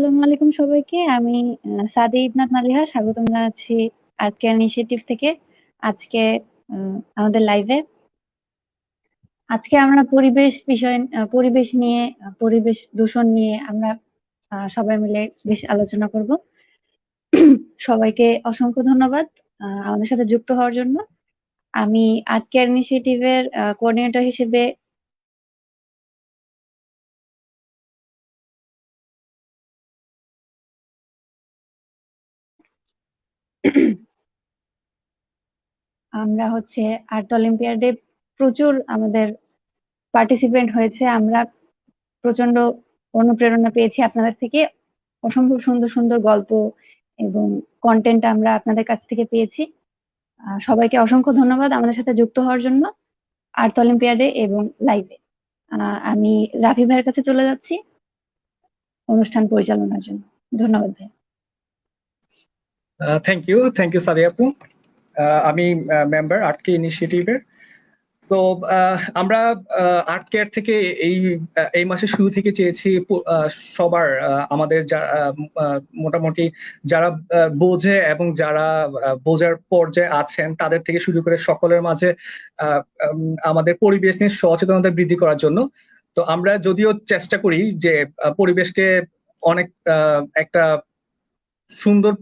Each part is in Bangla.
আসসালামু আলাইকুম সবাইকে। আমি সাদি ইবনাত মালিহা স্বাগতম জানাচ্ছি আর্ট কেয়ার ইনিশিয়েটিভ থেকে আজকে আমাদের লাইভে। আজকে আমরা পরিবেশ নিয়ে পরিবেশ দূষণ নিয়ে আমরা সবাই মিলে বেশ আলোচনা করব। সবাইকে অসংখ্য ধন্যবাদ আমাদের সাথে যুক্ত হওয়ার জন্য। আমি আর্ট কেয়ার ইনিশিয়েটিভের কোঅর্ডিনেটর হিসেবে আমরা আর্ট অলিম্পিয়াডে প্রচুর আমাদের পার্টিসিপেন্ট হয়েছে। আমরা প্রচন্ড অনুপ্রেরণা পেয়েছি আপনাদের থেকে। অসম্ভব সুন্দর সুন্দর গল্প এবং কন্টেন্ট আমরা আপনাদের কাছ থেকে পেয়েছি। সবাইকে অসংখ্য ধন্যবাদ আমাদের সাথে যুক্ত হওয়ার জন্য আর্ট অলিম্পিয়াডে এবং লাইভে। আমি রাফি ভাইয়ের কাছে চলে যাচ্ছি অনুষ্ঠান পরিচালনার জন্য। ধন্যবাদ ভাই। থ্যাংক ইউ সাদিয়া আপু। আমি মেম্বার আর্ট কেয়ার ইনিশিয়েটিভের। তো আমরা আর্ট কেয়ার থেকে এই মাসের শুরু থেকে চেয়েছি সবার আমাদের মোটামুটি যারা বোঝে এবং যারা বোঝার পর্যায়ে আছেন তাদের থেকে শুরু করে সকলের মাঝে আমাদের পরিবেশ নিয়ে সচেতনতা বৃদ্ধি করার জন্য। তো আমরা যদিও চেষ্টা করি যে পরিবেশকে অনেক একটা সুন্দর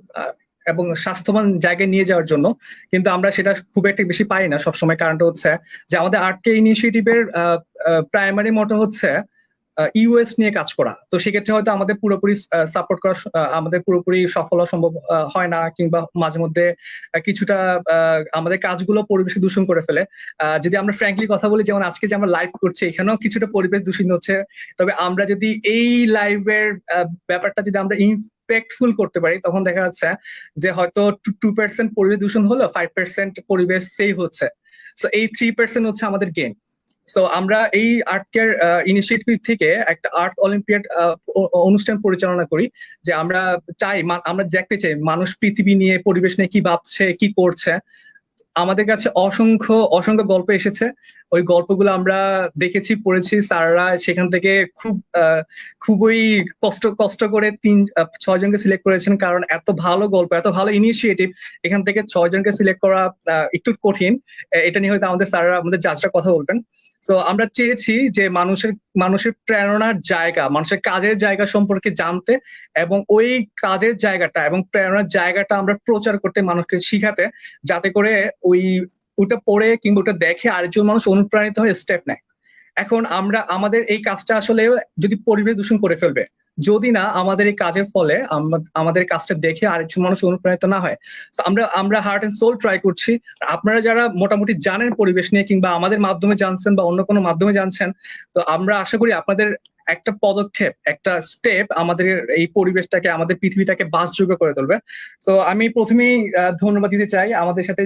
এবং স্বাস্থ্যবান জায়গায় নিয়ে যাওয়ার জন্য, কিন্তু আমরা সেটা খুব একটা বেশি পাই না সবসময়। কারণটা হচ্ছে যে আমাদের আর্ট কেয়ার ইনিশিয়েটিভের প্রাইমারি মোটো হচ্ছে ইউএস নিয়ে কাজ করা। তো সেক্ষেত্রে হয়তো আমাদের পুরোপুরি সাপোর্ট করা আমাদের পুরোপুরি সফল সম্ভব হয় না, কিংবা মাঝে মধ্যে কিছুটা আমাদের কাজগুলো পরিবেশ দূষণ করে ফেলে। যদি আমরা ফ্র্যাঙ্কলি কথা বলি, যেমন আজকে যে আমরা লাইভ করছি এখানেও কিছুটা পরিবেশ দূষণ হচ্ছে। তবে আমরা যদি এই লাইভের ব্যাপারটা যদি আমরা ইম্প্যাক্টফুল করতে পারি, তখন দেখা যাচ্ছে যে হয়তো 2% পরিবেশ দূষণ হলো, 5% পরিবেশ সেভ হচ্ছে। তো এই 3% হচ্ছে আমাদের গেইন। সো আমরা এই আর্ট কেয়ার ইনিশিয়েটিভ থেকে একটা আর্ট অলিম্পিয়াড অনুষ্ঠান পরিচালনা করি, যে আমরা দেখতে চাই মানুষ পৃথিবী নিয়ে, পরিবেশ নিয়ে কি ভাবছে, কি করছে। আমাদের কাছে অসংখ্য গল্প এসেছে। ওই গল্পগুলো আমরা দেখেছি, পড়েছি। স্যাররা সেখান থেকে খুবই কষ্ট করে 6 জনকে সিলেক্ট করেছেন, কারণ এত ভালো গল্প, এত ভালো ইনিশিয়েটিভ, এখান থেকে 6 জনকে সিলেক্ট করা একটু কঠিন। এটা নিয়ে হয়তো আমাদের স্যাররা, আমাদের জাজরা কথা বলবেন। তো আমরা চেয়েছি যে মানুষের প্রেরণার জায়গা, মানুষের কাজের জায়গা সম্পর্কে জানতে, এবং ওই কাজের জায়গাটা এবং প্রেরণার জায়গাটা আমরা প্রচার করতে, মানুষকে শিখাতে, যাতে করে ওটা পড়ে কিংবা ওটা দেখে আরেকজন মানুষ অনুপ্রাণিত হয়ে স্টেপ নেয়। এখন আমাদের এই কাজটা আসলে যদি পরিবেশ দূষণ করে ফেলবে, যদি না আমাদের এই কাজের ফলে আমাদের কাজটা দেখে আরেকজন মানুষ অনুপ্রাণিত না হয়। আমরা হার্ট এন্ড সোল ট্রাই করছি। আপনারা যারা মোটামুটি জানেন পরিবেশ নিয়ে, কিংবা আমাদের মাধ্যমে জানছেন বা অন্য কোনো মাধ্যমে জানছেন, তো আমরা আশা করি আপনাদের একটা পদক্ষেপ, একটা স্টেপ আমাদের এই পরিবেশটাকে, আমাদের পৃথিবীটাকে বাসযোগ্য করে তুলবে। তো আমি প্রথমেই ধন্যবাদ দিতে চাই আমাদের সাথে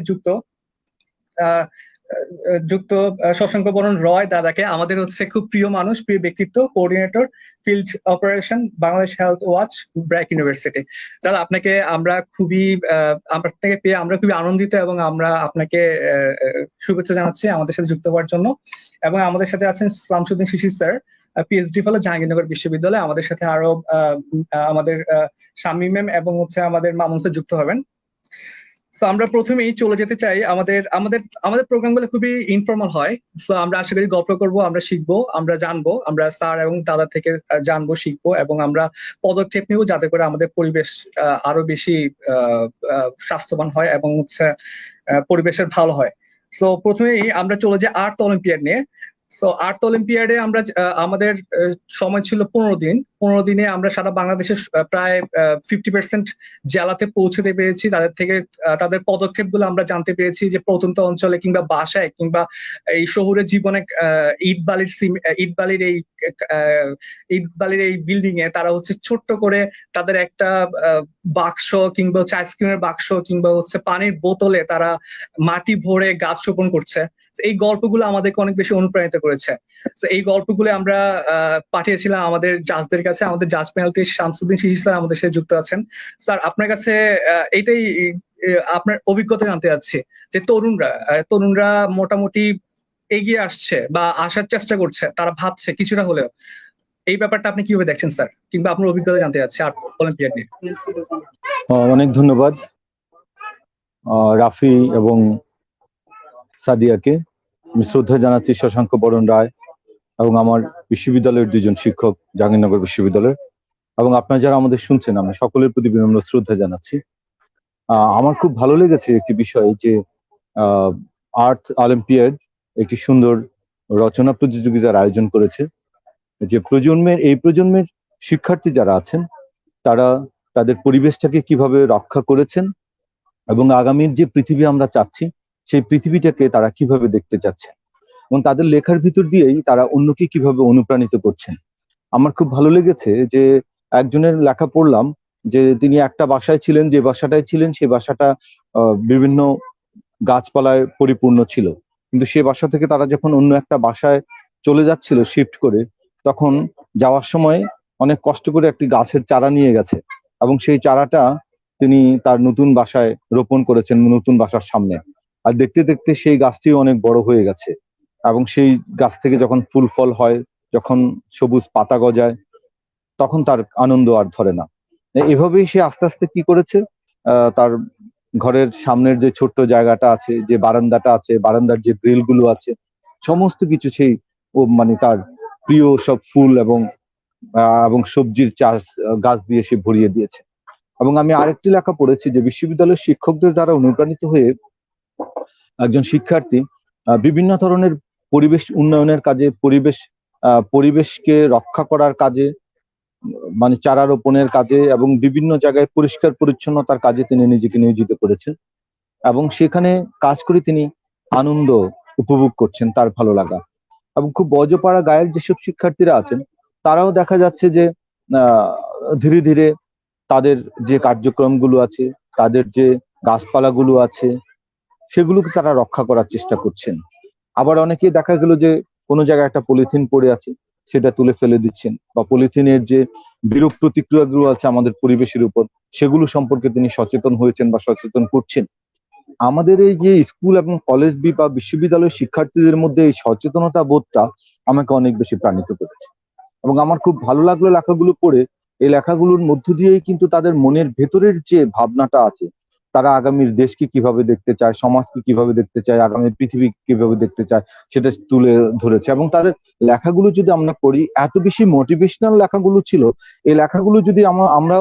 যুক্ত শশাঙ্ক বরণ রয় দাদাকে। আমাদের খুব প্রিয় মানুষ, প্রিয় ব্যক্তিত্ব, coordinator field operation, Bangladesh health watch, BRAC university. দাদা, আপনাকে পেয়ে আমরা খুবই আনন্দিত, এবং আমরা আপনাকে শুভেচ্ছা জানাচ্ছি আমাদের সাথে যুক্ত হওয়ার জন্য। এবং আমাদের সাথে আছেন শামসুদ্দিন শিশির স্যার, পিএইচডি ফেলো, জাহাঙ্গীরনগর বিশ্ববিদ্যালয়। আমাদের সাথে আরো আমাদের শামীম ম্যাম এবং আমাদের মামুন স্যার যুক্ত হবেন। সো আমরা প্রথমেই চলে যেতে চাই, আমাদের প্রোগ্রামগুলো খুবই ইনফর্মাল হয়। সো আমরা আশা করি গল্প করবো, আমরা শিখবো, আমরা জানবো, আমরা স্যার এবং দাদা থেকে জানবো, শিখবো, এবং আমরা পদক্ষেপ নিব যাতে করে আমাদের পরিবেশ আরো বেশি স্বাস্থ্যবান হয় এবং পরিবেশের ভালো হয়। সো প্রথমেই আমরা চলে যাই আর্ট অলিম্পিয়াড নিয়ে। সো আর্ট অলিম্পিয়াডে আমাদের সময় ছিল 15 দিন। 15 দিনে আমরা সারা বাংলাদেশের প্রায় 50% জেলাতে পৌঁছতে পেরেছি। তাদের পদক্ষেপ গুলো আমরা জানতে পেরেছি, যে প্রত্যন্ত অঞ্চলে কিংবা বাসায় কিংবা এই শহুরের জীবনে ইট বালির এই বিল্ডিং এ তারা ছোট্ট করে তাদের একটা বাক্স কিংবা আইসক্রিমের বাক্স কিংবা পানির বোতলে তারা মাটি ভরে গাছ রোপণ করছে। এই গল্পগুলো আমাদেরকে অনেক বেশি অনুপ্রাণিত করেছে। এই গল্পগুলো আমরা পাঠিয়েছিলাম আমাদের জাজদের কাছে। আমাদের জাজ প্যানেলতে শামসুদ্দিন শিশির স্যার আমাদের সাথে যুক্ত আছেন। স্যার, আপনার কাছে এইটাই আপনার অভিজ্ঞতা জানতে চাচ্ছি, যে তরুণরা মোটামুটি এগিয়ে আসছে বা আসার চেষ্টা করছে, তারা ভাবছে কিছুটা হলেও। এই ব্যাপারটা আপনি কিভাবে দেখছেন স্যার, কিংবা আপনার অভিজ্ঞতা জানতে চাচ্ছি আর্ট অলিম্পিয়াড নিয়ে। অনেক ধন্যবাদ রাফি এবং সাদিয়াকে। আমি শ্রদ্ধা জানাচ্ছি শশাঙ্ক বরণ রায় এবং আমার বিশ্ববিদ্যালয়ের দুজন শিক্ষক, জাহাঙ্গীরনগর বিশ্ববিদ্যালয়ের, এবং আপনারা যারা আমাদের শুনছেন, আমি সকলের প্রতি বিনম্র শ্রদ্ধা জানাচ্ছি। আমার খুব ভালো লেগেছে একটি বিষয় যে আর্ট অলিম্পিয়াড একটি সুন্দর রচনা প্রতিযোগিতার আয়োজন করেছে। যে এই প্রজন্মের শিক্ষার্থী যারা আছেন তারা তাদের পরিবেশটাকে কিভাবে রক্ষা করেছেন এবং আগামীর যে পৃথিবী আমরা চাচ্ছি সেই পৃথিবীটাকে তারা কিভাবে দেখতে চাচ্ছেন এবং তাদের লেখার ভিতর দিয়েই তারা অন্যকে কিভাবে অনুপ্রাণিত করছেন। আমার খুব ভালো লেগেছে যে একজনের লেখা পড়লাম যে তিনি একটা বাসায় ছিলেন, যে বাসাটায় ছিলেন সেই বাসাটা বিভিন্ন গাছপালায় পরিপূর্ণ ছিল, কিন্তু সে বাসা থেকে তারা যখন অন্য একটা বাসায় চলে যাচ্ছিল শিফট করে, তখন যাওয়ার সময় অনেক কষ্ট করে একটি গাছের চারা নিয়ে গেছে এবং সেই চারাটা তিনি তার নতুন বাসায় রোপণ করেছেন, নতুন বাসার সামনে। আর দেখতে দেখতে সেই গাছটিও অনেক বড় হয়ে গেছে এবং সেই গাছ থেকে যখন ফুল ফল হয়, যখন সবুজ পাতা গজায়, তখন তার আনন্দ আর ধরে না। এভাবেই সে আস্তে আস্তে কি করেছে, তার ঘরের সামনের যে ছোট্ট জায়গাটা আছে, যে বারান্দাটা আছে, বারান্দার যে গ্রিল গুলো আছে, সমস্ত কিছু সেই মানে তার প্রিয় সব ফুল এবং সবজির চাষ গাছ দিয়ে সে ভরিয়ে দিয়েছে। এবং আমি আরেকটি লেখা পড়েছি যে বিশ্ববিদ্যালয়ের শিক্ষকদের দ্বারা অনুপ্রাণিত হয়ে একজন শিক্ষার্থী বিভিন্ন ধরনের পরিবেশ উন্নয়নের কাজে, পরিবেশকে রক্ষা করার কাজে, মানে চারা রোপণের কাজে এবং বিভিন্ন জায়গায় পরিষ্কার পরিচ্ছন্নতার কাজে তিনি নিজেকে নিয়োজিত করেছেন এবং সেখানে কাজ করে তিনি আনন্দ উপভোগ করছেন, তার ভালো লাগা। এবং খুব বজপাড়া গায়ের যেসব শিক্ষার্থীরা আছেন তারাও দেখা যাচ্ছে যে ধীরে ধীরে তাদের যে কার্যক্রমগুলো আছে, তাদের যে গাছপালাগুলো আছে, সেগুলোকে তারা রক্ষা করার চেষ্টা করছেন। আবার অনেকে দেখা গেল যে কোনো জায়গায় একটা পলিথিন পড়ে আছে, সেটা তুলে ফেলে দিচ্ছেন, বা পলিথিনের যে বিরূপ প্রতিক্রিয়াগুলো আছে আমাদের পরিবেশের উপর, সেগুলো সম্পর্কে তিনি সচেতন হয়েছেন বা সচেতন করছেন। আমাদের এই যে স্কুল এবং কলেজ বা বিশ্ববিদ্যালয়ের শিক্ষার্থীদের মধ্যে এই সচেতনতা বোধটা আমাকে অনেক বেশি প্রাণিত করেছে এবং আমার খুব ভালো লাগলো লেখাগুলো পড়ে। এই লেখাগুলোর মধ্য দিয়েই কিন্তু তাদের মনের ভেতরের যে ভাবনাটা আছে, তারা আগামীর দেশকে কিভাবে দেখতে চায়, সমাজকে কিভাবে দেখতে চায়, আগামীর পৃথিবী কিভাবে দেখতে চায়, সেটা তুলে ধরেছে। এবং তাদের লেখাগুলো যদি আমরা পড়ি, এত বেশি মোটিভেশনাল লেখাগুলো ছিল। এই লেখাগুলো যদি আমরা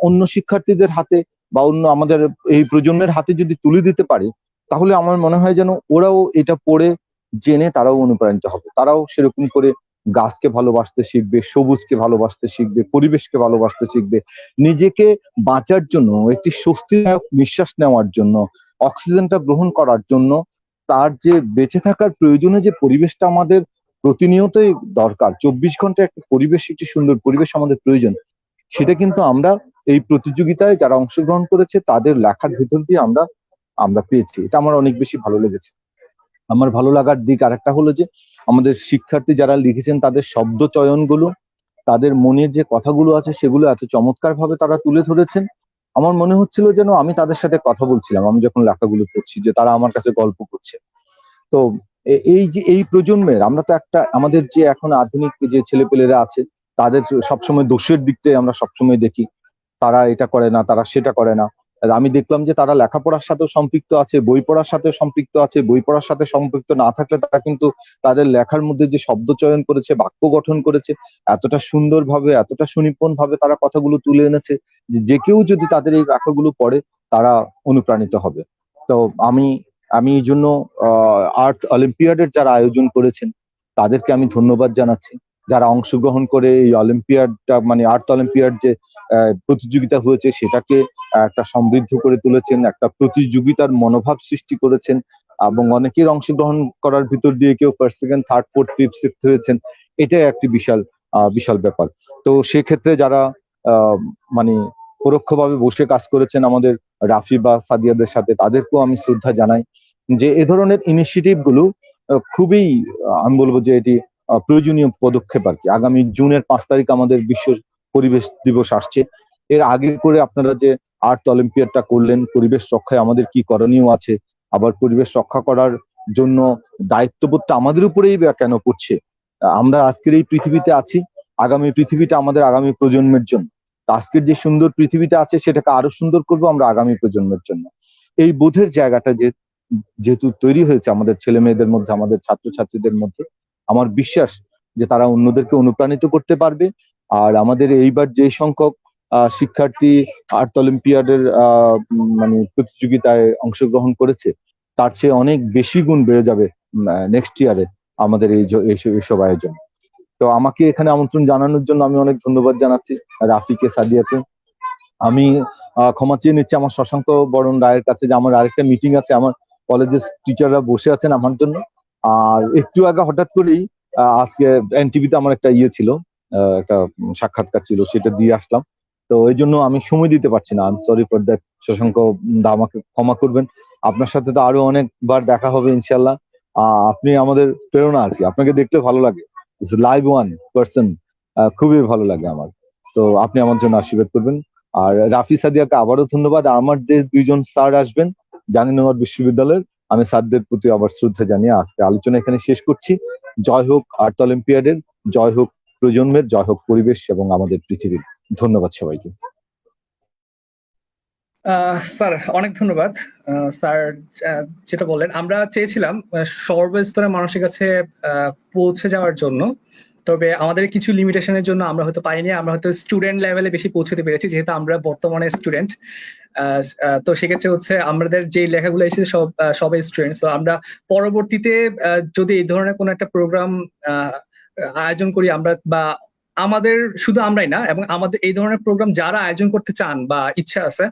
অন্য শিক্ষার্থীদের হাতে বা অন্য আমাদের এই প্রজন্মের হাতে যদি তুলে দিতে পারি, তাহলে আমার মনে হয় যেন ওরাও এটা পড়ে জেনে তারাও অনুপ্রাণিত হবে, তারাও সেরকম করে গাছকে ভালোবাসতে শিখবে, সবুজকে ভালোবাসতে শিখবে, পরিবেশকে ভালোবাসতে শিখবে, নিজেকে বাঁচার জন্য, একটি স্বস্তিদায়ক নিঃশ্বাস নেওয়ার জন্য, অক্সিজেনটা গ্রহণ করার জন্য, তার যে বেঁচে থাকার প্রয়োজনে যে পরিবেশটা আমাদের প্রতিনিয়তই দরকার, 24 ঘন্টা একটা পরিবেশ, একটি সুন্দর পরিবেশ আমাদের প্রয়োজন, সেটা কিন্তু আমরা এই প্রতিযোগিতায় যারা অংশগ্রহণ করেছে তাদের লেখার ভিতর দিয়ে আমরা পেয়েছি। এটা আমার অনেক বেশি ভালো লেগেছে। আমার ভালো লাগার দিক আরেকটা হলো যে আমাদের শিক্ষার্থী যারা লিখেছেন তাদের শব্দ চয়নগুলো, তাদের মনের যে কথাগুলো আছে সেগুলো এত চমৎকার ভাবে তারা তুলে ধরেছেন। আমার মনে হচ্ছিল যেন আমি তাদের সাথে কথা বলছিলাম, আমি যখন লেখাগুলো পড়ছি, যে তারা আমার কাছে গল্প করছে। তো এই যে এই প্রজন্মের, আমরা তো একটা আমাদের যে এখন আধুনিক যে ছেলেপেলেরা আছে তাদের সবসময় দোষের দিকটাই আমরা সবসময় দেখি, তারা এটা করে না, তারা সেটা করে না। আর আমি দেখলাম যে তারা লেখাপড়ার সাথেও সম্পৃক্ত আছে, বই পড়ার সাথে সম্পৃক্ত আছে। বই পড়ার সাথে সম্পৃক্ত না থাকলে তারা কিন্তু তাদের লেখার মধ্যে যে শব্দ চয়ন করেছে, বাক্য গঠন করেছে, এতটা সুন্দরভাবে, এতটা সুনিপুণ ভাবে তারা কথাগুলো তুলে এনেছে যে কেউ যদি তাদের এই লেখাগুলো পড়ে তারা অনুপ্রাণিত হবে। তো আমি আমি এই জন্য আর্ট অলিম্পিয়াডের যারা আয়োজন করেছেন তাদেরকে আমি ধন্যবাদ জানাচ্ছি। যারা অংশগ্রহণ করে এই অলিম্পিয়াডটা, মানে আর্ট অলিম্পিয়াড যে প্রতিযোগিতা হয়েছে সেটাকে একটা সমৃদ্ধ করে তুলেছেন, একটা প্রতিযোগিতার মনোভাব সৃষ্টি করেছেন এবং অনেকের অংশগ্রহণ করার ভিতর দিয়ে কেউ first, second, third, fourth, fifth, sixth হয়েছেন। এটাই একটি বিশাল ব্যাপার। তো সেক্ষেত্রে যারা মানে পরোক্ষভাবে বসে কাজ করেছেন আমাদের রাফি বা সাদিয়াদের সাথে, তাদেরকেও আমি শ্রদ্ধা জানাই যে এ ধরনের ইনিশিয়েটিভ গুলো খুবই, আমি বলবো যে এটি প্রয়োজনীয় পদক্ষেপ আর কি। আগামী জুনের 5 তারিখ আমাদের বিশ্ব পরিবেশ দিবস আসছে। এর আগে করে আপনারা যে আর্ট অলিম্পিয়াডটা করলেন, পরিবেশ রক্ষায় আমাদের কি করণীয় আছে, আবার পরিবেশ রক্ষা করার জন্য দায়িত্ববোধটা আমাদের উপরেই কেন পড়ছে, আমরা আজকের এই পৃথিবীতে আছি, আগামী পৃথিবীটা আমাদের আগামী প্রজন্মের জন্য। তো আজকের যে সুন্দর পৃথিবীটা আছে সেটাকে আরো সুন্দর করব আমরা আগামী প্রজন্মের জন্য। এই বোধের জায়গাটা যেহেতু তৈরি হয়েছে আমাদের ছেলে মেয়েদের মধ্যে, আমাদের ছাত্রছাত্রীদের মধ্যে, আমার বিশ্বাস যে তারা অন্যদেরকে অনুপ্রাণিত করতে পারবে। আর আমাদের এইবার যে সংখ্যক শিক্ষার্থী আর্থ অলিম্পিয়াডের মানে প্রতিযোগিতায় অংশগ্রহণ করেছে তার চেয়ে অনেক বেশি গুণ বেড়ে যাবে নেক্সট ইয়ারে আমাদের এইসব আয়োজন। তো আমাকে এখানে আমন্ত্রণ জানানোর জন্য আমি অনেক ধন্যবাদ জানাচ্ছি রাফিকে, সাদিয়াকে। আমি ক্ষমা চেয়ে নিচ্ছি আমার শশাঙ্ক বরণ রায়ের কাছে যে আমার আরেকটা মিটিং আছে, আমার কলেজের টিচাররা বসে আছেন আমার জন্য। আর একটু আগে হঠাৎ করেই আজকে এনটিভিতে আমার একটা ইয়ে ছিল, একটা সাক্ষাৎকার ছিল, সেটা দিয়ে আসলাম। তো এই জন্য আমি সময় দিতে পারছি না, I am sorry for that. Shashank da আমাকে ক্ষমা করবেন। আপনার সাথে তো আরো অনেকবার দেখা হবে ইনশাল্লাহ। আপনি আমাদের প্রেরণা আর কি, আপনাকে দেখলে ভালো লাগে, লাইভ ওয়ান পার্সন, খুবই ভালো লাগে আমার। তো আপনি আমার জন্য আশীর্বাদ করবেন। আর রাফি, সাদিয়াকে আবারও ধন্যবাদ। আমার যে দুইজন স্যার আসবেন জাহাঙ্গীরনগর বিশ্ববিদ্যালয়ের, আমি স্যারদের প্রতি আবার শ্রদ্ধা জানিয়ে আজকে আলোচনা এখানে শেষ করছি। জয় হোক আর্থ অলিম্পিয়াডের, জয় হোক প্রজন্মের, জয় হোক পরিবেশ এবং আমাদের পৃথিবীর। ধন্যবাদ সবাইকে। স্যার অনেক ধন্যবাদ। স্যার যেটা বললেন, আমরা চেয়েছিলাম সর্বস্তরের মানুষের কাছে পৌঁছে যাওয়ার জন্য, তবে আমাদের কিছু লিমিটেশনের জন্য আমরা হয়তো পাইনি। আমরা হয়তো স্টুডেন্ট লেভেলে বেশি পৌঁছতে পেরেছি, যেহেতু আমরা বর্তমানে স্টুডেন্ট। তো সেক্ষেত্রে হচ্ছে আমাদের যে লেখাগুলো এসেছে সবাই স্টুডেন্ট। তো আমরা পরবর্তীতে যদি এই ধরনের কোনো একটা প্রোগ্রাম আয়োজন করি আমরা, বা আমাদের শুধু আমরাই না, এবং আমাদের এই ধরনের প্রোগ্রাম যারা আয়োজন করতে চান বা ইচ্ছা আছে,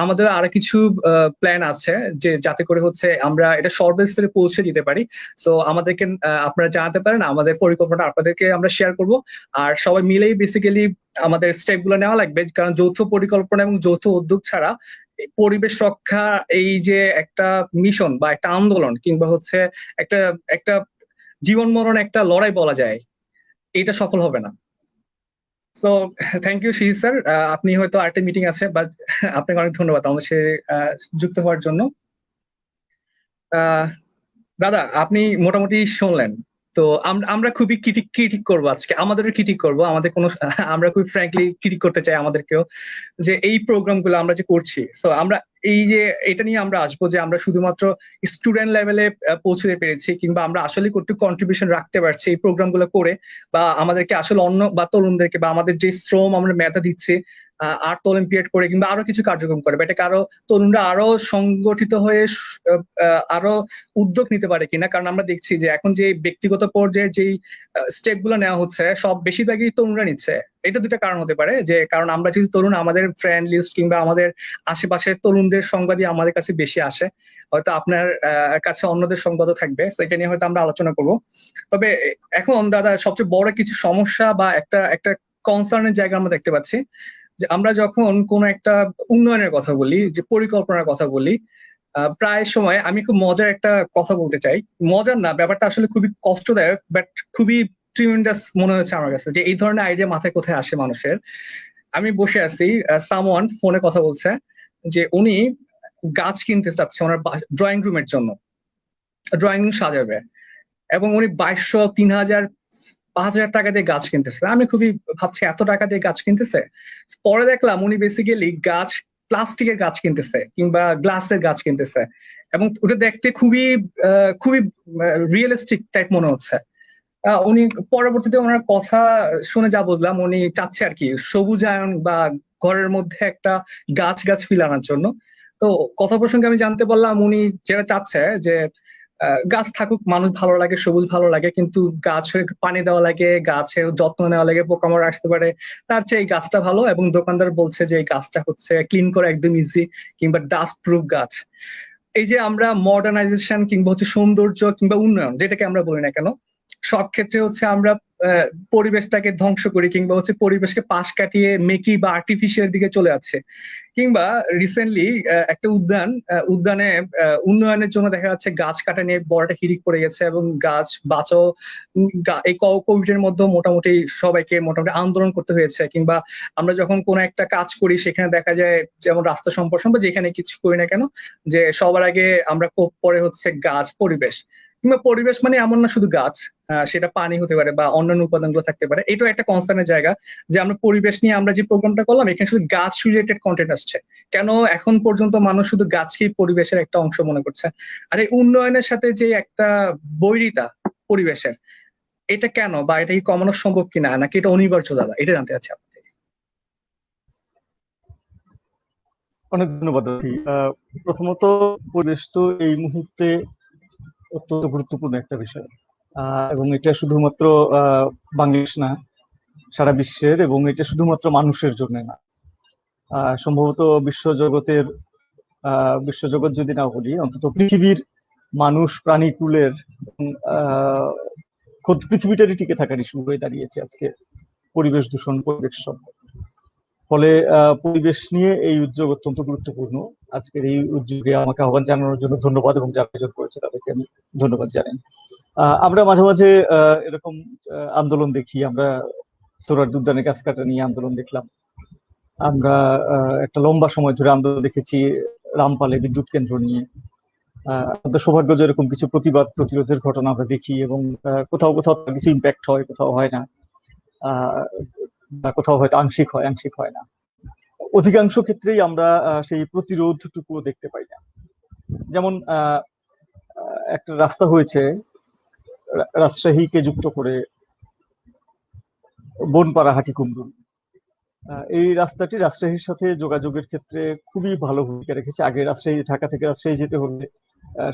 আমাদের আরো কিছু প্ল্যান আছে যে যাতে করে হচ্ছে আমরা এটা সর্বস্তরে পৌঁছে দিতে পারি। সো আমাদেরকে আপনারা জানাতে পারেন, আমাদের পরিকল্পনা আপনাদেরকে আমরা শেয়ার করব। আর সবাই মিলেই বেসিক্যালি আমাদের স্টেপ গুলো নেওয়া লাগবে, কারণ যৌথ পরিকল্পনা এবং যৌথ উদ্যোগ ছাড়া পরিবেশ রক্ষা এই যে একটা মিশন বা একটা আন্দোলন কিংবা হচ্ছে একটা একটা জীবন মরণ একটা লড়াই বলা যায়, এটা সফল হবে না। সো থ্যাংক ইউ শীষ স্যার, আপনি হয়তো আরেকটা মিটিং আছে, বাট আপনাকে অনেক ধন্যবাদ আমাদের সাথে যুক্ত হওয়ার জন্য। দাদা আপনি মোটামুটি শুনলেন তো, আমরা খুবই ক্রিটিক করবো আজকে, আমাদেরও ক্রিটিক করবো, আমাদের কোনো আমরা খুবই ফ্র্যাঙ্কলি ক্রিটিক করতে চাই আমাদেরকেও, যে এই প্রোগ্রাম গুলো আমরা যে করছি। সো আমরা এই যে এটা নিয়ে আমরা আসবো যে আমরা শুধুমাত্র স্টুডেন্ট লেভেলে পৌঁছতে পেরেছি, কিংবা আমরা আসলে করতে কন্ট্রিবিউশন রাখতে পারছি এই প্রোগ্রাম গুলো করে, বা আমাদেরকে আসলে অন্য বা তরুণদেরকে বা আমাদের যে শ্রম আমরা মেধা দিচ্ছি আর্ট অলিম্পিয়াড করে কিংবা আরো কিছু কার্যক্রম করে, বা এটাকে আরো তরুণরা আরো সংগঠিত হয়ে আরো উদ্যোগ নিতে পারে কিনা। কারণ আমরা দেখছি যে এখন যে ব্যক্তিগত পর্যায়ে যেই স্টেপ গুলো নেওয়া হচ্ছে সব বেশিরভাগই তরুণরা নিচ্ছে। এটা দুটা কারণ হতে পারে, যে কারণ আমরা যেহেতু তরুণ, আমাদের ফ্রেন্ড লিস্ট কিংবা আমাদের আশেপাশের তরুণদের সংবাদই আমাদের কাছে বেশি আসে। হয়তো আপনার কাছে অন্যদের সংবাদও থাকবে, সেটা নিয়ে হয়তো আমরা আলোচনা করব। তবে এখন দাদা সবচেয়ে বড় কিছু সমস্যা বা একটা একটা কনসার্নের জায়গা আমরা দেখতে পাচ্ছি, যে আমরা যখন কোনো একটা উন্নয়নের কথা বলি, যে পরিকল্পনার কথা বলি, প্রায় সময় আমি খুব মজার একটা কথা বলতে চাই, মজার না, ব্যাপারটা আসলে খুবই কষ্টদায়ক, বাট খুবই ট্রিমেন্ডাস মনে হয়েছে আমার কাছে, যে এই ধরনের আইডিয়া মাথায় কোথায় আসে মানুষের। আমি বসে আছি, সামওয়ান ফোনে কথা বলছে যে উনি গাছ কিনতে চাচ্ছে ওনার ড্রয়িং রুমের জন্য, ড্রয়িং রুম সাজাবে, এবং উনি 2200, 3000, 5000 টাকা দিয়ে গাছ কিনতেছে। আমি খুবই ভাবছি এত টাকা দিয়ে গাছ কিনতেছে। পরে দেখলাম উনি বেসিক্যালি গাছ, প্লাস্টিকের গাছ কিনতেছে কিংবা গ্লাসের গাছ কিনতেছে, এবং ওটা দেখতে খুবই খুবই রিয়েলিস্টিক টাইপ মনে হচ্ছে। উনি পরবর্তীতে ওনার কথা শুনে যা বুঝলাম, উনি চাচ্ছে আর কি সবুজায়ন বা ঘরের মধ্যে একটা গাছ গাছ ফিল আনার জন্য। তো কথা প্রসঙ্গে আমি জানতে পারলাম উনি যেটা চাচ্ছে যে গাছ থাকুক, মানুষ ভালো লাগে, সবুজ ভালো লাগে, কিন্তু গাছে পানি দেওয়া লাগে, গাছের যত্ন নেওয়া লাগে, পোকামাকড় আসতে পারে, তার চেয়ে এই গাছটা ভালো। এবং দোকানদার বলছে যে এই গাছটা হচ্ছে ক্লিন করা একদম ইজি, কিংবা ডাস্ট প্রুফ গাছ। এই যে আমরা মডার্নাইজেশন কিংবা হচ্ছে সৌন্দর্য কিংবা উন্নয়ন যেটাকে আমরা বলি না কেন, সব ক্ষেত্রে হচ্ছে আমরা পরিবেশটাকে ধ্বংস করি, কিংবা হচ্ছে পরিবেশকে পাশ কাটিয়ে মেকি বা আর্টিফিশিয়াল দিকে চলে যাচ্ছে। কিংবা রিসেন্টলি একটা উদ্যানে উন্নয়নের জন্য দেখা যাচ্ছে গাছ কাটা নিয়ে বড় একটা হিড়িক পড়ে গেছে, এবং গাছ বাঁচাও, এই কোভিড-এর মধ্যে মোটামুটি সবাইকে মোটামুটি আন্দোলন করতে হয়েছে। কিংবা আমরা যখন কোনো একটা কাজ করি সেখানে দেখা যায়, যেমন রাস্তা সম্প্রসারণ বা যেখানে কিছু করি না কেন, যে সবার আগে আমরা পরে হচ্ছে গাছ, পরিবেশ। কিংবা পরিবেশ মানে এমন না শুধু গাছ, সেটা পানি হতে পারে বা অন্যান্য উপাদানগুলো থাকতে পারে। এটাও একটা কনসার্নের জায়গা যে আমরা পরিবেশ নিয়ে আমরা যে প্রোগ্রামটা করলাম এখানে শুধু গাছ রিলেটেড কন্টেন্ট আসছে কেন? এখন পর্যন্ত মানুষ শুধু গাছকেই পরিবেশের একটা অংশ মনে করছে। আর এই উন্নয়নের সাথে যে একটা বৈরিতা পরিবেশের, এটা কেন, বা এটা কি কমানো সম্ভব কিনা, নাকি এটা অনিবার্য? দাদা, এটা জানতে চাচ্ছি আপনার থেকে। অনেক ধন্যবাদ। প্রথমত, পরিবেশ তো এই মুহূর্তে অত্যন্ত গুরুত্বপূর্ণ একটা বিষয়, এবং এটা শুধুমাত্র বাংলাদেশ না, সারা বিশ্বের, এবং এটা শুধুমাত্র মানুষের জন্য না। সম্ভবত বিশ্বজগৎ যদি না বলি, অন্তত পৃথিবীর মানুষ প্রাণীকুলের খোদ পৃথিবীটারই টিকে থাকার ইস্যু হয়ে দাঁড়িয়েছে আজকে পরিবেশ দূষণ, পরিবেশ সংকট। ফলে পরিবেশ নিয়ে এই উদ্যোগ অত্যন্ত গুরুত্বপূর্ণ। আজকের এই উদ্যোগে আমাকে আহ্বান জানানোর জন্য ধন্যবাদ, এবং যারা আয়োজন করেছে তাদেরকে আমি ধন্যবাদ জানাই। আমরা মাঝে মাঝে এরকম আন্দোলন দেখি। আমরা সোহরাওয়ার্দী উদ্যানে গাছ কাটা নিয়ে আন্দোলন দেখলাম। আমরা একটা লম্বা সময় ধরে আন্দোলন দেখেছি রামপালে বিদ্যুৎ কেন্দ্র নিয়ে। আমাদের সৌভাগ্য যে এরকম কিছু প্রতিবাদ প্রতিরোধের ঘটনা আমরা দেখি, এবং কোথাও কোথাও কিছু ইম্প্যাক্ট হয়, কোথাও হয় না, বা কোথাও হয়তো আংশিক হয়, আংশিক হয় না। অধিকাংশ ক্ষেত্রেই আমরা সেই প্রতিরোধটুকুও দেখতে পাই না। যেমন একটা রাস্তা হয়েছে রাজশাহীকে যুক্ত করে বনপাড়া হাটিকুমরুল। এই রাস্তাটি রাজশাহীর সাথে যোগাযোগের ক্ষেত্রে খুবই ভালো ভূমিকা রেখেছে। আগে ঢাকা থেকে রাজশাহী যেতে হলে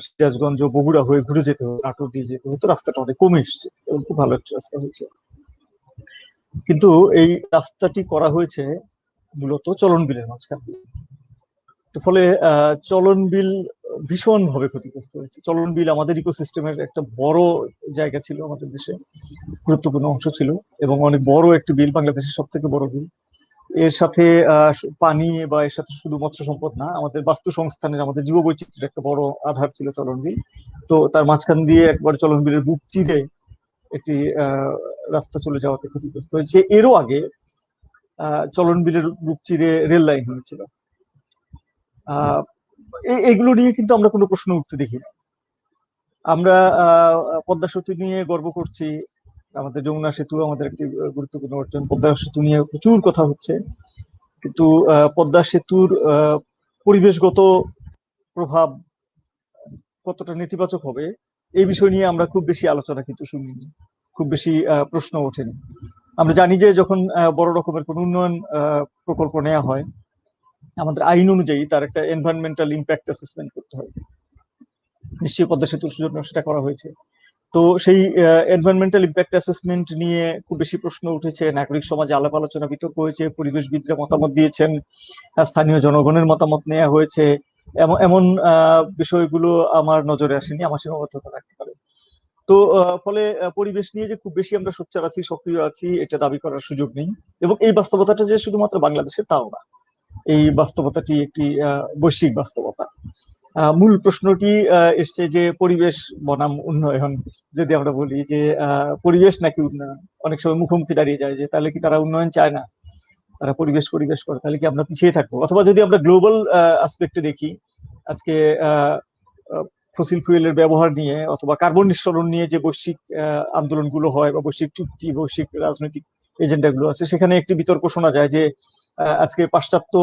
সিরাজগঞ্জ, বগুড়া হয়ে ঘুরে যেতে হতো, নাটোর দিয়ে যেতে হতো। রাস্তাটা অনেক কমে এসছে এবং খুব ভালো একটা রাস্তা হয়েছে। কিন্তু এই রাস্তাটি করা হয়েছে মূলত চলন বিলের মাঝখান দিয়ে। তো ফলে চলন বিল ভীষণ ভাবে ক্ষতিগ্রস্ত হয়েছে। চলন বিল আমাদের ইকোসিস্টেমের একটা বড় জায়গা ছিল, আমাদের দেশে গুরুত্বপূর্ণ অংশ ছিল, এবং অনেক বড় একটি বিল, বাংলাদেশের সব থেকে বড় বিল। এর সাথে পানি বা এর সাথে শুধু মৎস্য সম্পদ না, আমাদের বাস্তু সংস্থানের, আমাদের জীববৈচিত্র্যের একটা বড় আধার ছিল চলন বিল। তো তার মাঝখান দিয়ে একবার চলন বিলের বুক চিরে একটি রাস্তা চলে যাওয়াতে ক্ষতিগ্রস্ত হয়েছে। এরও আগে চলন বিলের বুক চিরে রেল লাইন হয়েছিল। এগুলো নিয়ে কিন্তু আমরা কোনো প্রশ্ন উঠতে দেখি না। আমরা পদ্মা সেতু নিয়ে গর্ব করছি, আমাদের যমুনা সেতু আমাদের একটি গুরুত্বপূর্ণ অর্জন। পদ্মা সেতু নিয়ে প্রচুর কথা হচ্ছে, কিন্তু পদ্মা সেতুর পরিবেশগত প্রভাব কতটা নেতিবাচক হবে এই বিষয় নিয়ে আমরা খুব বেশি আলোচনা কিন্তু শুনিনি, খুব বেশি প্রশ্ন ওঠেনি। আমরা জানি যে যখন বড় রকমের কোন উন্নয়ন প্রকল্প নেওয়া হয়, আমাদের আইন অনুযায়ী তার একটা এনভায়রনমেন্টাল ইম্প্যাক্ট অ্যাসেসমেন্ট করতে হয়। নিশ্চয়ই পদ্মা সেতুর জন্য সেটা করা হয়েছে। তো সেই এনভায়রনমেন্টাল ইম্প্যাক্ট অ্যাসেসমেন্ট নিয়ে খুব বেশি প্রশ্ন উঠেছে, নাগরিক সমাজে আলাপ আলোচনা বিতর্ক হয়েছে, পরিবেশবিদরা মতামত দিয়েছেন, স্থানীয় জনগণের মতামত নেওয়া হয়েছে। এমন বিষয়গুলো আমার নজরে আসেনি, আমার সীমাবদ্ধতা থাকতে পারে। তো ফলে পরিবেশ নিয়ে যে খুব বেশি আমরা সোচ্চার আছি, সক্রিয় আছি, এটা দাবি করার সুযোগ নেই। এবং এই বাস্তবতাটা যে শুধুমাত্র বাংলাদেশের তাও না, এই বাস্তবতাটি একটি বৈশ্বিক বাস্তবতা। মূল প্রশ্নটি এসছে যে পরিবেশ বনাম উন্নয়ন, যদি আমরা বলি যে পরিবেশ নাকি উন্নয়ন, অনেক সময় মুখোমুখি দাঁড়িয়ে যায় যে তাহলে কি তারা উন্নয়ন চায় না, তারা পরিবেশ করে, তাহলে কি আমরা পিছিয়ে থাকবো? অথবা যদি আমরা গ্লোবাল আসপেক্টে দেখি, আজকে ফসিল ফুয়েলের ব্যবহার নিয়ে অথবা কার্বন নিঃসরণ নিয়ে যে বৈশ্বিক আন্দোলনগুলো হয় বা বৈশ্বিক চুক্তি, বৈশ্বিক রাজনৈতিক এজেন্ডাগুলো আছে, সেখানে একটি বিতর্ক শোনা যায় যে আজকে পাশ্চাত্য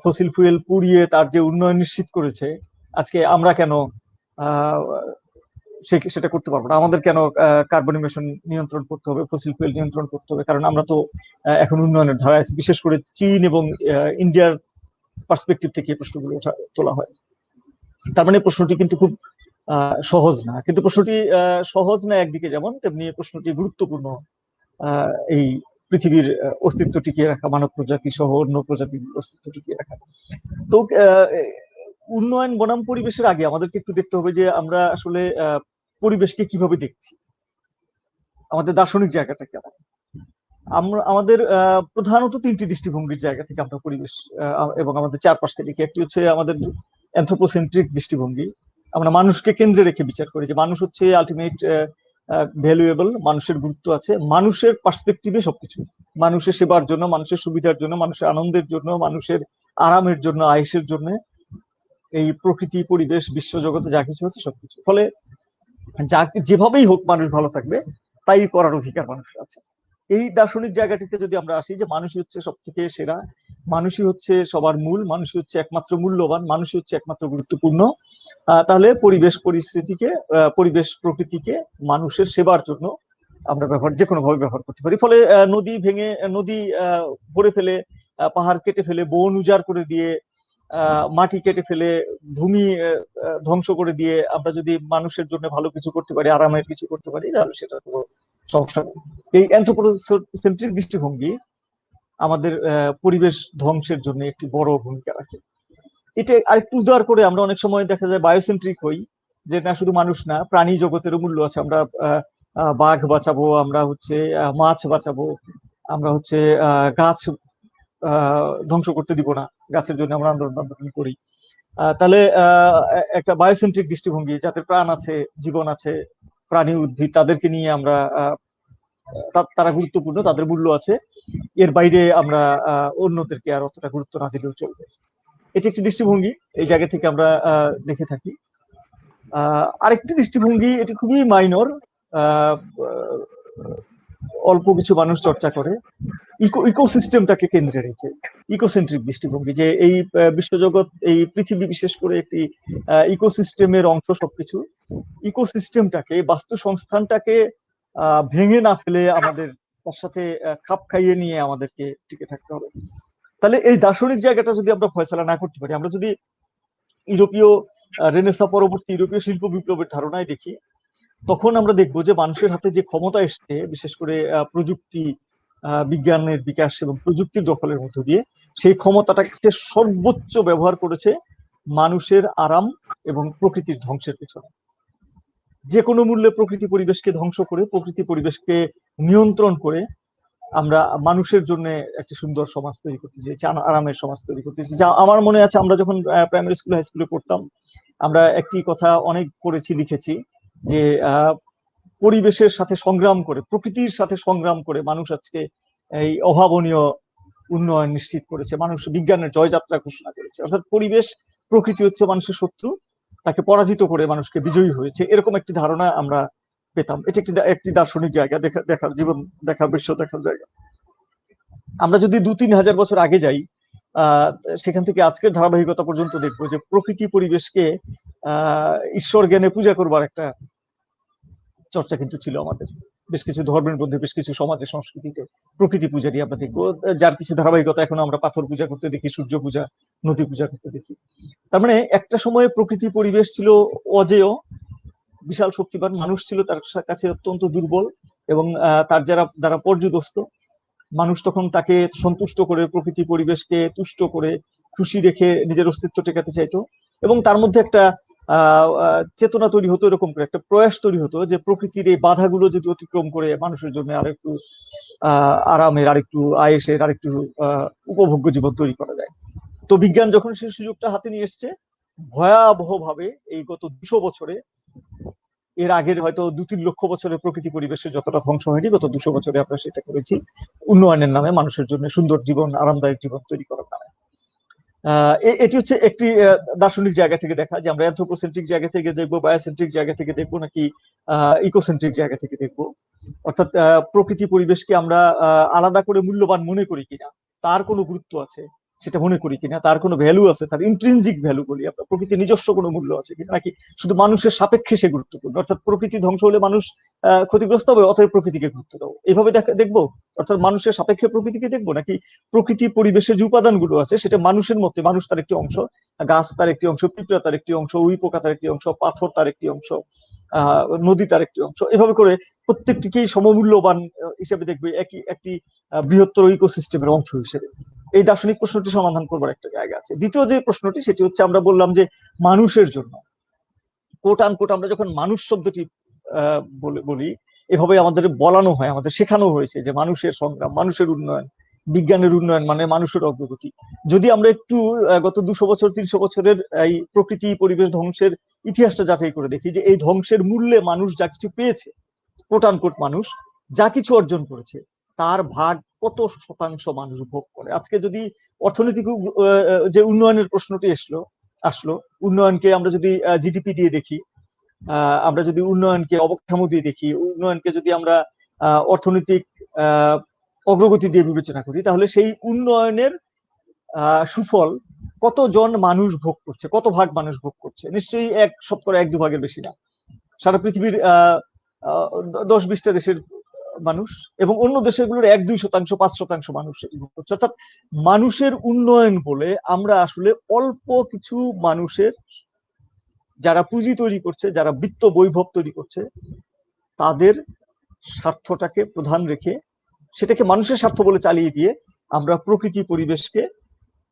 ফসিল ফুয়েল পুড়িয়ে তার যে উন্নয়ন নিশ্চিত করেছে, আজকে আমরা কেন সেটা করতে পারবো না? আমাদের কেন কার্বন ইমিশন নিয়ন্ত্রণ করতে হবে, ফসিল ফুয়েল নিয়ন্ত্রণ করতে হবে? কারণ আমরা তো এখন উন্নয়নের ধারায় আছি। বিশেষ করে চীন এবং ইন্ডিয়ার পার্সপেক্টিভ থেকে এই প্রশ্নগুলো তোলা হয়। তার মানে প্রশ্নটি কিন্তু খুব সহজ না, কিন্তু প্রশ্নটি সহজ না একদিকে যেমন, তেমনি প্রশ্নটি গুরুত্বপূর্ণ এই পৃথিবীর অস্তিত্ব টিকিয়ে রাখা, মানব প্রজাতি সহ অন্য প্রজাতির অস্তিত্ব টিকিয়ে রাখা। তো উন্নয়ন বনাম পরিবেশের আগে আমাদেরকে একটু দেখতে হবে যে আমরা আসলে পরিবেশকে কিভাবে দেখছি, আমাদের দার্শনিক জায়গাটা কেমন। আমাদের প্রধানত তিনটি দৃষ্টিভঙ্গির জায়গা থেকে আমরা পরিবেশ এবং আমাদের চারপাশকে দেখি। একটি হচ্ছে আমাদের অ্যানথ্রোপোসেন্ট্রিক দৃষ্টিভঙ্গি, আমরা মানুষকে কেন্দ্রে রেখে বিচার করি যে মানুষ হচ্ছে আলটিমেট ভ্যালুয়েবল, মানুষের গুরুত্ব আছে, মানুষের পার্সপেক্টিভে সবকিছু, মানুষের সেবার জন্য, মানুষের সুবিধার জন্য, মানুষের আনন্দের জন্য, মানুষের আরামের জন্য, আয়েশের জন্য এই প্রকৃতি, পরিবেশ, বিশ্বজগতে যা কিছু হচ্ছে সবকিছু। ফলে যা যেভাবেই হোক মানুষ ভালো থাকবে, তাই করার অধিকার মানুষের আছে। এই দার্শনিক জায়গাটিতে যদি আমরা আসি যে মানুষই হচ্ছে সব থেকে সেরা, মানুষই হচ্ছে সবার মূল, মানুষই হচ্ছে একমাত্র মূল্যবান, মানুষই হচ্ছে একমাত্র গুরুত্বপূর্ণ, তাহলে পরিবেশ পরিস্থিতিকে, পরিবেশ প্রকৃতিকে মানুষের সেবার জন্য আমরা যে কোনো ভাবে ব্যবহার করতে পারি। ফলে নদী ভেঙে, নদী ভরে ফেলে, পাহাড় কেটে ফেলে, বন উজাড় করে দিয়ে, মাটি কেটে ফেলে, ভূমি ধ্বংস করে দিয়ে আমরা যদি মানুষের জন্য ভালো কিছু করতে পারি, আরামের কিছু করতে পারি, তাহলে সেটা কোনো সমস্যা নেই। এই অ্যানথ্রোপোসেন্ট্রিক দৃষ্টিভঙ্গি আমাদের পরিবেশ ধ্বংসের জন্য একটি বড় ভূমিকা রাখে। এটা আরেকটু উদার করে আমরা অনেক সময় দেখা যায় বায়োসেন্ট্রিক হই, যে না শুধু মানুষ না, প্রাণী জগতেরও মূল্য আছে। আমরা বাঘ বাঁচাবো, আমরা হচ্ছে মাছ বাঁচাবো, আমরা হচ্ছে গাছ ধ্বংস করতে দিব না, গাছের জন্য আমরা আন্দোলন করি। তাহলে একটা বায়োসেন্ট্রিক দৃষ্টিভঙ্গি, যাদের প্রাণ আছে, জীবন আছে, প্রাণী উদ্ভিদ, তাদেরকে নিয়ে আমরা তারা গুরুত্বপূর্ণ, তাদের মূল্য আছে, এর বাইরে আমরা অন্যদেরকে আর অতটা গুরুত্ব না দিলেও চলবে। এটি একটি দৃষ্টিভঙ্গি, এই জায়গা থেকে আমরা দেখে থাকি। আরেকটি দৃষ্টিভঙ্গি, এটি খুবই মাইনর, অল্প কিছু মানুষ চর্চা করে, ইকোসিস্টেমটাকে কেন্দ্রে রেখে ইকোসেন্ট্রিক দৃষ্টিভঙ্গি, যে এই বিশ্বজগৎ, এই পৃথিবী বিশেষ করে একটি ইকোসিস্টেমের অংশ। সবকিছু ইকোসিস্টেমটাকে, বাস্তু সংস্থানটাকে ভেঙে না ফেলে আমাদের তার সাথে খাপ খাইয়ে নিয়ে আমাদেরকে টিকে থাকতে হবে। তাহলে এই দার্শনিক জায়গাটা যদি আমরা ফয়সালা না করতে পারি, আমরা যদি ইউরোপীয় রেনেসা পরবর্তী ইউরোপীয় শিল্প বিপ্লবের ধারণায় দেখি, তখন আমরা দেখবো যে মানুষের হাতে যে ক্ষমতা এসছে, বিশেষ করে প্রযুক্তি, বিজ্ঞানের বিকাশ এবং প্রযুক্তির দখলের মধ্য দিয়ে, সেই ক্ষমতাটাকে সর্বোচ্চ ব্যবহার করেছে মানুষের আরাম এবং প্রকৃতির ধ্বংসের পেছনে। যে কোনো মূল্যে প্রকৃতি পরিবেশকে ধ্বংস করে, প্রকৃতি পরিবেশকে নিয়ন্ত্রণ করে আমরা মানুষের জন্য একটি সুন্দর সমাজ তৈরি করতে চেয়েছি, আরামের সমাজ তৈরি করতে চেয়েছি। যা আমার মনে আছে, আমরা যখন প্রাইমারি স্কুল, হাই স্কুলে পড়তাম, আমরা একটি কথা অনেক পড়েছি, লিখেছি, যে পরিবেশের সাথে সংগ্রাম করে, প্রকৃতির সাথে সংগ্রাম করে মানুষ আজকে এই অভাবনীয় উন্নয়ন নিশ্চিত করেছে, মানুষ বিজ্ঞানের জয়যাত্রা ঘোষণা করেছে। অর্থাৎ পরিবেশ, প্রকৃতি হচ্ছে মানুষের শত্রু, তাকে পরাজিত করে মানুষকে বিজয়ী হয়েছে, এরকম একটি ধারণা আমরা পেতাম। এটি একটি দার্শনিক জায়গা, দেখার জীবন দেখার, বিশ্ব দেখার জায়গা। আমরা যদি 2-3 হাজার বছর আগে যাই, সেখান থেকে আজকের ধারাবাহিকতা পর্যন্ত দেখবো যে প্রকৃতি পরিবেশকে ঈশ্বর জ্ঞানে পূজা করবার একটা চর্চা কিন্তু ছিল আমাদের বেশ কিছু ধর্মের মধ্যে, বেশ কিছু সমাজে, সংস্কৃতিতে প্রকৃতি পূজারই আমরা দেখবো, যার কিছু ধারাবাহিকতা এখন আমরা পাথর পূজা করতে দেখি, সূর্য পূজা, নদী পূজা করতে দেখি। তার মানে একটা সময়ে প্রকৃতি পরিবেশ ছিল অজেয়, বিশাল শক্তিবান, মানুষ ছিল তার কাছে অত্যন্ত দুর্বল এবং তার দ্বারা পর্যুদস্ত। মানুষ তখন তাকে সন্তুষ্ট করে, প্রকৃতি পরিবেশকে তুষ্ট করে, খুশি রেখে নিজের অস্তিত্ব টেকাতে চাইতো, এবং তার মধ্যে একটা চেতনা তৈরি হতো, এরকম করে একটা প্রয়াস তৈরি হতো যে প্রকৃতির এই বাধাগুলো যদি অতিক্রম করে মানুষের জন্য আরেকটু আরামের, আরেকটু আয়েসের, আরেকটু উপভোগ্য জীবন তৈরি করা যায়। তো বিজ্ঞান যখন সেই সুযোগটা হাতে নিয়ে এসছে, ভয়াবহ ভাবে এই গত 200 বছরে, এর আগের হয়তো 2-3 লক্ষ বছরের প্রকৃতি পরিবেশে যতটা ধ্বংস হয়নি, গত 200 বছরে আমরা সেটা করেছি উন্নয়নের নামে, মানুষের জন্য সুন্দর জীবন, আরামদায়ক জীবন তৈরি করার নামে। এটি হচ্ছে একটি দার্শনিক জায়গা থেকে দেখা, যে আমরা অ্যানথ্রোপোসেন্ট্রিক জায়গা থেকে দেখবো, বায়োসেন্ট্রিক জায়গা থেকে দেখবো, নাকি ইকোসেন্ট্রিক জায়গা থেকে দেখবো। অর্থাৎ প্রকৃতি পরিবেশকে আমরা আলাদা করে মূল্যবান মনে করি কিনা, তার কোনো গুরুত্ব আছে সেটা মনে করি কিনা, তার কোনো ভ্যালু আছে, তার ইন্ট্রিনজিক ভ্যালু বলি আমরা, প্রকৃতির নিজস্ব কোনো মূল্য আছে কিনা, নাকি শুধু মানুষের সাপেক্ষে সে গুরুত্বপূর্ণ। অর্থাৎ প্রকৃতি ধ্বংস হলে মানুষ ক্ষতিগ্রস্ত হবে, অতএব প্রকৃতিকে গুরুত্ব দেবো, এইভাবে দেখবো। অর্থাৎ মানুষের সাপেক্ষে প্রকৃতিকে দেখবো, নাকি প্রকৃতি পরিবেশের যে উপাদানগুলো আছে সেটা মানুষের মধ্যে, মানুষ তার একটি অংশ, গাছ তার একটি অংশ, পিঁপড়া তার একটি অংশ, উই পোকা তার একটি অংশ, পাথর তার একটি অংশ, নদী তার একটি অংশ, এভাবে করে প্রত্যেকটিকেই সমমূল্যবান হিসেবে দেখবে, একটি বৃহত্তর ইকোসিস্টেমের অংশ হিসেবে। এই দার্শনিক প্রশ্নটি সমাধান করবার একটা জায়গা আছে। দ্বিতীয় যে প্রশ্নটি, সেটি হচ্ছে, আমরা বললাম যে মানুষের জন্য, কোট আনকোট, আমরা যখন মানুষ শব্দটি বলি, এভাবে আমাদের বলানো হয়, আমাদের শেখানো হয়েছে যে মানুষের সংগ্রাম, মানুষের উন্নয়ন, বিজ্ঞানের উন্নয়ন মানে মানুষের অগ্রগতি। যদি আমরা একটু গত 200 বছর 300 বছরের এই প্রকৃতি পরিবেশ ধ্বংসের ইতিহাসটা যাচাই করে দেখি, যে এই ধ্বংসের মূল্যে মানুষ যা কিছু পেয়েছে, কোট আনকোট মানুষ যা কিছু অর্জন করেছে, তার ভাগ কত শতাংশ মানুষ ভোগ করে। আজকে যদি অর্থনৈতিক যে উন্নয়নের প্রশ্নটি আসলো, উন্নয়নকে আমরা যদি জিডিপি দিয়ে দেখি, আমরা যদি উন্নয়নকে অবকাঠামো দিয়ে দেখি, উন্নয়নকে যদি আমরা অর্থনৈতিক অগ্রগতি দিয়ে বিবেচনা করি, তাহলে সেই উন্নয়নের সুফল কতজন মানুষ ভোগ করছে, কত ভাগ মানুষ ভোগ করছে? নিশ্চয়ই 1/1-2 বেশি না। সারা পৃথিবীর 10-20টা দেশের মানুষ এবং অন্য দেশগুলোর 1-2%, 5% মানুষ সেটি ভোগ করছে। অর্থাৎ মানুষের উন্নয়ন বলে আমরা আসলে অল্প কিছু মানুষের, যারা পুঁজি তৈরি করছে, যারা বিত্ত বৈভব তৈরি করছে, তাদের স্বার্থটাকে প্রধান রেখে সেটাকে মানুষের স্বার্থ বলে চালিয়ে দিয়ে আমরা প্রকৃতি পরিবেশকে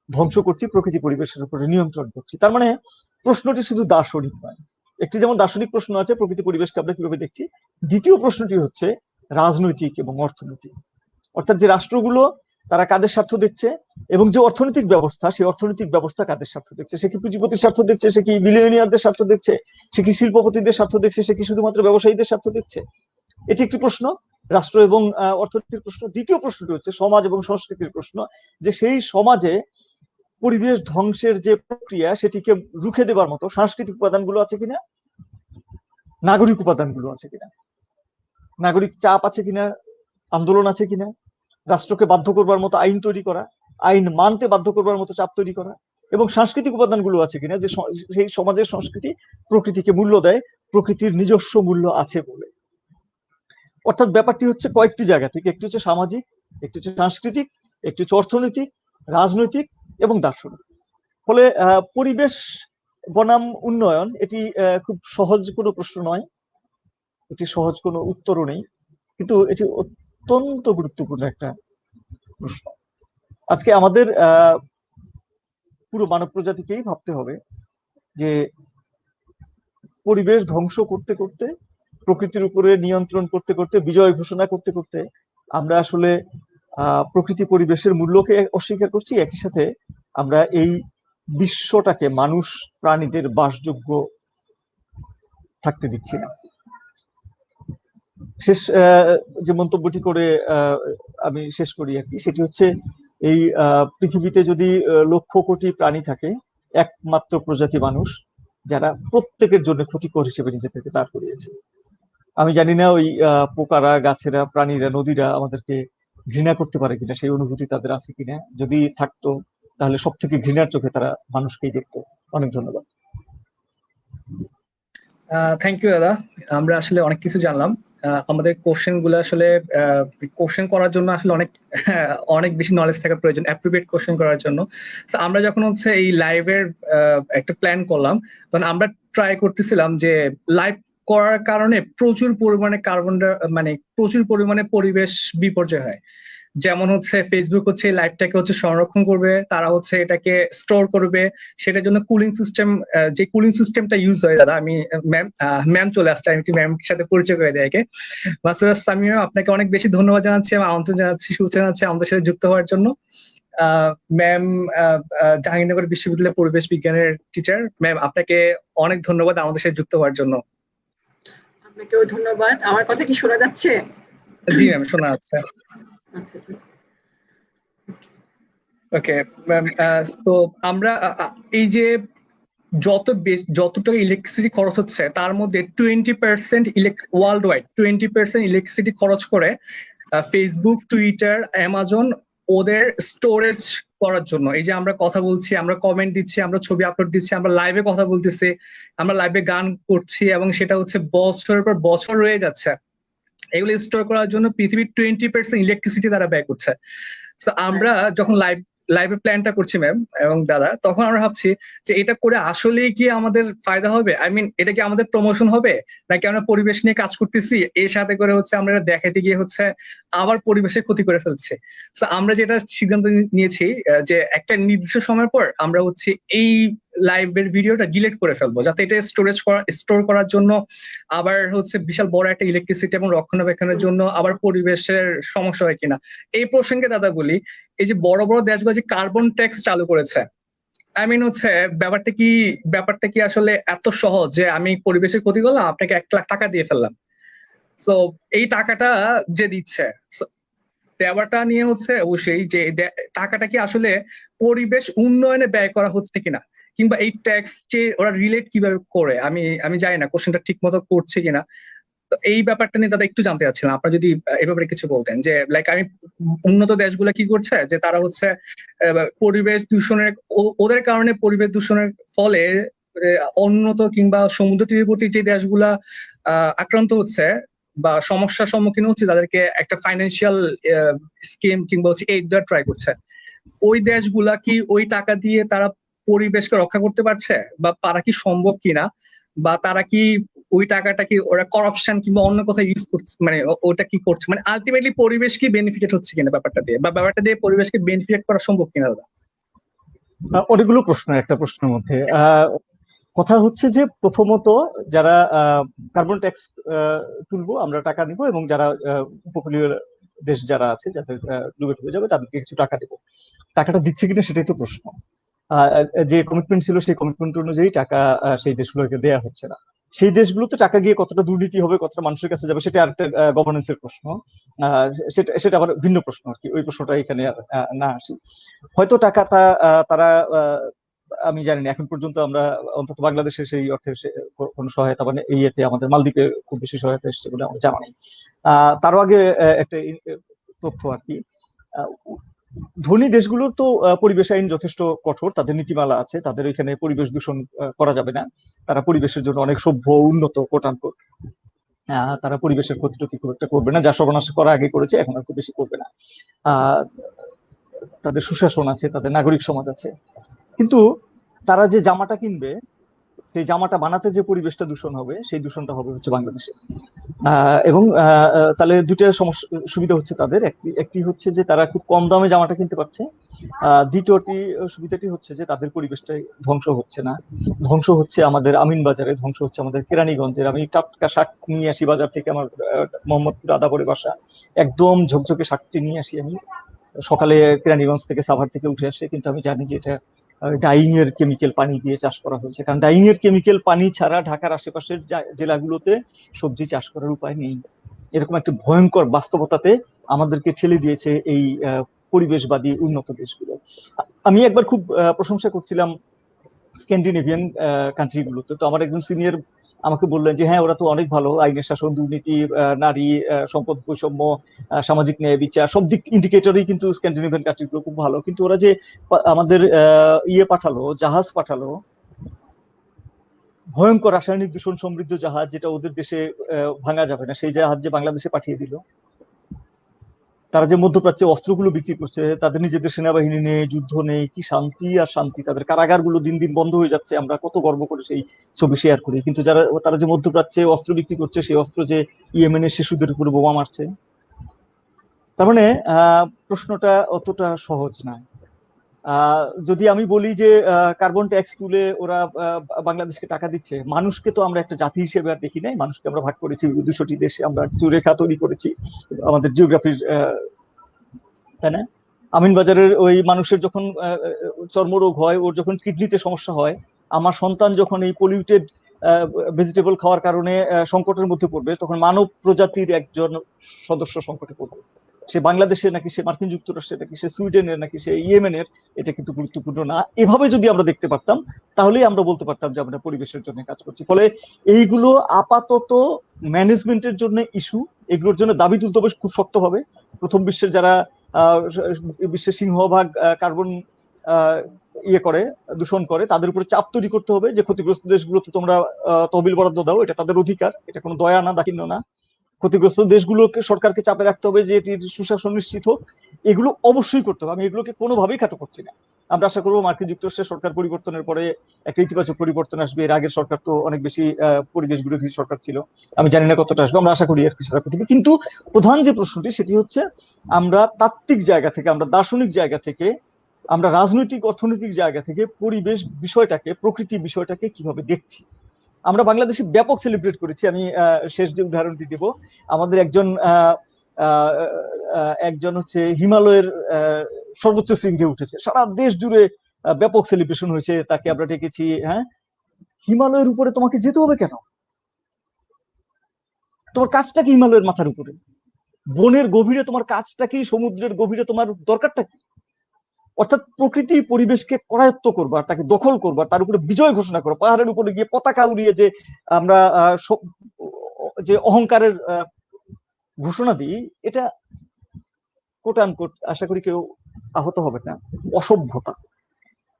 ধ্বংস করছি, প্রকৃতি পরিবেশের উপরে নিয়ন্ত্রণ করছি। তার মানে প্রশ্নটি শুধু দার্শনিক নয়। একটি যেমন দার্শনিক প্রশ্ন আছে, প্রকৃতি পরিবেশকে আমরা কিভাবে দেখছি, দ্বিতীয় প্রশ্নটি হচ্ছে রাজনৈতিক এবং অর্থনৈতিক। অর্থাৎ যে রাষ্ট্রগুলো তারা কাদের স্বার্থ দেখছে এবং যে অর্থনৈতিক ব্যবস্থা, সেই অর্থনৈতিক ব্যবস্থা কাদের স্বার্থ দেখছে? সে কি পুঁজিপতির স্বার্থ দেখছে? সে কি বিলিয়নিয়ারদের স্বার্থ দেখছে? সে কি শিল্পপতিদের স্বার্থ দেখছে? সে কি শুধুমাত্র ব্যবসায়ীদের স্বার্থ দেখছে? এটি একটি প্রশ্ন, রাষ্ট্র এবং অর্থনীতির প্রশ্ন। দ্বিতীয় প্রশ্নটি হচ্ছে সমাজ এবং সংস্কৃতির প্রশ্ন, যে সেই সমাজে পরিবেশ ধ্বংসের যে প্রক্রিয়া, সেটিকে রুখে দেবার মতো সাংস্কৃতিক উপাদানগুলো আছে কিনা, নাগরিক উপাদানগুলো আছে কিনা, নাগরিক চাপ আছে কিনা, আন্দোলন আছে কিনা, রাষ্ট্রকে বাধ্য করবার মতো আইন তৈরি করা, আইন মানতে বাধ্য করবার মতো চাপ তৈরি করা, এবং সাংস্কৃতিক উপাদানগুলো আছে কিনা, যে সেই সমাজের সংস্কৃতি প্রকৃতিকে মূল্য দেয়, প্রকৃতির নিজস্ব মূল্য আছে বলে। অর্থাৎ ব্যাপারটি হচ্ছে কয়েকটি জায়গা থেকে, একটি হচ্ছে সামাজিক, একটি হচ্ছে সাংস্কৃতিক, একটি হচ্ছে অর্থনৈতিক, রাজনৈতিক এবং দার্শনিক। ফলে পরিবেশ বনাম উন্নয়ন এটি খুব সহজ কোনো প্রশ্ন নয়, এটি সহজ কোনো উত্তরও নেই, কিন্তু এটি অত্যন্ত গুরুত্বপূর্ণ একটা প্রশ্ন। আজকে আমাদের পুরো মানব প্রজাতিকেই ভাবতে হবে যে পরিবেশ ধ্বংস করতে করতে, প্রকৃতির উপরে নিয়ন্ত্রণ করতে করতে, বিজয় ঘোষণা করতে করতে আমরা আসলে প্রকৃতি পরিবেশের মূল্যকে অস্বীকার করছি, একই সাথে আমরা এই বিশ্বটাকে মানুষ প্রাণীদের বাসযোগ্য থাকতে দিচ্ছি না। শেষ যে মন্তব্যটি করে আমি শেষ করি আর কি, সেটি হচ্ছে এই পৃথিবীতে যদি 1,00,000 কোটি প্রাণী থাকে, একমাত্র প্রজাতি মানুষ যারা প্রত্যেকের জন্য ক্ষতিকর হিসেবে নিজেদেরকে দাঁড় করিয়েছে। আমি জানি না ওই পোকারা, গাছেরা, প্রাণীরা, নদীরা আমাদেরকে ঘৃণা করতে পারে কিনা, সেই অনুভূতি তাদের আছে কিনা। যদি থাকতো তাহলে সব থেকে ঘৃণার চোখে তারা মানুষকেই দেখতো। অনেক ধন্যবাদ। থ্যাংক ইউ দাদা, আমরা আসলে অনেক কিছু জানলাম। আমাদের কোশ্চেন গুলো আসলে কোশ্চেন করার জন্য আসলে অনেক বেশি নলেজ থাকা প্রয়োজন অ্যাপ্রোপ্রিয়েট কোশ্চেন করার জন্য। তো আমরা যখন হচ্ছে এই লাইভের একটা প্ল্যান করলাম, তখন আমরা ট্রাই করতেছিলাম যে লাইভ করার কারণে প্রচুর পরিমাণে প্রচুর পরিমাণে পরিবেশ বিপর্যয় হয়। যেমন হচ্ছে ফেসবুক হচ্ছে লাইভটাকে হচ্ছে সংরক্ষণ করবে, তারা হচ্ছে এটাকে স্টোর করবে, সেটার জন্য কুলিং সিস্টেম, যে কুলিং সিস্টেমটা ইউজ হয় দাদা, আমি ম্যাম চলে আসছে, আমি একটু ম্যামের সাথে পরিচয় করে দেয়। মাসুদ সামিও, আপনাকে অনেক বেশি ধন্যবাদ জানাচ্ছি, আমন্ত্রণ জানাচ্ছি, শুভেচ্ছা জানাচ্ছি আমাদের সাথে যুক্ত হওয়ার জন্য। ম্যাম জাহাঙ্গীরনগর বিশ্ববিদ্যালয়ের পরিবেশ বিজ্ঞানের টিচার, ম্যাম আপনাকে অনেক ধন্যবাদ আমাদের সাথে যুক্ত হওয়ার জন্য। আপনাকেও ধন্যবাদ। আমার কথা কি শোনা যাচ্ছে? জি ম্যাম, শোনা যাচ্ছে। ওকে ম্যাম, তো আমরা এই যে যতটা ইলেকট্রিসিটি খরচ হচ্ছে, তার মধ্যে 20% ওয়ার্ল্ড ওয়াইড 20% ইলেকট্রিসিটি খরচ করে ফেসবুক, টুইটার, অ্যামাজন ওদের স্টোরেজ করার জন্য। এই যে আমরা কথা বলছি, আমরা কমেন্ট দিচ্ছি, আমরা ছবি আপলোড দিচ্ছি, আমরা লাইভে কথা বলতেছি, আমরা লাইভে গান করছি, এবং সেটা হচ্ছে বছরের পর বছর রয়ে যাচ্ছে। এগুলো স্টোর করার জন্য পৃথিবীর 20% ইলেকট্রিসিটি তারা ব্যয় করছে। তো আমরা যখন লাইভে প্ল্যানটা করছি ম্যাম এবং দাদা, তখন আমরা ভাবছি যে এটা করে আসলেই কি আমাদের ফায়দা হবে? আই মিন, এটা কি আমাদের প্রমোশন হবে, নাকি আমরা পরিবেশ নিয়ে কাজ করতেছি, এর সাথে করে হচ্ছে আমরা দেখাতে গিয়ে হচ্ছে আবার পরিবেশের ক্ষতি করে ফেলছি। তো আমরা যেটা সিদ্ধান্ত নিয়েছি যে একটা নির্দিষ্ট সময় পর আমরা হচ্ছে এই লাইভের ভিডিওটা ডিলিট করে ফেলবো, যাতে এটা স্টোর করার জন্য আবার হচ্ছে বিশাল বড় একটা ইলেকট্রিসিটি এবং রক্ষণাবেক্ষণের জন্য আবার পরিবেশের সমস্যা হয় কিনা। এই প্রসঙ্গে দাদা বলি, এই যে বড় বড় দেশগুলো যে কার্বন ট্যাক্স চালু করেছে, আই মিন হচ্ছে ব্যাপারটা কি আসলে এত সহজ যে আমি পরিবেশের ক্ষতি করলাম, আপনাকে 1 লাখ টাকা দিয়ে ফেললাম। সো এই টাকাটা যে দিচ্ছে, দেওয়াটা নিয়ে হচ্ছে অবশ্যই যে টাকাটা কি আসলে পরিবেশ উন্নয়নে ব্যয় করা হচ্ছে কিনা, কিংবা এই ট্যাক্স যে ওরা রিলেট কিভাবে করে, আমি জানি না কোশ্চেনটা ঠিক মতো করছে কিনা। তো এই ব্যাপারটা নিয়ে দাদা একটু জানতে চাচ্ছিলাম, আপনারা যদি এই ব্যাপারে কিছু বলতেন যে লাইক আমি উন্নত দেশগুলো কি করছে যে তারা হচ্ছে পরিবেশ দূষণের ওদের কারণে পরিবেশ দূষণের ফলে উন্নত কিংবা সমুদ্র তীরবর্তী যে দেশগুলা আক্রান্ত হচ্ছে বা সমস্যার সম্মুখীন হচ্ছে, তাদেরকে একটা ফাইন্যান্সিয়াল স্কিম কিংবা হচ্ছে এইড দেওয়ার ট্রাই করছে। ওই দেশগুলা কি ওই টাকা দিয়ে তারা পরিবেশকে রক্ষা করতে পারছে বা তারা কি সম্ভব কিনা, বা তারা কি ওই টাকাটা কি ওরা করাপশন কিংবা অন্য কোথাও ইউজ করছে, মানে ওটা কি করছে, মানে আলটিমেটলি পরিবেশ কি বেনিফিটেড হচ্ছে কিনা ব্যাপারটা দিয়ে, বা ব্যাপারটা দিয়ে পরিবেশকে বেনিফিট করা সম্ভব কিনা দাদা? অনেকগুলো প্রশ্ন একটা প্রশ্নের মধ্যে। কথা হচ্ছে যে প্রথমত যারা কার্বন ট্যাক্স তুলবো, আমরা টাকা নিব, এবং যারা উপকূলীয় দেশ যারা আছে যাদের ডুবে ডুবে যাবে তাদেরকে কিছু টাকা দেবো। টাকাটা দিচ্ছে কিনা সেটাই তো প্রশ্ন। যে কমিটমেন্ট ছিল সেই কমিটমেন্ট অনুযায়ী টাকা সেই দেশগুলোকে দেয়া হচ্ছে না। সেই দেশগুলোতে টাকা গিয়ে কতটা দুর্নীতি হবে, কতটা মানুষের কাছে যাবে, সেটা আরেকটা গভর্নেন্সের প্রশ্ন। সেটা আবার ভিন্ন প্রশ্ন আর কি, ওই প্রশ্নটা এখানে না আসি। হয়তো টাকাটা তারা আমি জানি না, এখন পর্যন্ত আমরা অন্তত বাংলাদেশে সেই অর্থে কোনো সহায়তা, মানে ইয়েতে আমাদের মালদ্বীপে খুব বেশি সহায়তা এসছে বলে আমার জানা নেই। তারও আগে একটা তথ্য আর কি, ধনী দেশগুলোর তো পরিবেশ আইন যথেষ্ট কঠোর, তাদের নীতিমালা আছে, তাদের এখানে পরিবেশ দূষণ করা যাবে না, তারা পরিবেশের জন্য অনেক সভ্য উন্নত কোটানকোট, তারা পরিবেশের ক্ষতি টতি খুব একটা করবে না, যা সর্বনাশ করা আগে করেছে এখন আর খুব বেশি করবে না। তাদের সুশাসন আছে, তাদের নাগরিক সমাজ আছে। কিন্তু তারা যে জামাটা কিনবে, সেই জামাটা বানাতে যে পরিবেশটা দূষণ হবে, সেই দূষণটা হবে হচ্ছে বাংলাদেশে। এবং তাহলে দুটো সুবিধা হচ্ছে তাদের, একটি হচ্ছে যে তারা খুব কম দামে জামাটা কিনতে পারছে, দ্বিতীয়টি সুবিধাটি হচ্ছে যে তাদের পরিবেশটা ধ্বংস হচ্ছে না। ধ্বংস হচ্ছে আমাদের আমিন বাজারে, ধ্বংস হচ্ছে আমাদের কেরানীগঞ্জের। আমি টাটকা শাক নিয়ে আসি বাজার থেকে, আমার মোহাম্মদপুর আদাবরে বাসা, একদম ঝকঝকে শাকটি নিয়ে আসি আমি সকালে কেরানীগঞ্জ থেকে, সাভার থেকে উঠে আসে, কিন্তু আমি জানি যে এটা ডাইং এর কেমিক্যাল পানি দিয়ে চাষ করা হয়েছে, কারণ ডাইং এর কেমিক্যাল পানি ছাড়া ঢাকার আশেপাশের জেলাগুলোতে সবজি চাষ করার উপায় নেই। এরকম একটা ভয়ঙ্কর বাস্তবতাতে আমাদেরকে ঠেলে দিয়েছে এই পরিবেশবাদী উন্নত দেশগুলো। আমি একবার খুব প্রশংসা করছিলাম স্ক্যান্ডিনেভিয়ান কান্ট্রি গুলোতে, তো আমার একজন সিনিয়র আমাকে বললেন যে হ্যাঁ, ওরা তো অনেক ভালো, আইনের শাসন, দুর্নীতি, নারী, সম্পদ বৈষম্য, সামাজিক ন্যায় বিচার, সব দিক ইন্ডিকেটরই কিন্তু স্ক্যান্ডিনেভিয়ান কান্ট্রি গুলো খুব ভালো। কিন্তু ওরা যে আমাদের পাঠালো, জাহাজ পাঠালো, ভয়ঙ্কর রাসায়নিক দূষণ সমৃদ্ধ জাহাজ, যেটা ওদের দেশে ভাঙা যাবে না, সেই জাহাজ যে বাংলাদেশে পাঠিয়ে দিল। তারা যে মধ্যপ্রাচ্যে অস্ত্রগুলো বিক্রি করছে, তাদের নিজেদের সেনাবাহিনী নেই, যুদ্ধ নেই, কি শান্তি আর শান্তি। তাদের কারাগারগুলো দিন দিন বন্ধ হয়ে যাচ্ছে, আমরা কত গর্ব করে সেই ছবি শেয়ার করি। কিন্তু তারা যে মধ্যপ্রাচ্যে অস্ত্র বিক্রি করছে, সেই অস্ত্র যে ইয়েমেনের শিশুদের উপরে বোমা মারছে। তার মানে প্রশ্নটা অতটা সহজ নয়। যদি আমি বলি যে কার্বন ট্যাক্স তুলে ওরা বাংলাদেশকে টাকা দিচ্ছে, মানুষকে তো আমরা একটা জাতি হিসেবে আর দেখি নাই, মানুষকে আমরা ভাগ করেছি 200টি দেশে, আমরা কিছু রেখা তৈরি করেছি আমাদের জিওগ্রাফির, তাই না? আমিনবাজারের ওই মানুষের যখন চর্মরোগ হয়, ওর যখন কিডনিতে সমস্যা হয়, আমার সন্তান যখন এই পলিউটেড ভেজিটেবল খাওয়ার কারণে সংকটের মধ্যে পড়বে, তখন মানব প্রজাতির একজন সদস্য সংকটে পড়বে। সে বাংলাদেশে নাকি সে মার্কিন যুক্তরাষ্ট্রে নাকি সে সুইডেনের নাকি সে ইয়েমেনের, এটা কিন্তু গুরুত্বপূর্ণ না। এভাবে যদি আমরা দেখতে পারতাম, তাহলেই আমরা বলতে পারতাম যে আমরা পরিবেশের জন্য কাজ করছি। ফলে এইগুলো আপাতত ম্যানেজমেন্টের জন্য ইস্যু, এগুলোর জন্য দাবি তুলতে হবে খুব শক্তভাবে। প্রথম বিশ্বের যারা বিশ্বের সিংহভাগ কার্বন করে, দূষণ করে, তাদের উপরে চাপ তৈরি করতে হবে যে ক্ষতিগ্রস্ত দেশগুলোতে তোমরা তহবিল বরাদ্দ দাও, এটা তাদের অধিকার, এটা কোনো দয়া না, দাক্ষিণ্য না। ক্ষতিগ্রস্ত দেশগুলোকে সরকারকে চাপে রাখতে হবে যে এটির সুশাসন নিশ্চিত হোক। এগুলো অবশ্যই করতে হবে, আমি এগুলোকে কোনোভাবেই খাটো করছি না। আমরা আশা করবো মার্কিন যুক্তরাষ্ট্রের সরকার পরিবর্তনের পরে একটা ইতিবাচক পরিবর্তন আসবে। এর আগের সরকার তো অনেক বেশি পরিবেশ বিরোধী সরকার ছিল, আমি জানি না কতটা আসবে, আমরা আশা করি আর কি সারা পৃথিবী। কিন্তু প্রধান যে প্রশ্নটি সেটি হচ্ছে, আমরা তাত্ত্বিক জায়গা থেকে, আমরা দার্শনিক জায়গা থেকে, আমরা রাজনৈতিক অর্থনৈতিক জায়গা থেকে পরিবেশ বিষয়টাকে, প্রকৃতি বিষয়টাকে কিভাবে দেখছি। আমরা বাংলাদেশে ব্যাপক সেলিব্রেট করেছি। আমি শেষ যে উদাহরণটি দেব, আমাদের একজন হচ্ছে হিমালয়ের সর্বোচ্চ শৃঙ্গে উঠেছে, সারা দেশ জুড়ে ব্যাপক সেলিব্রেশন হয়েছে, তাকে আমরা ডেকেছি। হ্যাঁ, হিমালয়ের উপরে তোমাকে যেতে হবে কেন? তোমার কাজটা কি হিমালয়ের মাথার উপরে? বনের গভীরে তোমার কাজটা কি? সমুদ্রের গভীরে তোমার দরকারটা কি? অর্থাৎ প্রকৃতি পরিবেশকে করায়ত্ত করবা, তাকে দখল করবা, তার উপরে বিজয় ঘোষণা করো, পাহাড়ের উপরে গিয়ে পতাকা উড়িয়ে যে আমরা যে অহংকারের ঘোষণা দিই, এটা কোট আনকোট আশা করি কেউ আহত হবে না, অসভ্যতা,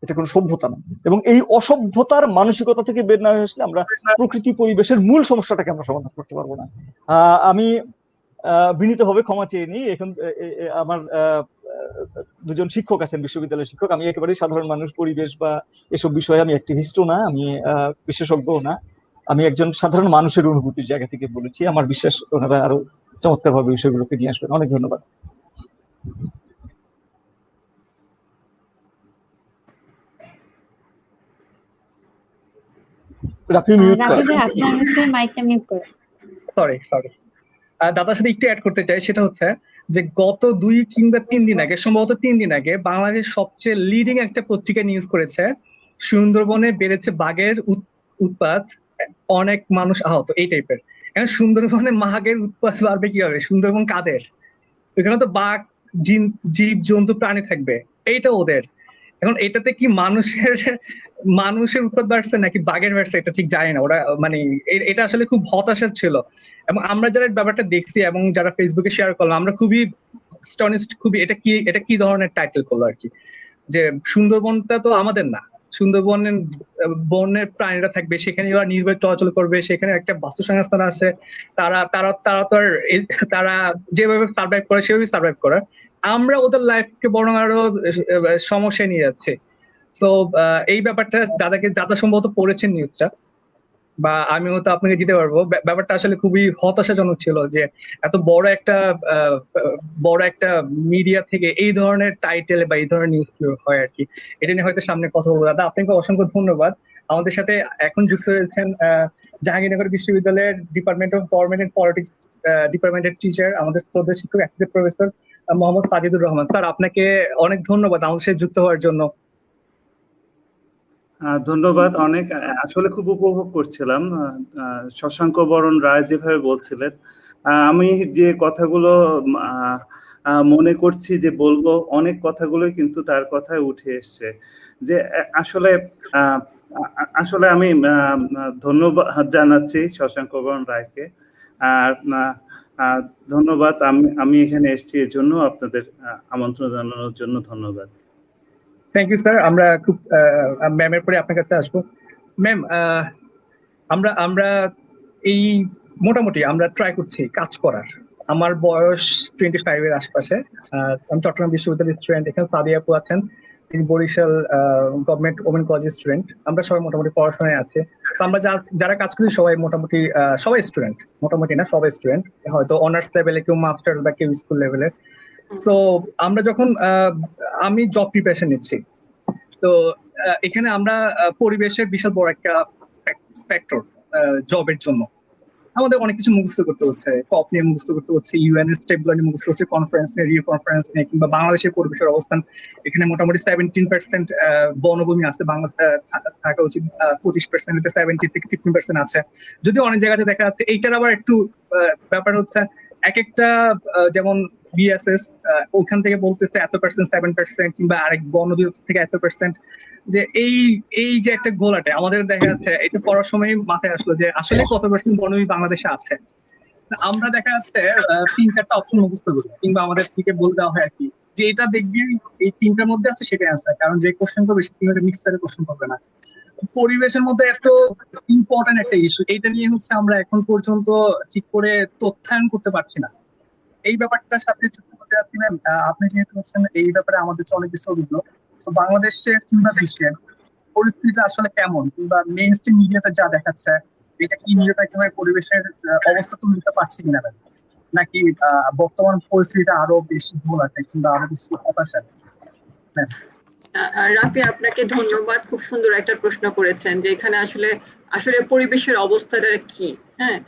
এটা কোনো সভ্যতা না। এবং এই অসভ্যতার মানসিকতা থেকে বের না হয়ে আসলে আমরা প্রকৃতি পরিবেশের মূল সমস্যাটাকে আমরা সমাধান করতে পারবো না। আমি বিনীতভাবে ক্ষমা চেয়ে নিই। এখন আমার দুজন শিক্ষক আছেন, বিশ্ববিদ্যালয়ের শিক্ষক, আমি একেবারে সাধারণ মানুষ, পরিবেশ বা এসব বিষয়ে আমি অ্যাক্টিভিস্টও না, আমি বিশেষজ্ঞও না, আমি একজন সাধারণ মানুষের অনুভূতির জায়গা থেকে বলেছি। আমার বিশ্বাস ওনারা আরো চমৎকার ভাবে বিষয়গুলোকে নিয়ে আসবেন। অনেক ধন্যবাদ। রাফি মিউট করেন। রাফি ভাই আপনার হচ্ছে মাইকটা মিউট করে। সরি দাদার সাথে একটু অ্যাড করতে চাই, সেটা হচ্ছে যে গত 2 কিংবা 3 দিন আগে, সম্ভবত 3 দিন আগে, বাংলাদেশ সবচেয়ে লিডিং একটা পত্রিকা নিউজ করেছে সুন্দরবনে বেড়েছে বাঘের উৎপাত, অনেক মানুষ আহত, এই টাইপের। এখন সুন্দরবনে বাঘের উৎপাত বাড়বে কিভাবে? সুন্দরবন কাদের? এখানে তো বাঘ, জীব জন্তু প্রাণী থাকবে, এইটা ওদের। এখন এটাতে কি মানুষের উৎপাত বাড়ছে নাকি বাঘের বাড়ছে এটা ঠিক জানি না। ওরা মানে এটা আসলে খুব হতাশার ছিল। এবং আমরা যারা ব্যাপারটা দেখছি এবং যারা ফেসবুকে শেয়ার করলাম, আমরা খুবই স্টনিস্ট, খুবই এটা কি ধরনের টাইটেল করলো আর কি, যে সুন্দরবনটা তো আমাদের না, সুন্দরবনের বনের প্রাণীরা থাকবে সেখানে, ওরা নির্ভয় চলাচল করবে, সেখানে একটা বাস্তুসংস্থান আছে, তারা তারা তারা তো আর তারা যেভাবে সার্ভাইভ করে সেভাবে সার্ভাইভ করে, আমরা ওদের লাইফকে বরং আরো সমস্যায় নিয়ে যাচ্ছে। তো এই ব্যাপারটা দাদা সম্ভবত পড়েছেন নিউজটা, বা আমি হয়তো আপনাকে দিতে পারবো। ব্যাপারটা আসলে খুবই হতাশাজনক ছিল যে এত বড় একটা মিডিয়া থেকে এই ধরনের টাইটেল বা এই ধরনের নিউজ হয় আর কি। এটা নিয়ে হয়তো সামনে কথা বলবো। দাদা আপনাকে অসংখ্য ধন্যবাদ। আমাদের সাথে এখন যুক্ত হয়েছেন জাহাঙ্গীরনগর বিশ্ববিদ্যালয়ের department of government and politics ডিপার্টমেন্টের টিচার, আমাদের শ্রদ্ধেয় শিক্ষক associate professor Mohammad Sajidur Rahman. Sir আপনাকে অনেক ধন্যবাদ আমাদের সাথে যুক্ত হওয়ার জন্য। ধন্যবাদ অনেক। আসলে খুব উপভোগ করছিলাম শশাঙ্ক বরণ রায় যেভাবে বলছিলেন। আমি যে কথাগুলো মনে করছি যে বলবো, অনেক কথাগুলোই কিন্তু তার কথায় উঠে এসছে। যে আসলে আমি ধন্যবাদ জানাচ্ছি শশাঙ্ক বরণ রায়কে। আর ধন্যবাদ, আমি এখানে এসেছি এর জন্য, আপনাদের আমন্ত্রণ জানানোর জন্য ধন্যবাদ। Thank you sir. আমরা খুব ম্যামের পরে আপনার কাছে আসবো। ম্যাম, আমরা এই মোটামুটি আমরা ট্রাই করছি কাজ করার। আমার বয়স 25 এর আশপাশে। আমি চট্টগ্রাম বিশ্ববিদ্যালয়ের স্টুডেন্ট, এখানে সাদিয়া আপু আছেন, তিনি বরিশাল গভর্নমেন্ট ওমেন কলেজের স্টুডেন্ট। আমরা সবাই মোটামুটি পড়াশোনায় আছি। তো আমরা যারা কাজ করি সবাই মোটামুটি সবাই স্টুডেন্ট, মোটামুটি না সবাই স্টুডেন্ট, হয়তো অনার্স লেভেলে, কেউ মাস্টার্স বা কেউ স্কুল লেভেলে। তো আমরা যখন আমি জব প্রিপারেশন নিচ্ছি, তো এখানে আমরা পরিবেশের বিশাল বড় একটা ফ্যাক্টর জবের জন্য আমাদের অনেক কিছু মুখস্থ করতে হচ্ছে, কপ নিয়ে মুখস্থ করতে হচ্ছে, ইউএন এর স্টেপগুলো নিয়ে মুখস্থ হচ্ছে, কনফারেন্স নিয়ে, রিও কনফারেন্স নিয়ে, কিংবা বাংলাদেশের পরিবেশের অবস্থান। এখানে মোটামুটি 17% বনভূমি আছে, বাংলা থাকা উচিত 25%, 70 থেকে 15% আছে। যদি অনেক জায়গাতে দেখা যাচ্ছে এইটার আবার একটু ব্যাপার হচ্ছে, এক একটা যেমন বিএসএস ওখান থেকে বলতেছে এত পার্সেন্ট, 7%, কিংবা আরেক বন অধিদপ্তর থেকে এত %। যে এই যে একটা গোলাটে আমাদের দেখা যাচ্ছে, এটা পড়ার সময় মাথায় আসলো যে আসলে কত % বনভূমি বাংলাদেশে আছে। আমরা দেখা যাচ্ছে 3-4টা অপশন মুখস্থ করি, কিংবা আমাদের থেকে বলে দেওয়া হয় আর কি, যে এটা দেখবি এই 3টার মধ্যে আছে সেটাই অ্যান্সার, কারণ যে কোশ্চেন তো বেশি মিক্সারের কোশ্চেন পাবে না। পরিবেশের মধ্যে এত ইম্পর্টেন্ট একটা ইস্যু, এইটা নিয়ে হচ্ছে আমরা এখন পর্যন্ত ঠিক করে তথ্যায়ন করতে পারছি না। এই ব্যাপারটার সাথে যুক্ত করতে যাচ্ছি ম্যাম, আপনি যেহেতু হচ্ছেন এই ব্যাপারে আমাদের অনেক বেশি অভিজ্ঞ, তো বাংলাদেশের কিংবা বিশ্বের পরিস্থিতিটা আসলে কেমন, কিংবা মেইন স্ট্রিম মিডিয়াতে যা দেখাচ্ছে, এটা কি নিরপেক্ষভাবে পরিবেশের অবস্থা তুলে দিতে পারছি কিনা, নাকি বর্তমান পরিস্থিতিটা আরো বেশি ভুল আছে কিংবা আরো বেশি হতাশা? রাফি, আপনাকে ধন্যবাদ। খুব সুন্দর একটা প্রশ্ন করেছেন যে এখানে আসলে আসলে পরিবেশের অবস্থাটা কি। হ্যাঁ,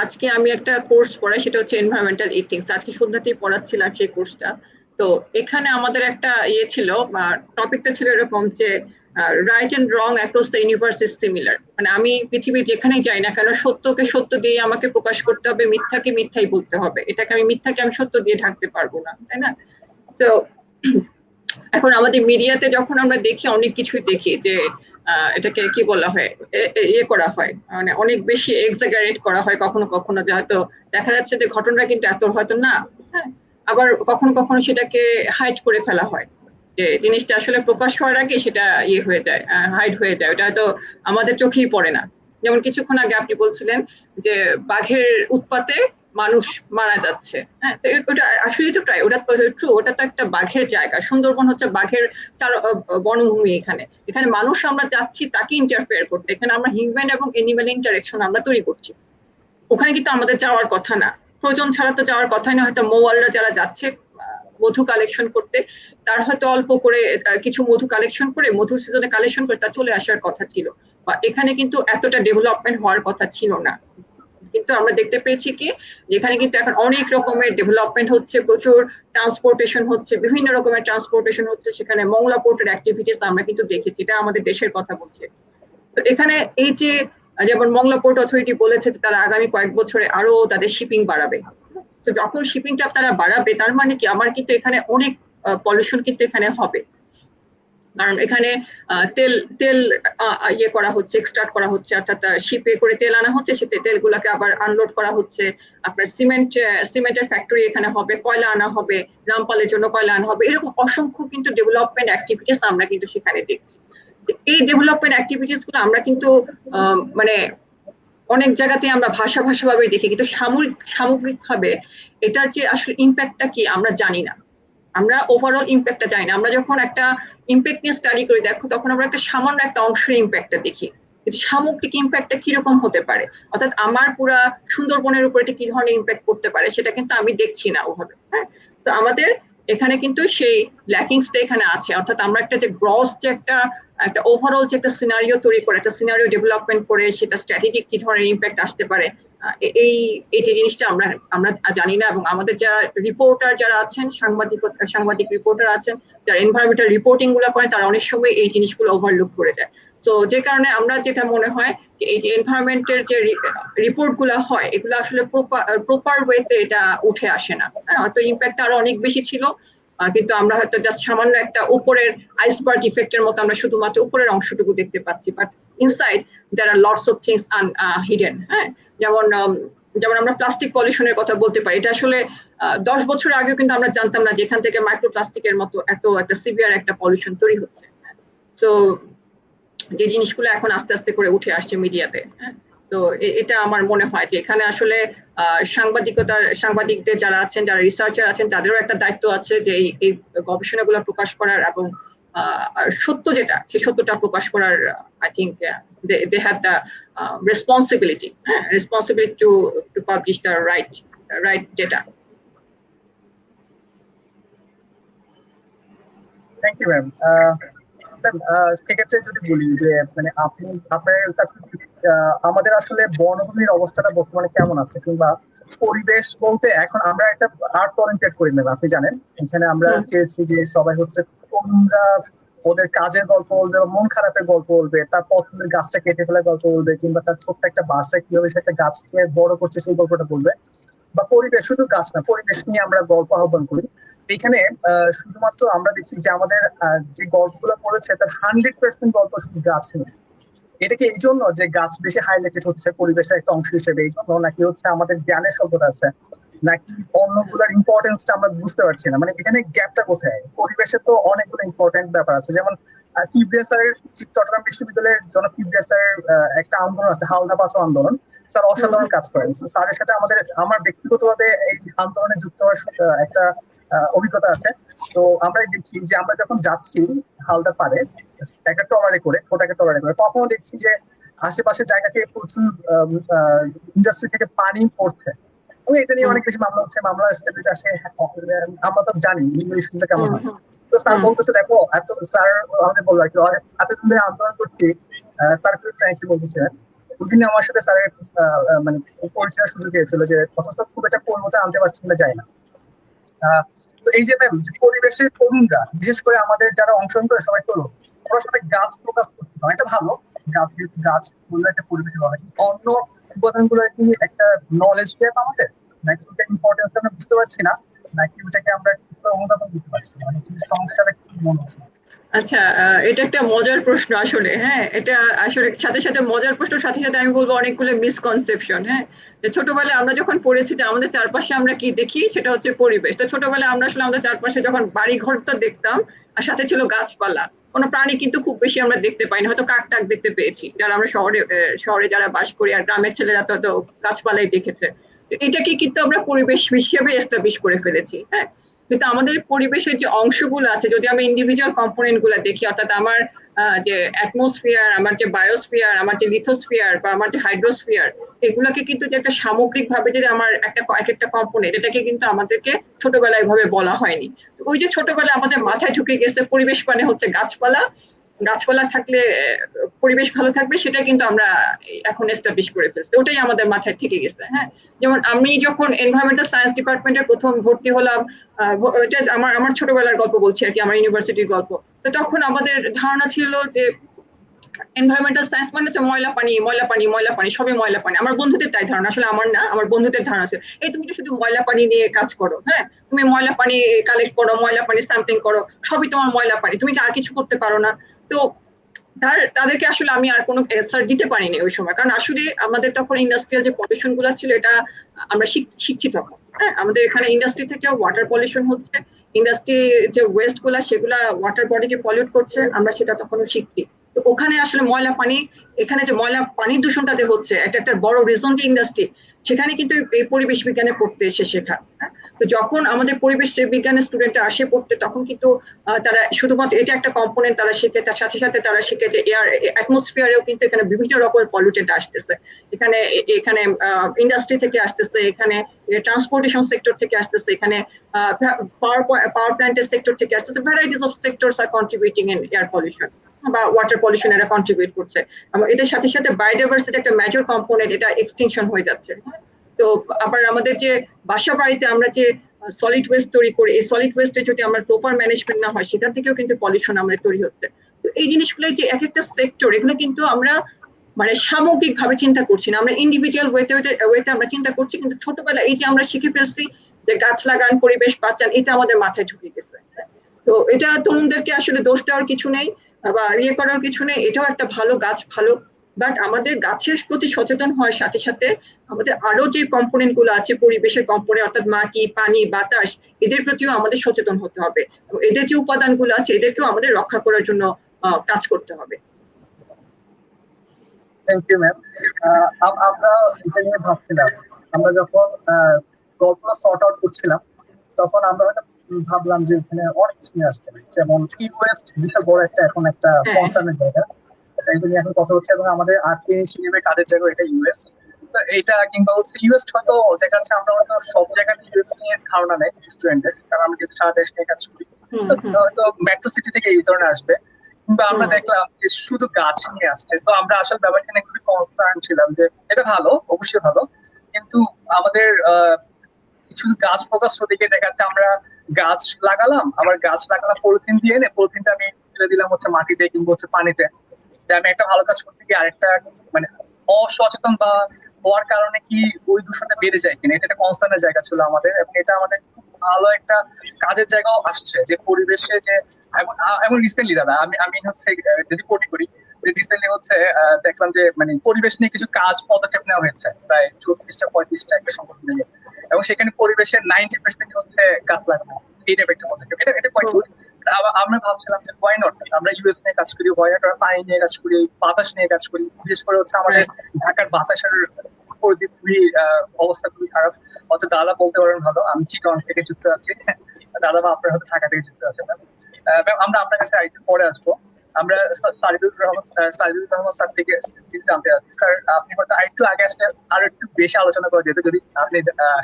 আজকে আমি একটা কোর্স পড়াই, সেটা হচ্ছে এনভায়রনমেন্টাল ইথিক্স। আজকে সন্ধ্যাতেই পড়াচ্ছিলাম সেই কোর্সটা। তো এখানে আমাদের একটা ছিল, টপিকটা ছিল এরকম যে right and wrong across the universe is similar. মানে আমি পৃথিবীর যেখানেই যাই না কেন, সত্যকে সত্য দিয়ে আমাকে প্রকাশ করতে হবে, মিথ্যাকে মিথ্যাই বলতে হবে। আমি মিথ্যাকে সত্য দিয়ে ঢাকতে পারবো না, তাই না? তো এখন আমাদের মিডিয়াতে যখন আমরা দেখি অনেক কিছুই দেখি যে এটাকে কি বলা হয়, ইয়ে করা হয়, মানে অনেক বেশি এক্সাগারেট করা হয় কখনো কখনো, যে হয়তো দেখা যাচ্ছে যে ঘটনাটা কিন্তু এত হয়তো না। হ্যাঁ, আবার কখনো কখনো সেটাকে হাইড করে ফেলা হয়, যে জিনিসটা আসলে প্রকাশ হওয়ার আগে সেটা ইয়ে হয়ে যায়, হাইড হয়ে যায়, ওটা হয়তো আমাদের চোখেই পড়ে না। যেমন কিছুক্ষণ আগে আপনি বলছিলেন যে বাঘের উৎপাতে মানুষ মারা যাচ্ছে। হ্যাঁ, তো ওটা আসলে তো ট্রাই, ওটা তো ট্রু, ওটা তো একটা বাঘের জায়গা, সুন্দরবন হচ্ছে বাঘের বনভূমি। এখানে এখানে মানুষ আমরা যাচ্ছি তাকে ইন্টারফেয়ার করতে, এখানে আমরা হিউম্যান এবং এনিম্যাল ইন্টারেকশন আমরা তৈরি করছি। ওখানে কিন্তু আমাদের যাওয়ার কথা না, প্রয়োজন ছাড়া তো যাওয়ার কথাই না। হয়তো মৌয়ালরা যারা যাচ্ছে মধু কালেকশন করতে, তার হয়তো অল্প করে কিছু মধু কালেকশন করে, মধুর সিজনে কালেকশন করে তা চলে আসার কথা ছিল, বা এখানে কিন্তু এতটা ডেভেলপমেন্ট হওয়ার কথা ছিল না। কিন্তু আমরা দেখতে পেয়েছি কি, যেখানে কিন্তু এখন অনেক রকমের ডেভেলপমেন্ট হচ্ছে, প্রচুর ট্রান্সপোর্টেশন হচ্ছে, বিভিন্ন রকমের ট্রান্সপোর্টেশন হচ্ছে, সেখানে মংলা পোর্টের অ্যাক্টিভিটিস আমরা কিন্তু দেখেছি, এটা আমাদের দেশের কথা বলছে। তো এখানে এই যে যেমন মংলা পোর্ট অথরিটি বলেছে তারা আগামী কয়েক বছরে আরো তাদের শিপিং বাড়াবে। তো যখন শিপিংটা তারা বাড়াবে, তার মানে কি আমার কিন্তু এখানে অনেক পলিউশন কিন্তু এখানে হবে। কারণ এখানে তেল তেল ইয়ে করা হচ্ছে, এক্সট্রাক্ট করা হচ্ছে, অর্থাৎ শিপে করে তেল আনা হচ্ছে, সে তেলগুলোকে আবার আনলোড করা হচ্ছে। আপনার সিমেন্টের ফ্যাক্টরি এখানে হবে, কয়লা আনা হবে, রামপালের জন্য কয়লা আনা হবে, এরকম অসংখ্য কিন্তু ডেভেলপমেন্ট অ্যাক্টিভিটিস আমরা কিন্তু সেখানে দেখছি। এই ডেভেলপমেন্ট অ্যাক্টিভিটিস গুলো আমরা কিন্তু মানে অনেক জায়গাতে আমরা ভাষা ভাবে দেখি, কিন্তু সামগ্রিক ভাবে এটার যে আসলে ইম্প্যাক্টটা কি আমরা জানি না, আমরা ওভারঅল ইম্প্যাক্টটা জানি না। আমরা যখন একটা ইম্প্যাক্ট নিয়ে স্টাডি করে দেখো, তখন আমরা একটা সামান্য একটা অংশের ইম্প্যাক্টটা দেখি, কিন্তু সামগ্রিক ইম্প্যাক্টটা কিরকম হতে পারে, অর্থাৎ আমার পুরা সুন্দরবনের উপর এটা কি ধরনের ইম্প্যাক্ট করতে পারে, সেটা কিন্তু আমি দেখছি না ওভাবে। হ্যাঁ, তো আমাদের এখানে কিন্তু সেই ল্যাকিংসটা এখানে আছে, অর্থাৎ আমরা একটা যে গ্রস যে একটা একটা ওভারঅল যে একটা সিনারিও তৈরি করে, একটা সিনারিও ডেভেলপমেন্ট করে, সেটা স্ট্র্যাটেজিক কি ধরনের ইম্প্যাক্ট আসতে পারে, এই এই যে জিনিসটা আমরা আমরা জানি না। এবং আমাদের যারা রিপোর্টার যারা আছেন, সাংবাদিক রিপোর্টার আছেন, যারা এনভায়রনমেন্টাল রিপোর্টিং গুলো করেন, তারা অনেক সময় এই জিনিসগুলো ওভারলুক করে যায়। তো যে কারণে আমরা যেটা মনে হয় যে এই যে এনভায়রনমেন্টের যে রিপোর্ট গুলো হয়, এগুলো আসলে প্রপার ওয়েতে এটা উঠে আসে না। হ্যাঁ, হয়তো ইম্প্যাক্ট আরো অনেক বেশি ছিল, কিন্তু আমরা হয়তো জাস্ট সামান্য একটা উপরের আইসবার্গ ইফেক্টের মতো আমরা শুধুমাত্র উপরের অংশটুকু দেখতে পাচ্ছি, but inside there are lots of things hidden. হ্যাঁ, যেমন যেমন আমরা প্লাস্টিক পলিউশনের কথা বলতে পারি, এটা আসলে 10 বছর আগেও কিন্তু আমরা জানতাম না যেখান থেকে মাইক্রোপ্লাস্টিকের মতো এত একটা সিভিয়ার একটা পলিউশন তৈরি হচ্ছে। তো যে জিনিসগুলো এখন আস্তে আস্তে করে উঠে আসছে মিডিয়াতে। তো এটা আমার মনে হয় যে এখানে আসলে সাংবাদিকদের যারা আছেন, যারা রিসার্চার আছেন, তাদেরও একটা দায়িত্ব আছে যে এই গবেষণাগুলো প্রকাশ করার, এবং সত্য যেটা সেই সত্যটা প্রকাশ করার। I think they have the responsibility to publish the right data. Thank you ma'am. সেক্ষেত্রে যদি বলি যে মানে আপনি আপনার কাছে আমাদের আসলে বনভূমির অবস্থাটা বর্তমানে কেমন আছে, কিংবা পরিবেশ বলতে এখন আমরা একটা আর্ট ওরিয়েন্টেড করি ম্যাম, আপনি জানেন। এখানে আমরা চেয়েছি যে সবাই হচ্ছে তরুণরা ওদের কাজের গল্প বলবে, মন খারাপের গল্প বলবে, তার পছন্দের গাছটা কেটে ফেলার গল্প বলবে, কিংবা তার ছোট্ট একটা বাসায় কিভাবে সে একটা গাছকে বড় করছে সেই গল্পটা বলবে। বা পরিবেশ, শুধু গাছ না, পরিবেশ নিয়ে আমরা গল্প আহ্বান করি। এখানে শুধুমাত্র আমরা দেখি যে আমাদের যে গল্পগুলো পড়েছে তার 100% গল্প শুধু গাছ নিয়ে। এটা কি এই জন্য যে গাছ বেশি হাইলাইটেড হচ্ছে পরিবেশের একটা অংশ হিসেবে, এই জন্য, নাকি হচ্ছে আমাদের জ্ঞানের স্বল্পতা আছে, নাকি অন্যগুলোর ইম্পর্টেন্সটা আমরা বুঝতে পারছি না? মানে এখানে গ্যাপটা কোথায়? পরিবেশে তো অনেকগুলো ইম্পর্টেন্ট ব্যাপার আছে, যেমন কিবরিয়া স্যারের, চট্টগ্রাম বিশ্ববিদ্যালয়ের জনাব কিবরিয়া স্যারের একটা আন্দোলন আছে, হালদা বাঁচাও আন্দোলন। স্যার অসাধারণ কাজ করেন। স্যারের সাথে আমার ব্যক্তিগতভাবে এই আন্দোলনে যুক্ত হওয়ার একটা অভিজ্ঞতা আছে। তো আমরা দেখছি যে আমরা যখন যাচ্ছি হালদা পারে একটা ট্রলারে করে, ওটাকে ট্রলারে করে, তখনও দেখছি যে আশেপাশের জায়গাতে প্রচুর ইন্ডাস্ট্রি থেকে পানি পড়ছে। এবং এটা নিয়ে অনেক বেশি মামলা হচ্ছে, মামলা স্টেবিলিটি আসে। আমরা তো জানি ইংলিশ কেমন হয়। তো স্যার বলতেছে, দেখো এত, স্যার আমাদের বললো আর কি, এতদিন ধরে আন্দোলন করছি, তার ট্রাইকি বলতেছিলেন। দুদিনে আমার সাথে স্যারের মানে পরিচয়ের সুযোগ দিয়েছিল, যে প্রসেসটা খুব একটা পূর্ণতা আনতে পারছি না, যায় না। তো এই যে ম্যাম, পরিবেশের তরুণরা, বিশেষ করে আমাদের যারা অংশগ্রহণ করে সবাই তরুণ, ওরা সবাই গাছ প্রকাশ করতে পারে, এটা ভালো। গাছ বললে একটা পরিবেশ ভালো, অন্য উপাদানগুলো কি একটা নলেজ পেয়ে আমাদের, নাকি এটা ইম্পর্টেন্স আমরা বুঝতে পারছি না। নাকি ওটাকে আমরা ঠিক করে অনুধাবন করতে পারছি না? মানে কি সমস্যাটা কি মনে হচ্ছে? আচ্ছা, এটা একটা মজার প্রশ্ন আসলে। হ্যাঁ, এটা আসলে সাথে সাথে মজার প্রশ্নের সাথে সাথে আমি বলবো অনেকগুলো মিসকনসেপশন। হ্যাঁ, যে ছোটবেলায় আমরা যখন পড়েছি যে আমাদের চারপাশে আমরা কি দেখি সেটা হচ্ছে পরিবেশ। তো ছোটবেলায় আমরা আসলে আমাদের চারপাশে যখন বাড়ি ঘরটা দেখতাম আর সাথে ছিল গাছপালা, কোনো প্রাণী কিন্তু খুব বেশি আমরা দেখতে পাইনি, হয়তো কাক টাক দেখতে পেয়েছি যারা আমরা শহরে যারা বাস করি, আর গ্রামের ছেলেরা তো হয়তো গাছপালাই দেখেছে। তো এটাকে কিন্তু আমরা পরিবেশ হিসেবে এস্টাবলিশ করে ফেলেছি। হ্যাঁ, কিন্তু আমাদের পরিবেশের যে অংশগুলো আছে যদি আমি ইন্ডিভিজুয়াল কম্পোনেন্ট গুলো দেখি, অর্থাৎ আমার যে অ্যাটমসফিয়ার, আমার যে বায়োস্ফিয়ার, আমার যে লিথোস্ফিয়ার বা আমার যে হাইড্রোস্ফিয়ার, এগুলোকে কিন্তু যে একটা সামগ্রিক ভাবে যে আমার এক একটা কম্পোনেন্ট, এটাকে কিন্তু আমাদেরকে ছোটবেলায় ভাবে বলা হয়নি। তো ওই যে ছোটবেলায় আমাদের মাথায় ঢুকে গেছে পরিবেশ মানে হচ্ছে গাছপালা, গাছপালা থাকলে পরিবেশ ভালো থাকবে, সেটা কিন্তু আমরা এখন এস্টাবলিশ করে ফেলছি, ওটাই আমাদের মাথায় থেকে গেছে। হ্যাঁ, যেমন আমি যখন এনভায়রনমেন্টাল সায়েন্স ডিপার্টমেন্টে প্রথম ভর্তি হলাম, এটা আমার আমার ছোটবেলার গল্প বলছি আর কি, আমার ইউনিভার্সিটির গল্প। তো তখন আমাদের ধারণা ছিল যে এনভায়রনমেন্টাল সায়েন্স মানে হচ্ছে ময়লা পানি, ময়লা পানি, ময়লা পানি, সবই ময়লা পানি। আমার বন্ধুদের তাই ধারণা, আসলে আমার না, আমার বন্ধুদের ধারণা ছিল এই তুমি তো শুধু ময়লা পানি নিয়ে কাজ করো। হ্যাঁ, তুমি ময়লা পানি কালেক্ট করো, ময়লা পানি স্যাম্পলিং করো, সবই তোমার ময়লা পানি, তুমি কি আর কিছু করতে পারো না? তো তাদেরকে আসলে আমি আর কোনো অ্যান্সার দিতে পারিনি ওই সময়, কারণ আসলে আমাদের তখন ইন্ডাস্ট্রিয়াল যে পলিউশন গুলো ছিল এটা আমরা শিখছি তখন। হ্যাঁ, আমাদের এখানে ইন্ডাস্ট্রি থেকে ওয়াটার পলিউশন হচ্ছে, ইন্ডাস্ট্রি যে ওয়েস্ট গুলা সেগুলা ওয়াটার বডিকে পলিউট করছে, আমরা সেটা তখনও শিখছি। তো ওখানে আসলে ময়লা পানি, এখানে যে ময়লা পানির দূষণটাতে হচ্ছে একটা একটা বড় রিজন যে ইন্ডাস্ট্রি, সেখানে কিন্তু এই পরিবেশ বিজ্ঞানে পড়তে এসে শেখা। তো যখন আমাদের পরিবেশ বিজ্ঞানের স্টুডেন্টরা আসে পড়তে, তখন কিন্তু তারা শুধুমাত্র এটা একটা কম্পোনেন্ট তারা শিখে, তার সাথে সাথে তারা শিখে যে এয়ার অ্যাটমসফিয়ারেও কিন্তু এখানে বিভিন্ন রকমের পলিউটেন্ট আসতেছে, এখানে এখানে ইন্ডাস্ট্রি থেকে আসতেছে, এখানে ট্রান্সপোর্টেশন সেক্টর থেকে আসতেছে, এখানে পাওয়ার প্ল্যান্টের সেক্টর থেকে আসতেছে, varieties of sectors R contributing in air pollution বা ওয়াটার পলিউশন, এরা কন্ট্রিবিউট করছে। এদের সাথে সাথে বায়োডাইভার্সিটি একটা মেজর কম্পোনেন্ট, এটা এক্সটিংশন হয়ে যাচ্ছে। তো আবার আমাদের যে বাসা বাড়িতে আমরা যে সলিড ওয়েস্ট তৈরি করি, এই সলিড ওয়েস্টে যদি আমরা প্রপার ম্যানেজমেন্ট না হয়, সেখান থেকেও কিন্তু পলিউশন আমাদের তৈরি হচ্ছে। তো এই জিনিসগুলো যে এক একটা সেক্টর, এগুলো কিন্তু আমরা মানে সামগ্রিক ভাবে চিন্তা করছি না, আমরা ইন্ডিভিজুয়াল ওয়েতে আমরা চিন্তা করছি, কিন্তু ছোটবেলা এই যে আমরা শিখে ফেলছি যে গাছ লাগান, পরিবেশ বাঁচান, এটা আমাদের মাথায় ঢুকে গেছে। তো এটা তরুণদেরকে আসলে দোষ দেওয়ার কিছু নেই বা ইয়ে করার কিছু নেই, এটাও একটা ভালো, গাছ ভালো, বাট আমাদের গাছের প্রতি সচেতন হওয়ার সাথে সাথে আমাদের আরো যে কম্পোনেন্ট গুলো আছে পরিবেশের কম্পোনেন্ট, অর্থাৎ মাটি, পানি, বাতাস, এদের প্রতিও আমাদের সচেতন হতে হবে, এদের যে উপাদান গুলো আছে এদেরকেও আমাদের রক্ষা করার জন্য কাজ করতে হবে। Thank you ma'am. আমরা এটা নিয়ে ভাবছিলাম, আমরা যখন গল্পটা সর্ট আউট করছিলাম, তখন আমরা হয়তো ভাবলাম যে এখানে অনেক কিছু নিয়ে আসবে, যেমন ইউএস বিশাল বড় এখন একটা কনসার্নের জায়গা, এটা নিয়ে এখন কথা হচ্ছে, এবং আমাদের আর্থিক ইনিশিয়েটিভের কাজের জায়গা এটা ইউএস। এটা কিংবা হচ্ছে ইউএস হয়তো দেখা যাচ্ছে আমরা হয়তো সব জায়গায় ইউএস নিয়ে ধারণা নেই স্টুডেন্টের, কারণ আমরা কিন্তু সারা দেশ নিয়ে কাজ করি, তো হয়তো মেট্রো সিটি থেকে এই ধরনের আসবে, কিন্তু আমরা দেখলাম যে শুধু গাছ নিয়ে আসছে। তো আমরা আসলে ব্যাপারটা নিয়ে খুবই কনসার্ন ছিলাম যে এটা ভালো, অবশ্যই ভালো, কিন্তু আমাদের শুধু গাছ ফোকাস ওদিকে দেখাচ্ছে, আমরা গাছ লাগালাম, আবার গাছ লাগালাম পলিথিন দিয়ে এনে, পলিথিনটা আমি ফেলে দিলাম হচ্ছে মাটিতে কিংবা হচ্ছে পানিতে। আমি একটা ভালো কাজ করতে গিয়ে আরেকটা মানে অসচেতন বা হওয়ার কারণে কি ওই দূষণটা বেড়ে যায় কিনা, এটা একটা কনসার্নের জায়গা ছিল আমাদের, এবং এটা আমাদের খুব ভালো একটা কাজের জায়গাও আসছে যে পরিবেশে যে এবং রিসেন্টলি দাদা আমি হচ্ছে যদি করি যে রিসেন্টলি হচ্ছে দেখলাম যে মানে পরিবেশ নিয়ে কিছু কাজ পদক্ষেপ নেওয়া হয়েছে প্রায় 34-35টা একটা সংগঠন নিয়ে, এবং সেখানে পরিবেশের 90% হচ্ছে গাছ লাগানো, এই টাইপের একটা পদক্ষেপ, এটা কোয়াইট গুড। আমরা ভাবছিলাম যে হোয়াই নট, আমরা ইউএস নিয়ে কাজ করি, হোয়াই নট পানি নিয়ে কাজ করি, বাতাস নিয়ে কাজ করি, বিশেষ করে হচ্ছে আমাদের ঢাকার বাতাসের খুবই অবস্থা খুবই খারাপ। অত দাদা বলতে পারেন ভালো, আমি চিটগং থেকে যুক্ত আছি, দাদা বা আপনার হয়তো ঢাকা থেকে যুক্ত আছেন। আমরা আপনার কাছে আরেকটু পরে আসবো। আমরা সাজিদুর রহমান স্যার থেকে জানতে চাচ্ছি, স্যার আপনি হয়তো আরেকটু আগে আসলে আরো একটু বেশি আলোচনা করা যেত যদি আপনি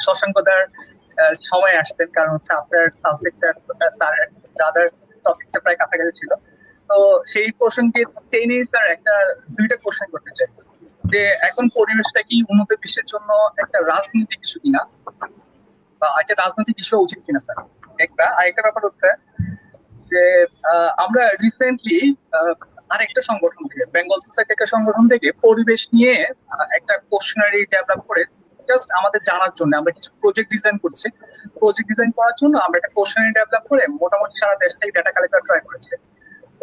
শশাঙ্কদার সময় আসতেন, কারণ হচ্ছে আপনার সাবজেক্টটা স্যারের দাদার টপিকটা প্রায় কাছাকাছি ছিল। তো সেই প্রসঙ্গে টেনে স্যার দুইটা কোশ্চেন করতে চাই, যে এখন পরিবেশটা কি উন্নত বিশ্বের জন্য একটা রাজনৈতিক ইস্যু কিনা, বা একটা রাজনৈতিক ইস্যু উচিত কিনা স্যার, আরেকটা ব্যাপার হচ্ছে যে আমরা রিসেন্টলি আরেকটা সংগঠন থেকে, বেঙ্গল সোসাইটি একটা সংগঠন থেকে পরিবেশ নিয়ে একটা কোশ্চেনারি ডেভেলপ করে জাস্ট আমাদের জানার জন্য আমরা কিছু প্রজেক্ট ডিজাইন করছি। প্রজেক্ট ডিজাইন করার জন্য আমরা একটা কোশ্চেনারি ডেভেলপ করে মোটামুটি সারা দেশ থেকে ডাটা কালেক্ট করা ট্রাই করেছি।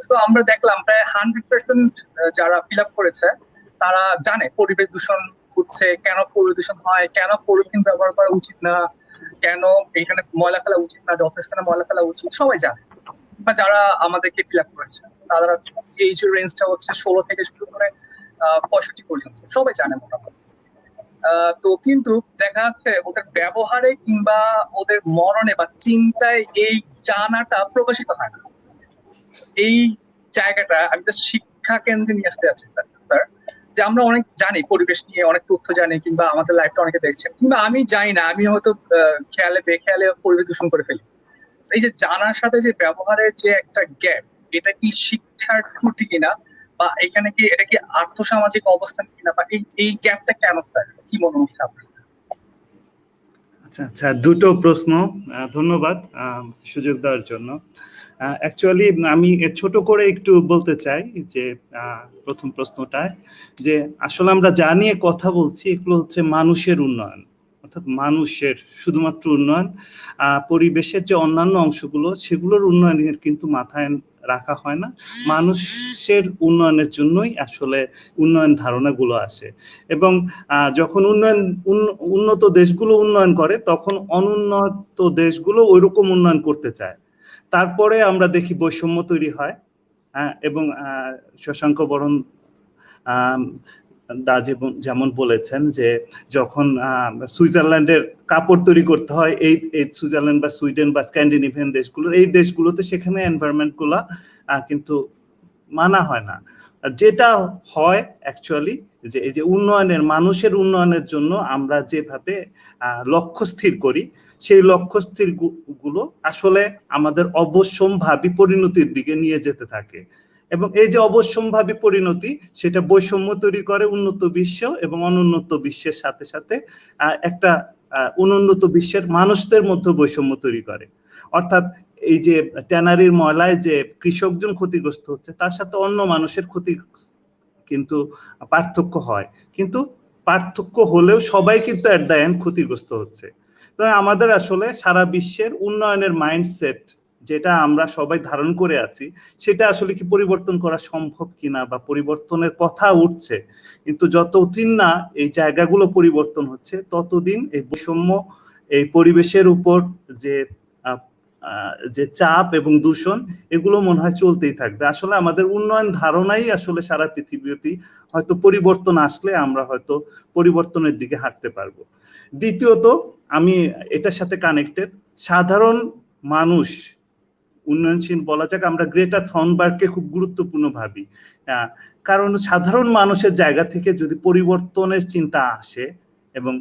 তো আমরা দেখলাম প্রায় 100% যারা ফিল আপ করেছে তারা জানে পরিবেশ দূষণ হচ্ছে, কেন পরিবেশ দূষণ হয়, কেন পলিথিন ব্যবহার করা উচিত না, কেন এখানে ময়লা ফেলা উচিত না, যথেষ্ট ময়লা ফেলা উচিত, সবাই জানে। বা যারা আমাদেরকে ফিল আপ করেছে তারা এইজ রেঞ্জটা হচ্ছে 16 থেকে শুরু করে 65 পর্যন্ত, সবাই জানে মোটামুটি। তো কিন্তু দেখা যাচ্ছে ওদের ব্যবহারে কিংবা ওদের মরণে বা চিন্তায় এই জানাটা প্রকাশিত হয় না। এই জায়গাটা আমি তো শিক্ষা কেন্দ্রে নিয়ে আসতে যাচ্ছি স্যার, যে আমরা অনেক জানি পরিবেশ নিয়ে, অনেক তথ্য জানি, কিংবা আমাদের লাইফটা অনেকে দেখছেন, কিংবা আমি জানি না, আমি হয়তো খেয়ালে বেখেয়ালে পরিবেশ দূষণ করে ফেলি। এই যে জানার সাথে যে ব্যবহারের যে একটা গ্যাপ, এটা কি শিক্ষার ত্রুটি কিনা, বা এখানে কি এটা কি আর্থসামাজিক অবস্থান কিনা, বা এই গ্যাপটা কেন স্যার, কি মনে হচ্ছে আপনার? আচ্ছা আচ্ছা, দুটো প্রশ্ন, ধন্যবাদ সুযোগ দেওয়ার জন্য। অ্যাকচুয়ালি আমি ছোট করে একটু বলতে চাই যে প্রথম প্রশ্নটায় যে আসলে আমরা যা নিয়ে কথা বলছি এগুলো হচ্ছে মানুষের উন্নয়ন, অর্থাৎ মানুষের শুধুমাত্র উন্নয়ন। পরিবেশের যে অন্যান্য অংশগুলো সেগুলোর উন্নয়নের কিন্তু মাথায় রাখা হয় না। মানুষের উন্নয়নের জন্যই আসলে উন্নয়ন ধারণাগুলো আসে, এবং যখন উন্নত দেশগুলো উন্নয়ন করে তখন অনুন্নত দেশগুলো ওইরকম উন্নয়ন করতে চায়। তারপরে আমরা দেখি বৈষম্য তৈরি হয়। এবং শশাঙ্ক বরণ দা যেমন বলেছেন যে যখন সুইজারল্যান্ডের কাপড় তৈরি করতে হয়, এই সুইজারল্যান্ড বা সুইডেন বা স্ক্যান্ডিনেভিয়ান দেশগুলো, এই দেশগুলোতে সেখানে এনভায়রনমেন্ট গুলা কিন্তু মানা হয় না। যেটা হয় অ্যাকচুয়ালি যে এই যে উন্নয়নের, মানুষের উন্নয়নের জন্য আমরা যেভাবে লক্ষ্য স্থির করি, সেই লক্ষ্য স্থির গুলো আসলে আমাদের অবশ্যম্ভাবী পরিণতির দিকে নিয়ে যেতে থাকে। এবং এই যে অবশ্যম্ভাবী পরিণতি, সেটা বৈষম্য তৈরি করে উন্নত বিশ্ব এবং অনুন্নত বিশ্বের সাথে সাথে একটা অনুন্নত বিশ্বের মানুষদের মধ্যে বৈষম্য তৈরি করে। অর্থাৎ এই যে ট্যানারির ময়লায় যে কৃষকজন ক্ষতিগ্রস্ত হচ্ছে, তার সাথে অন্য মানুষের ক্ষতি কিন্তু পার্থক্য হয়, কিন্তু পার্থক্য হলেও সবাই কিন্তু এট দ্য এন্ড ক্ষতিগ্রস্ত হচ্ছে। তো আমাদের আসলে সারা বিশ্বের উন্নয়নের মাইন্ডসেট যেটা আমরা সবাই ধারণ করে আছি, সেটা আসলে কি পরিবর্তন করা সম্ভব কিনা, বা পরিবর্তনের কথা উঠছে, কিন্তু যতদিন না এই জায়গাগুলো পরিবর্তন হচ্ছে ততদিন এই বৈষম্য, এই পরিবেশের উপর যে চাপ এবং দূষণ, এগুলো মনে হয় চলতেই থাকবে। আসলে আমাদের উন্নয়ন ধারণাই আসলে সারা পৃথিবীব্যাপী হয়তো পরিবর্তন আসলে আমরা হয়তো পরিবর্তনের দিকে হাঁটতে পারবো। দ্বিতীয়ত, আমি এটার সাথে কানেক্টেড, সাধারণ মানুষ উন্নয়নশীল বলা যাক, আমরা গ্রেটা থর্নবার্গকে খুব গুরুত্বপূর্ণ ভাবি। কারণ সাধারণ মানুষের জায়গা থেকে যদি পরিবর্তনের চিন্তা আসে, এবং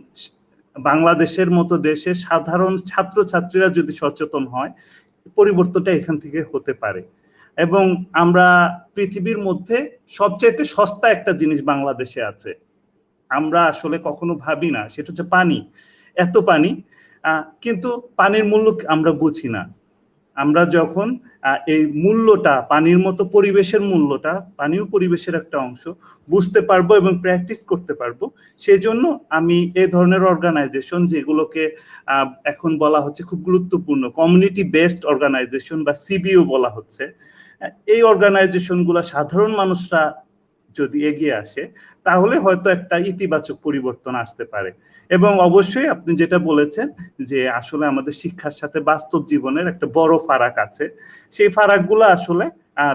বাংলাদেশের মতো দেশে সাধারণ ছাত্রছাত্রীরা যদি সচেতন হয়, পরিবর্তনটা এখান থেকে হতে পারে। এবং আমরা পৃথিবীর মধ্যে সবচেয়ে সস্তা একটা জিনিস বাংলাদেশে আছে, আমরা আসলে কখনো ভাবি না, সেটা হচ্ছে পানি। এত পানি, কিন্তু পানির মূল্য আমরা বুঝি না। আমরা যখন এই মূল্যটা, পানির মতো পরিবেশের মূল্যটা, পানিও পরিবেশের একটা অংশ, বুঝতে পারবো এবং প্র্যাকটিস করতে পারবো, সেজন্য আমি এই ধরনের অর্গানাইজেশন, যেগুলোকে এখন বলা হচ্ছে খুব গুরুত্বপূর্ণ কমিউনিটি বেসড অর্গানাইজেশন বা সিবিও বলা হচ্ছে, এই অর্গানাইজেশন গুলা সাধারণ মানুষরা যদি এগিয়ে আসে তাহলে হয়তো একটা ইতিবাচক পরিবর্তন আসতে পারে। এবং অবশ্যই আপনি যেটা বলেছেন যে আসলে আমাদের শিক্ষার সাথে বাস্তব জীবনের একটা বড় ফারাক আছে, সেই ফারাকগুলো আসলে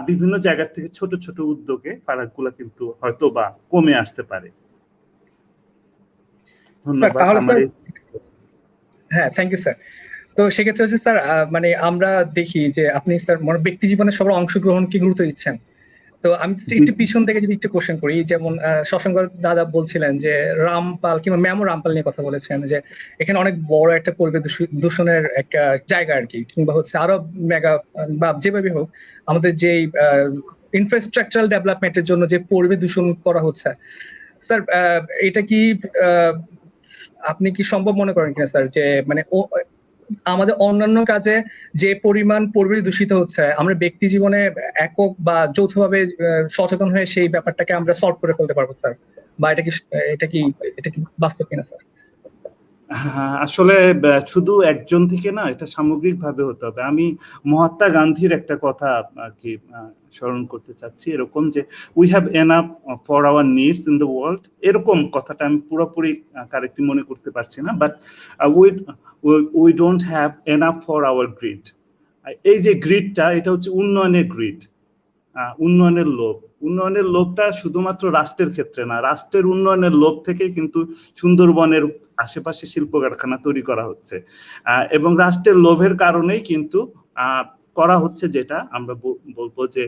বিভিন্ন জায়গা থেকে ছোট ছোট উদ্যোগে ফারাকগুলো কিন্তু হয়তো বা কমে আসতে পারে। ধন্যবাদ। হ্যাঁ, থ্যাংক ইউ স্যার। তো সেক্ষেত্রে হচ্ছে স্যার, মানে আমরা দেখি যে আপনি স্যার ব্যক্তি জীবনে সবার অংশগ্রহণকে গুরুত্ব দিচ্ছেন। তো আমি একটু পিছন থেকে যদি একটু কোশ্চেন করি, যেমন শশাঙ্ক দাদা বলছিলেন যে রামপাল কিংবা ম্যামও রামপাল নিয়ে কথা বলেছেন, যে এখানে অনেক বড় একটা পরিবেশ দূষণের একটা জায়গা আর কি, কিংবা হচ্ছে আরো মেগা বা যেভাবে হোক আমাদের যে ইনফ্রাস্ট্রাকচারাল ডেভেলপমেন্টের জন্য যে পরিবেশ দূষণ করা হচ্ছে, স্যার এটা কি আপনি কি সম্ভব মনে করেন কিনা স্যার, যে মানে আমাদের অন্যান্য কাজে যে পরিমাণ পরিবেশ দূষিত হচ্ছে, আমরা ব্যক্তি জীবনে একক বা যৌথভাবে সচেতন হয়ে সেই ব্যাপারটাকে আমরা সলভ করে ফেলতে পারবো স্যার, বা এটা কি বাস্তব কিনা স্যার? আসলে শুধু একজন থেকে না, এটা সামগ্রিকভাবে হতে হবে। আমি মহাত্মা গান্ধীর একটা কথা আর কি স্মরণ করতে চাচ্ছি, এরকম যে we have enough for our needs in the world, এরকম কথাটা আমি পুরোপুরি কারেক্টলি মনে করতে পারছি না, but we don't have enough for our grid. এই যে গ্রিডটা, এটা হচ্ছে উন্নয়নের গ্রিড, উন্নয়নের লোভ। উন্নয়নের লোভটা শুধুমাত্র রাষ্ট্রের ক্ষেত্রে না, রাষ্ট্রের উন্নয়নের লোভ থেকে কিন্তু সুন্দরবনের আশেপাশে শিল্প কারখানা তৈরি করা হচ্ছে, এবং রাষ্ট্রের লোভের কারণেই কিন্তু করা হচ্ছে, যেটা আমরা বলবো যে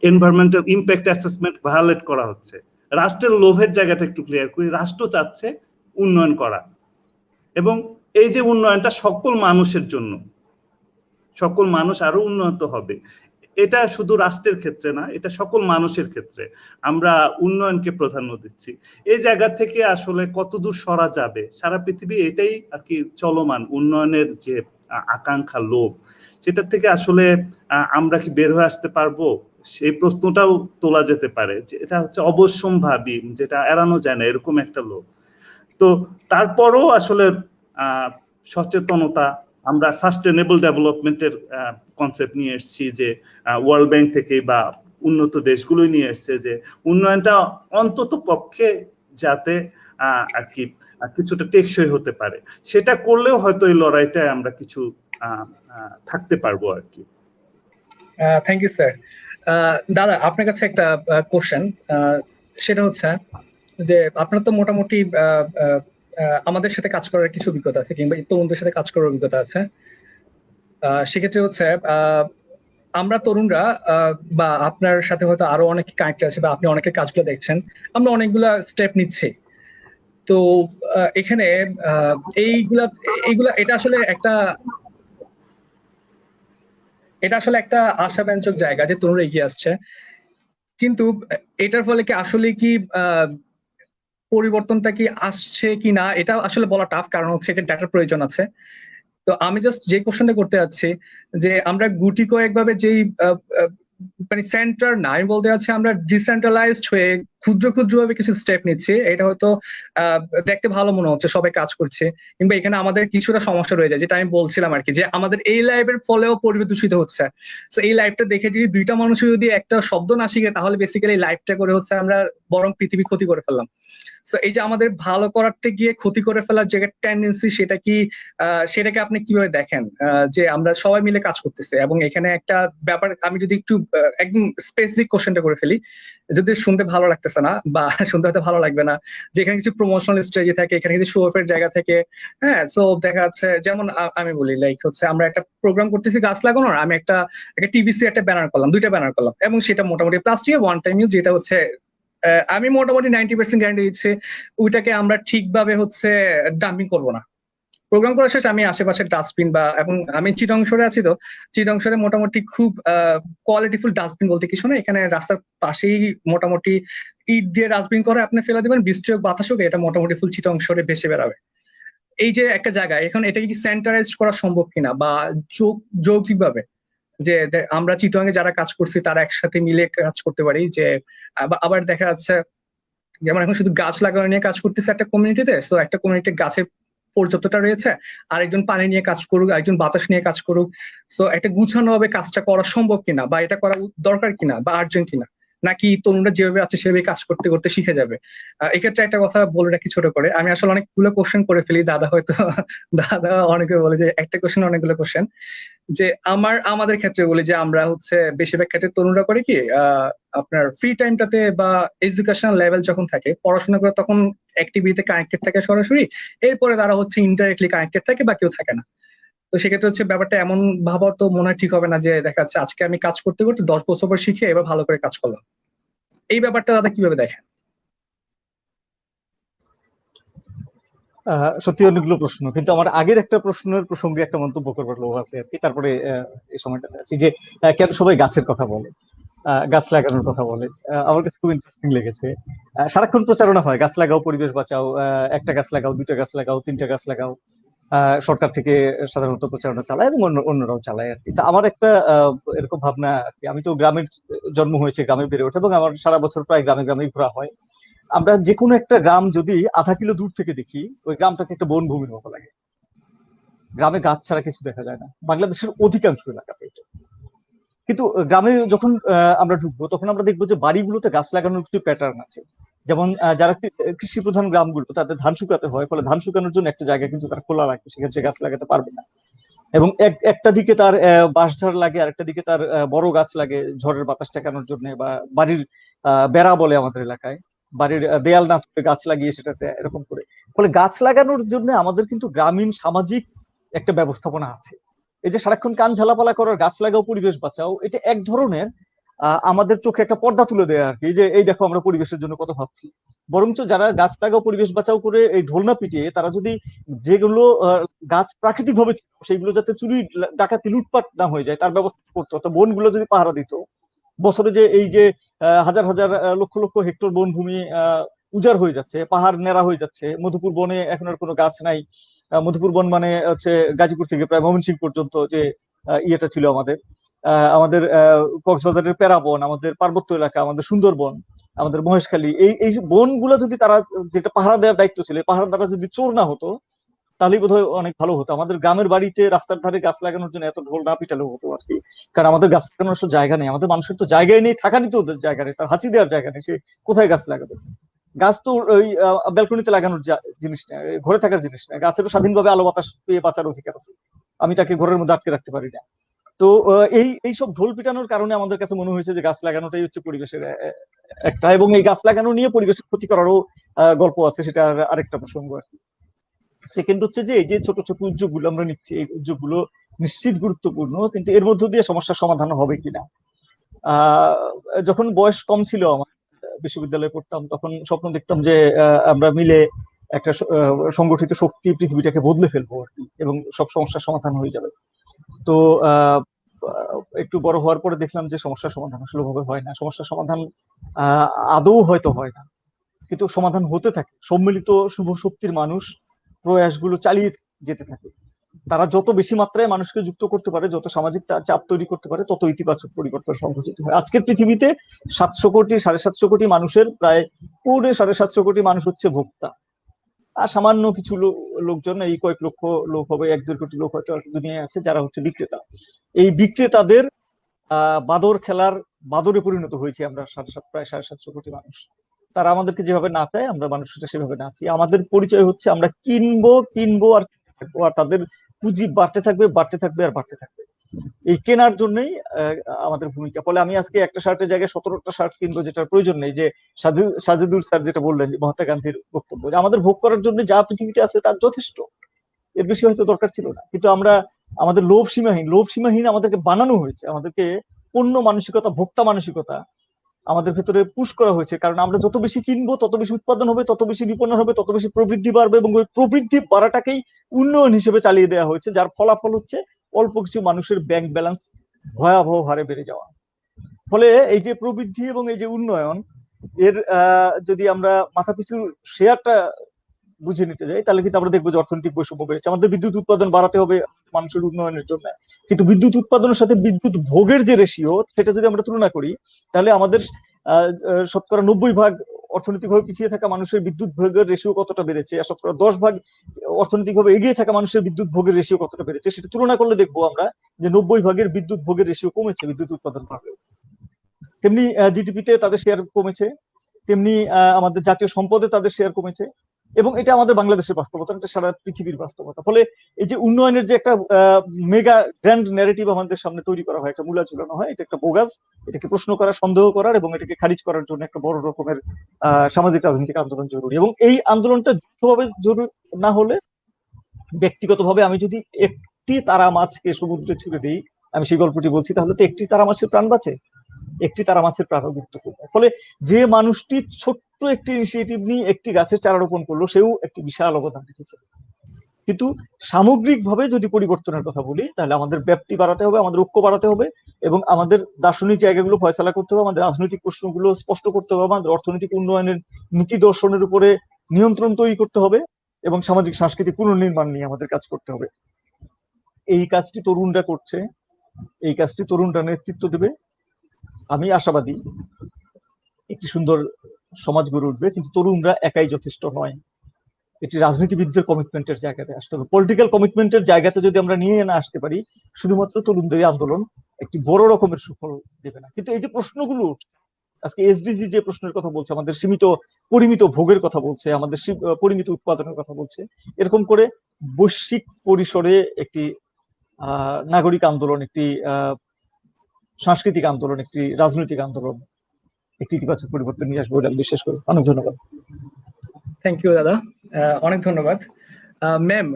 এনভায়রনমেন্টাল ইম্প্যাক্ট অ্যাসেসমেন্ট ভায়োলেট করা হচ্ছে। রাষ্ট্রের লোভের জায়গাটা একটু ক্লিয়ার করি। রাষ্ট্র চাচ্ছে উন্নয়ন করা, এবং এই যে উন্নয়নটা সকল মানুষের জন্য, সকল মানুষ আরো উন্নত হবে, এটা শুধু রাষ্ট্রের ক্ষেত্রে না, এটা সকল মানুষের ক্ষেত্রে আমরা উন্নয়নকে প্রাধান্য দিচ্ছি। এই জায়গা থেকে আসলে কতদূর সরা যাবে, সারা পৃথিবী এটাই আর কি চলমান, উন্নয়নের যে আকাঙ্ক্ষা, লোভ, সেটা থেকে আসলে আমরা কি বের হয়ে আসতে পারবো, সেই প্রশ্নটাও তোলা যেতে পারে। যে এটা হচ্ছে অবশ্যম্ভাবী, যেটা এড়ানো যায় না, এরকম একটা লোভ। তো তারপরও আসলে সচেতনতা, আমরা সাস্টেনেবল ডেভেলপমেন্টের কনসেপ্ট নিয়ে এসেছি, যে ওয়ার্ল্ড ব্যাংক থেকে বা উন্নত দেশগুলোই নিয়ে এসছে, যে উন্নয়নটা অন্তত পক্ষে যাতে আর কি কিছুটা টেকসই হতে পারে, সেটা করলেও হয়তো এই লড়াইটায় আমরা কিছু থাকতে পারবো আর কি। Thank you sir. দাদা, আপনার কাছে একটা কোশ্চেন, সেটা হচ্ছে যে আপনার তো মোটামুটি আমাদের সাথে কাজ করার কিছু অভিজ্ঞতা আছে, কিংবা তরুণদের সাথে কাজ করার অভিজ্ঞতা আছে। সেক্ষেত্রে হচ্ছে আমরা তরুণরা বা আপনার সাথে হয়তো আরো অনেকে কানেক্ট আছে, বা আপনি অনেকের কাজগুলো দেখছেন, আমরা অনেকগুলা স্টেপ নিচ্ছি। তো এখানে এইগুলা এটা আসলে একটা আশাব্যঞ্জক জায়গা যে তরুণরা এগিয়ে আসছে, কিন্তু এটার ফলে কি আসলে কি পরিবর্তনটা কি আসছে কি না, এটা আসলে বলা টাফ, কারণ হচ্ছে এটা ডাটার প্রয়োজন আছে। তো আমি জাস্ট যে কোশ্চেনটা করতে যাচ্ছি, যে আমরা গুটি কয়েকভাবে যেই মানে সেন্টার না, আমি বলতে চাচ্ছি আমরা ডিসেন্ট্রালাইজড হয়ে ক্ষুদ্র ক্ষুদ্র ভাবে কিছু স্টেপ নিচ্ছি, এটা হয়তো দেখতে ভালো মনে হচ্ছে, সবাই কাজ করছে, কিংবা এখানে আমাদের কিছুটা সমস্যা রয়ে যায়, যেটা আমি বলছিলাম আর কি, যে আমাদের এই লাইভের ফলেও পরিবেশ দূষিত হচ্ছে। তো এই লাইভটা দেখে যদি দুইটা মানুষ যদি একটা শব্দ না শিখে, তাহলে বেসিক্যালি লাইভটা করে হচ্ছে আমরা বরং পৃথিবী ক্ষতি করে ফেললাম। তো এই যে আমাদের ভালো করাতে গিয়ে ক্ষতি করে ফেলার যে টেন্ডেন্সি, সেটাকে আপনি কিভাবে দেখেন, যে আমরা সবাই মিলে কাজ করতেছি, এবং এখানে একটা ব্যাপার, আমি যদি একটু একদম স্পেসিফিক কোশ্চেনটা করে ফেলি, যদি শুনতে ভালো লাগতেছে না বা শুনতে হয়তো ভালো লাগবে না, যে এখানে কিছু প্রমোশনাল স্ট্র্যাটেজি থাকে, এখানে কিছু শো অফের জায়গা থেকে, হ্যাঁ। সো দেখা যাচ্ছে, যেমন আমি বলি, লাইক হচ্ছে আমরা একটা প্রোগ্রাম করতেছি গাছ লাগানোর, আমি একটা টিভিসি একটা ব্যানার করলাম, দুইটা ব্যানার করলাম, এবং সেটা মোটামুটি প্লাস্টিকের ওয়ান টাইম ইউজ, যেটা হচ্ছে আমি মোটামুটি 90% গ্যারান্টি দিচ্ছি ওইটাকে আমরা ঠিকভাবে হচ্ছে ডাম্পিং করবো না। প্রোগ্রাম করা শেষ, আমি আশেপাশে ডাস্টবিন এবং আমি চিটাংশরে আছি, তো চিটাংশরে মোটামুটি খুব কোয়ালিটিফুল ডাস্টবিন বলতে কিছু না, এখানে রাস্তার পাশেই মোটামুটি ইট দিয়ে ডাস্টবিন করে আপনি ফেলে দিবেন, বৃষ্টি হোক বাতাস হোক, এটা মোটামুটি ফুল চিটাংশরে ভেসে বেড়াবে। এই যে একটা জায়গা, এখন এটাকে কি সেন্টারাইজ করা সম্ভব কিনা, বা যৌক্তিক ভাবে, যে আমরা চিটাংয়ে যারা কাজ করছি তারা একসাথে মিলে কাজ করতে পারি, যে আবার দেখা যাচ্ছে যেমন এখন শুধু গাছ লাগানো নিয়ে কাজ করতেছে একটা কমিউনিটিতে, তো একটা কমিউনিটি গাছের পর্যাপ্ততা রয়েছে, আরেকজন পানি নিয়ে কাজ করুক, একজন বাতাস নিয়ে কাজ করুক। তো একটা গুছানো ভাবে কাজটা করা সম্ভব কিনা, বা এটা করা দরকার কিনা, বা আর্জেন্ট কিনা, নাকি তরুণরা যেভাবে আছে সেভাবে কাজ করতে করতে শিখে যাবে। এক্ষেত্রে একটা কথা বলে রাখি ছোট করে, আমি আসলে অনেকগুলো কোশ্চেন করে ফেলি, দাদা হয়তো দাদা অনেকে বলে যে একটা কোশ্চেন অনেকগুলো কোশ্চেন, যে আমাদের ক্ষেত্রে বলি যে আমরা হচ্ছে বেশিরভাগ ক্ষেত্রে তরুণরা করে কি আপনার ফ্রি টাইমটাতে বা এডুকেশনাল লেভেল যখন থাকে, পড়াশোনা করে, তখন অ্যাক্টিভিটিতে কানেক্টেড থাকে সরাসরি, এরপরে তারা হচ্ছে ইনডাইরেক্টলি কানেক্টেড থাকে বা কেউ থাকে না। তো সেক্ষেত্রে হচ্ছে ব্যাপারটা এমন ভাবা তো মনে হয় ঠিক হবে না, যে দেখা যাচ্ছে আজকে আমি কাজ করতে করতে 10 বছর পর শিখে এবার ভালো করে কাজ করলাম। এই ব্যাপারটা দাদা কিভাবে দেখেন? সত্যি অনেকগুলো প্রশ্ন, কিন্তু আমার আগের একটা প্রশ্নের প্রসঙ্গে একটা মন্তব্য করবার লোক আছে আর কি, তারপরে এই সময়টাতে আছি, যে কেন সবাই গাছের কথা বলে, গাছ লাগানোর কথা বলে। আমার কাছে খুব ইন্টারেস্টিং লেগেছে। সারাক্ষণ প্রচারণা হয়, গাছ লাগাও, পরিবেশ বাঁচাও, একটা গাছ লাগাও, দুইটা গাছ লাগাও, তিনটা গাছ লাগাও। সরকার থেকে সাধারণত প্রচারণা চালায় এবং অন্যরাও চালায় আর কি। তা আমার একটা এরকম ভাবনা আর কি, আমি তো গ্রামের জন্ম হয়েছে, গ্রামে বেড়ে ওঠে, এবং আমার সারা বছর প্রায় গ্রামে গ্রামেই ঘোরা হয়। আমরা যে কোনো একটা গ্রাম যদি আধা কিলো দূর থেকে দেখি, ওই গ্রামটাকে একটা বনভূমির মতো লাগে। গ্রামে গাছ ছাড়া কিছু দেখা যায় না, বাংলাদেশের অধিকাংশ এলাকাতে এটা। কিন্তু গ্রামে যখন আমরা ঢুকবো, তখন আমরা দেখবো যে বাড়িগুলোতে গাছ লাগানোর কিছু প্যাটার্ন আছে। যেমন যারা কৃষি প্রধান গ্রামগুলো, তাদের ধান শুকাতে হয়, ফলে ধান শুকানোর জন্য একটা জায়গা কিন্তু তার খোলা লাগবে, সেখানে সে গাছ লাগাতে পারবে না। এবং একটা দিকে তার বাঁশঝাড় লাগে, আর একটা দিকে তার বড় গাছ লাগে ঝড়ের বাতাস ঠেকানোর জন্য, বা বাড়ির বেড়া বলে আমাদের এলাকায়, বাড়ির দেয়াল না তুলে গাছ লাগিয়ে সেটাতে এরকম করে। ফলে গাছ লাগানোর জন্য আমাদের কিন্তু গ্রামীণ সামাজিক একটা ব্যবস্থাপনা আছে। এই যে সারাক্ষণ কান ঝালাপালা করার, গাছ লাগাও পরিবেশ বাঁচাও, এটা এক ধরনের আমাদের চোখে একটা পর্দা তুলে দেয় আর কি, যে এই দেখো আমরা পরিবেশের জন্য কত ভাবছি। বরঞ্চ যারা গাছ লাগাও পরিবেশ বাঁচাও করে এই ঢোলনা পিটিয়ে, তারা যদি যেগুলো গাছ প্রাকৃতিক ভাবে ছিল সেগুলো যাতে চুরি ডাকাতি লুটপাট না হয়ে যায় তার ব্যবস্থা করতো, তো বনগুলো যদি পাহারা দিত, বছরে যে এই যে হাজার হাজার লক্ষ লক্ষ হেক্টর বনভূমি উজাড় হয়ে যাচ্ছে, পাহাড় নেড়া হয়ে যাচ্ছে, মধুপুর বনে এখন আর কোনো গাছ নাই। মধুপুর বন মানে হচ্ছে গাজীপুর থেকে প্রায় ময়মনসিংহ পর্যন্ত যে ইয়েটা ছিল আমাদের, আমাদের কক্সবাজারের প্যারাবন, আমাদের পার্বত্য এলাকা, আমাদের সুন্দরবন, আমাদের মহেশখালী, এই বনগুলো যদি তারা, যেটা পাহারা দেওয়ার দায়িত্ব ছিল, পাহাড় দ্বারা যদি চোর না হতো, তাহলেই বোধহয় অনেক ভালো হতো। আমাদের গ্রামের বাড়িতে রাস্তার ধারে গাছ লাগানোর জন্য এত ঢোল না পিটালেও হতো আর কি। কারণ আমাদের গাছ লাগানোর জায়গা নেই, আমাদের মানুষের তো জায়গায় নেই, থাকারই তো ওদের জায়গা নেই, তার হাঁচি দেওয়ার জায়গা নেই, সে কোথায় গাছ লাগাবে? গাছ তো ওই ব্যালকনিতে লাগানোর জিনিস না, ঘরে থাকার জিনিস না। গাছেরও স্বাধীনভাবে আলো বাতাস পেয়ে বাঁচার অধিকার আছে, আমি তাকে ঘরের মধ্যে আটকে রাখতে পারি না। তো এই সব ঢোল পিটানোর কারণে আমাদের কাছে মনে হয়েছে যে গাছ লাগানোটাই হচ্ছে পরিবেশের একটা, এবং এই গাছ লাগানো নিয়ে পরিবেশের ক্ষতি করারও গল্প আছে, সেটা আরেকটা প্রসঙ্গ আর কি। সেকেন্ড হচ্ছে যে এই যে ছোট ছোট উদ্যোগগুলো আমরা নিচ্ছি, এই উদ্যোগগুলো নিশ্চিত গুরুত্বপূর্ণ, কিন্তু এর মধ্য দিয়ে সমস্যার সমাধান হবে কিনা। যখন বয়স কম ছিল আমার, বিশ্ববিদ্যালয়ে পড়তাম, তখন স্বপ্ন দেখতাম যে আমরা মিলে একটা সংগঠিত শক্তি পৃথিবীটাকে বদলে ফেলবো আর কি, এবং সব সমস্যার সমাধান হয়ে যাবে। তো একটু বড় হওয়ার পরে দেখলাম যে সমস্যার সমাধান আসলে ভাবে হয় না, সমস্যার সমাধান আদৌ হয়তো হয় না, কিন্তু সমাধান হতে থাকে। সম্মিলিত শুভ শক্তির মানুষ প্রয়াসগুলো চালিয়ে যেতে থাকে। তারা যত বেশি মাত্রায় মানুষকে যুক্ত করতে পারে, যত সামাজিক চাপ তৈরি করতে পারে, তত ইতিবাচক পরিবর্তন সংঘটিত হয়। আজকের পৃথিবীতে 700 কোটি 750 কোটি মানুষের প্রায় 750 কোটি মানুষ হচ্ছে ভোক্তা, আর সামান্য কিছু লোকজন, এই কয়েক লক্ষ লোক হবে, 1-2 কোটি লোক হয়তো দুনিয়ায় আছে, যারা হচ্ছে বিক্রেতা। এই বিক্রেতাদের বাদর খেলার বাদরে পরিণত হয়েছে আমরা, প্রায় 750 কোটি মানুষ। তারা আমাদেরকে যেভাবে নাচায়, আমরা মানুষটা সেভাবে নাচি। আমাদের পরিচয় হচ্ছে আমরা কিনবো কিনবো আর থাকবো, আর তাদের পুঁজি বাড়তে থাকবে বাড়তে থাকবে আর বাড়তে থাকবে। এই কেনার জন্যই আমাদের ভূমিকা। ফলে আমি আজকে একটা শার্টের জায়গায় 17টা শার্ট কিনবো, যেটার প্রয়োজন নেই। যে সাজেদুল স্যার যেটা বললেন, যে মহাত্মা গান্ধীর বক্তব্য, যে আমাদের ভোগ করার জন্য যা পৃথিবীতে আছে তার যথেষ্ট, এর বেশি হয়তো দরকার ছিল না। কিন্তু আমরা, আমাদের লোভ সীমাহীন আমাদেরকে বানানো হয়েছে, আমাদেরকে পণ্য মানসিকতা, ভোক্তা মানসিকতা আমাদের ভেতরে পুশ করা হয়েছে। কারণ আমরা যত বেশি কিনবো, তত বেশি উৎপাদন হবে, তত বেশি বিপণন হবে, তত বেশি প্রবৃদ্ধি বাড়বে, এবং ওই প্রবৃদ্ধি বাড়াটাকেই উন্নয়ন হিসেবে চালিয়ে দেওয়া হয়েছে, যার ফলাফল হচ্ছে অল্প কিছু মানুষের ব্যাংক ব্যালেন্স ভয়াবহ হারে বেড়ে যাওয়া। ফলে এই যে প্রবৃদ্ধি এবং এই যে উন্নয়ন, এর যদি আমরা মাথাপিছু শেয়ারটা বুঝে নিতে যাই, তাহলে কিন্তু আমরা দেখবো যে অর্থনৈতিক বৈষম্য বেড়েছে। আমাদের বিদ্যুৎ উৎপাদন বাড়াতে হবে মানুষের উন্নয়নের জন্য, কিন্তু বিদ্যুৎ উৎপাদনের সাথে বিদ্যুৎ ভোগের যে রেশিও, সেটা যদি আমরা তুলনা করি, তাহলে আমাদের শতকরা 90% অর্থনৈতিকভাবে পিছিয়ে থাকা মানুষের বিদ্যুৎ ভোগের রেশিও কতটা বেড়েছে, আর শতকরা 10% অর্থনৈতিকভাবে এগিয়ে থাকা মানুষের বিদ্যুৎ ভোগের রেশিও কতটা বেড়েছে, সেটা তুলনা করলে দেখবো আমরা যে 90% বিদ্যুৎ ভোগের রেশিও কমেছে বিদ্যুৎ উৎপাদন বাড়বে। তেমনি জিডিপিতে তাদের শেয়ার কমেছে, তেমনি আমাদের জাতীয় সম্পদে তাদের শেয়ার কমেছে, এবং এটা আমাদের বাংলাদেশের বাস্তবতা, এটা সারা পৃথিবীর বাস্তবতা। ফলে এই যে উন্নয়নের যে একটা মেগা গ্র্যান্ড ন্যারেটিভ আমাদের সামনে তৈরি করা হয়, একটা মূলা ঝুলানো হয়, এটা একটা বোগাস। এটাকে প্রশ্ন করা, সন্দেহ করার এবং এটাকে খারিজ করার জন্য একটা বড় রকমের সামাজিক রাজনৈতিক আন্দোলন জরুরি। এবং এই আন্দোলনটা যৌথভাবে জরুরি না হলে, ব্যক্তিগতভাবে আমি যদি একটি তারা মাছকে সমুদ্রে ছুড়ে দিই, আমি সেই গল্পটি বলছি, তাহলে তো একটি তারা মাছের প্রাণ বাঁচে, একটি তারা মাছের প্রাণ গুরুত্বপূর্ণ। ফলে যে মানুষটি ছোট্ট একটি ইনিশিয়েটিভ নিয়ে একটি গাছের চারা রোপণ করলো, সেও একটি বিশাল অবদান রেখেছে। কিন্তু সামগ্রিকভাবে যদি পরিবর্তনের কথা বলি, তাহলে আমাদের ব্যাপ্তি বাড়াতে হবে, আমাদের ঐক্য বাড়াতে হবে, এবং আমাদের দার্শনিক জায়গাগুলো ফয়সালা করতে হবে, আমাদের রাজনৈতিক প্রশ্নগুলো স্পষ্ট করতে হবে, আমাদের অর্থনৈতিক উন্নয়নের নীতি দর্শনের উপরে নিয়ন্ত্রণ তৈরি করতে হবে, এবং সামাজিক সাংস্কৃতিক পুনর্নির্মাণ নিয়ে আমাদের কাজ করতে হবে। এই কাজটি তরুণরা করছে, এই কাজটি তরুণরা নেতৃত্ব দেবে। আমি আশাবাদী একটি সুন্দর সমাজ গড়ে উঠবে, কিন্তু তরুণরা একাই যথেষ্ট নয়। এটি রাজনীতিবিদদের কমিটমেন্টের জায়গাতে আসতে হবে। পলিটিক্যাল কমিটমেন্টের জায়গাতে যদি আমরা নিয়ে না আসতে পারি, শুধুমাত্র তরুণদের আন্দোলন একটি বড় রকমের সুফল দেবে না। কিন্তু এই যে প্রশ্নগুলো উঠছে, আজকে এসডিজি যে প্রশ্নের কথা বলছে, আমাদের সীমিত পরিমিত ভোগের কথা বলছে, আমাদের পরিমিত উৎপাদনের কথা বলছে, এরকম করে বৈশ্বিক পরিসরে একটি নাগরিক আন্দোলন, একটি সাংস্কৃতিক আন্দোলন, একটি রাজনৈতিক আন্দোলন একটি ইতিবাচক পরিবর্তন নিয়ে আসবে বলে আমি বিশ্বাস করি। অনেক ধন্যবাদ। থ্যাংক ইউ দাদা, অনেক ধন্যবাদ। ম্যাম,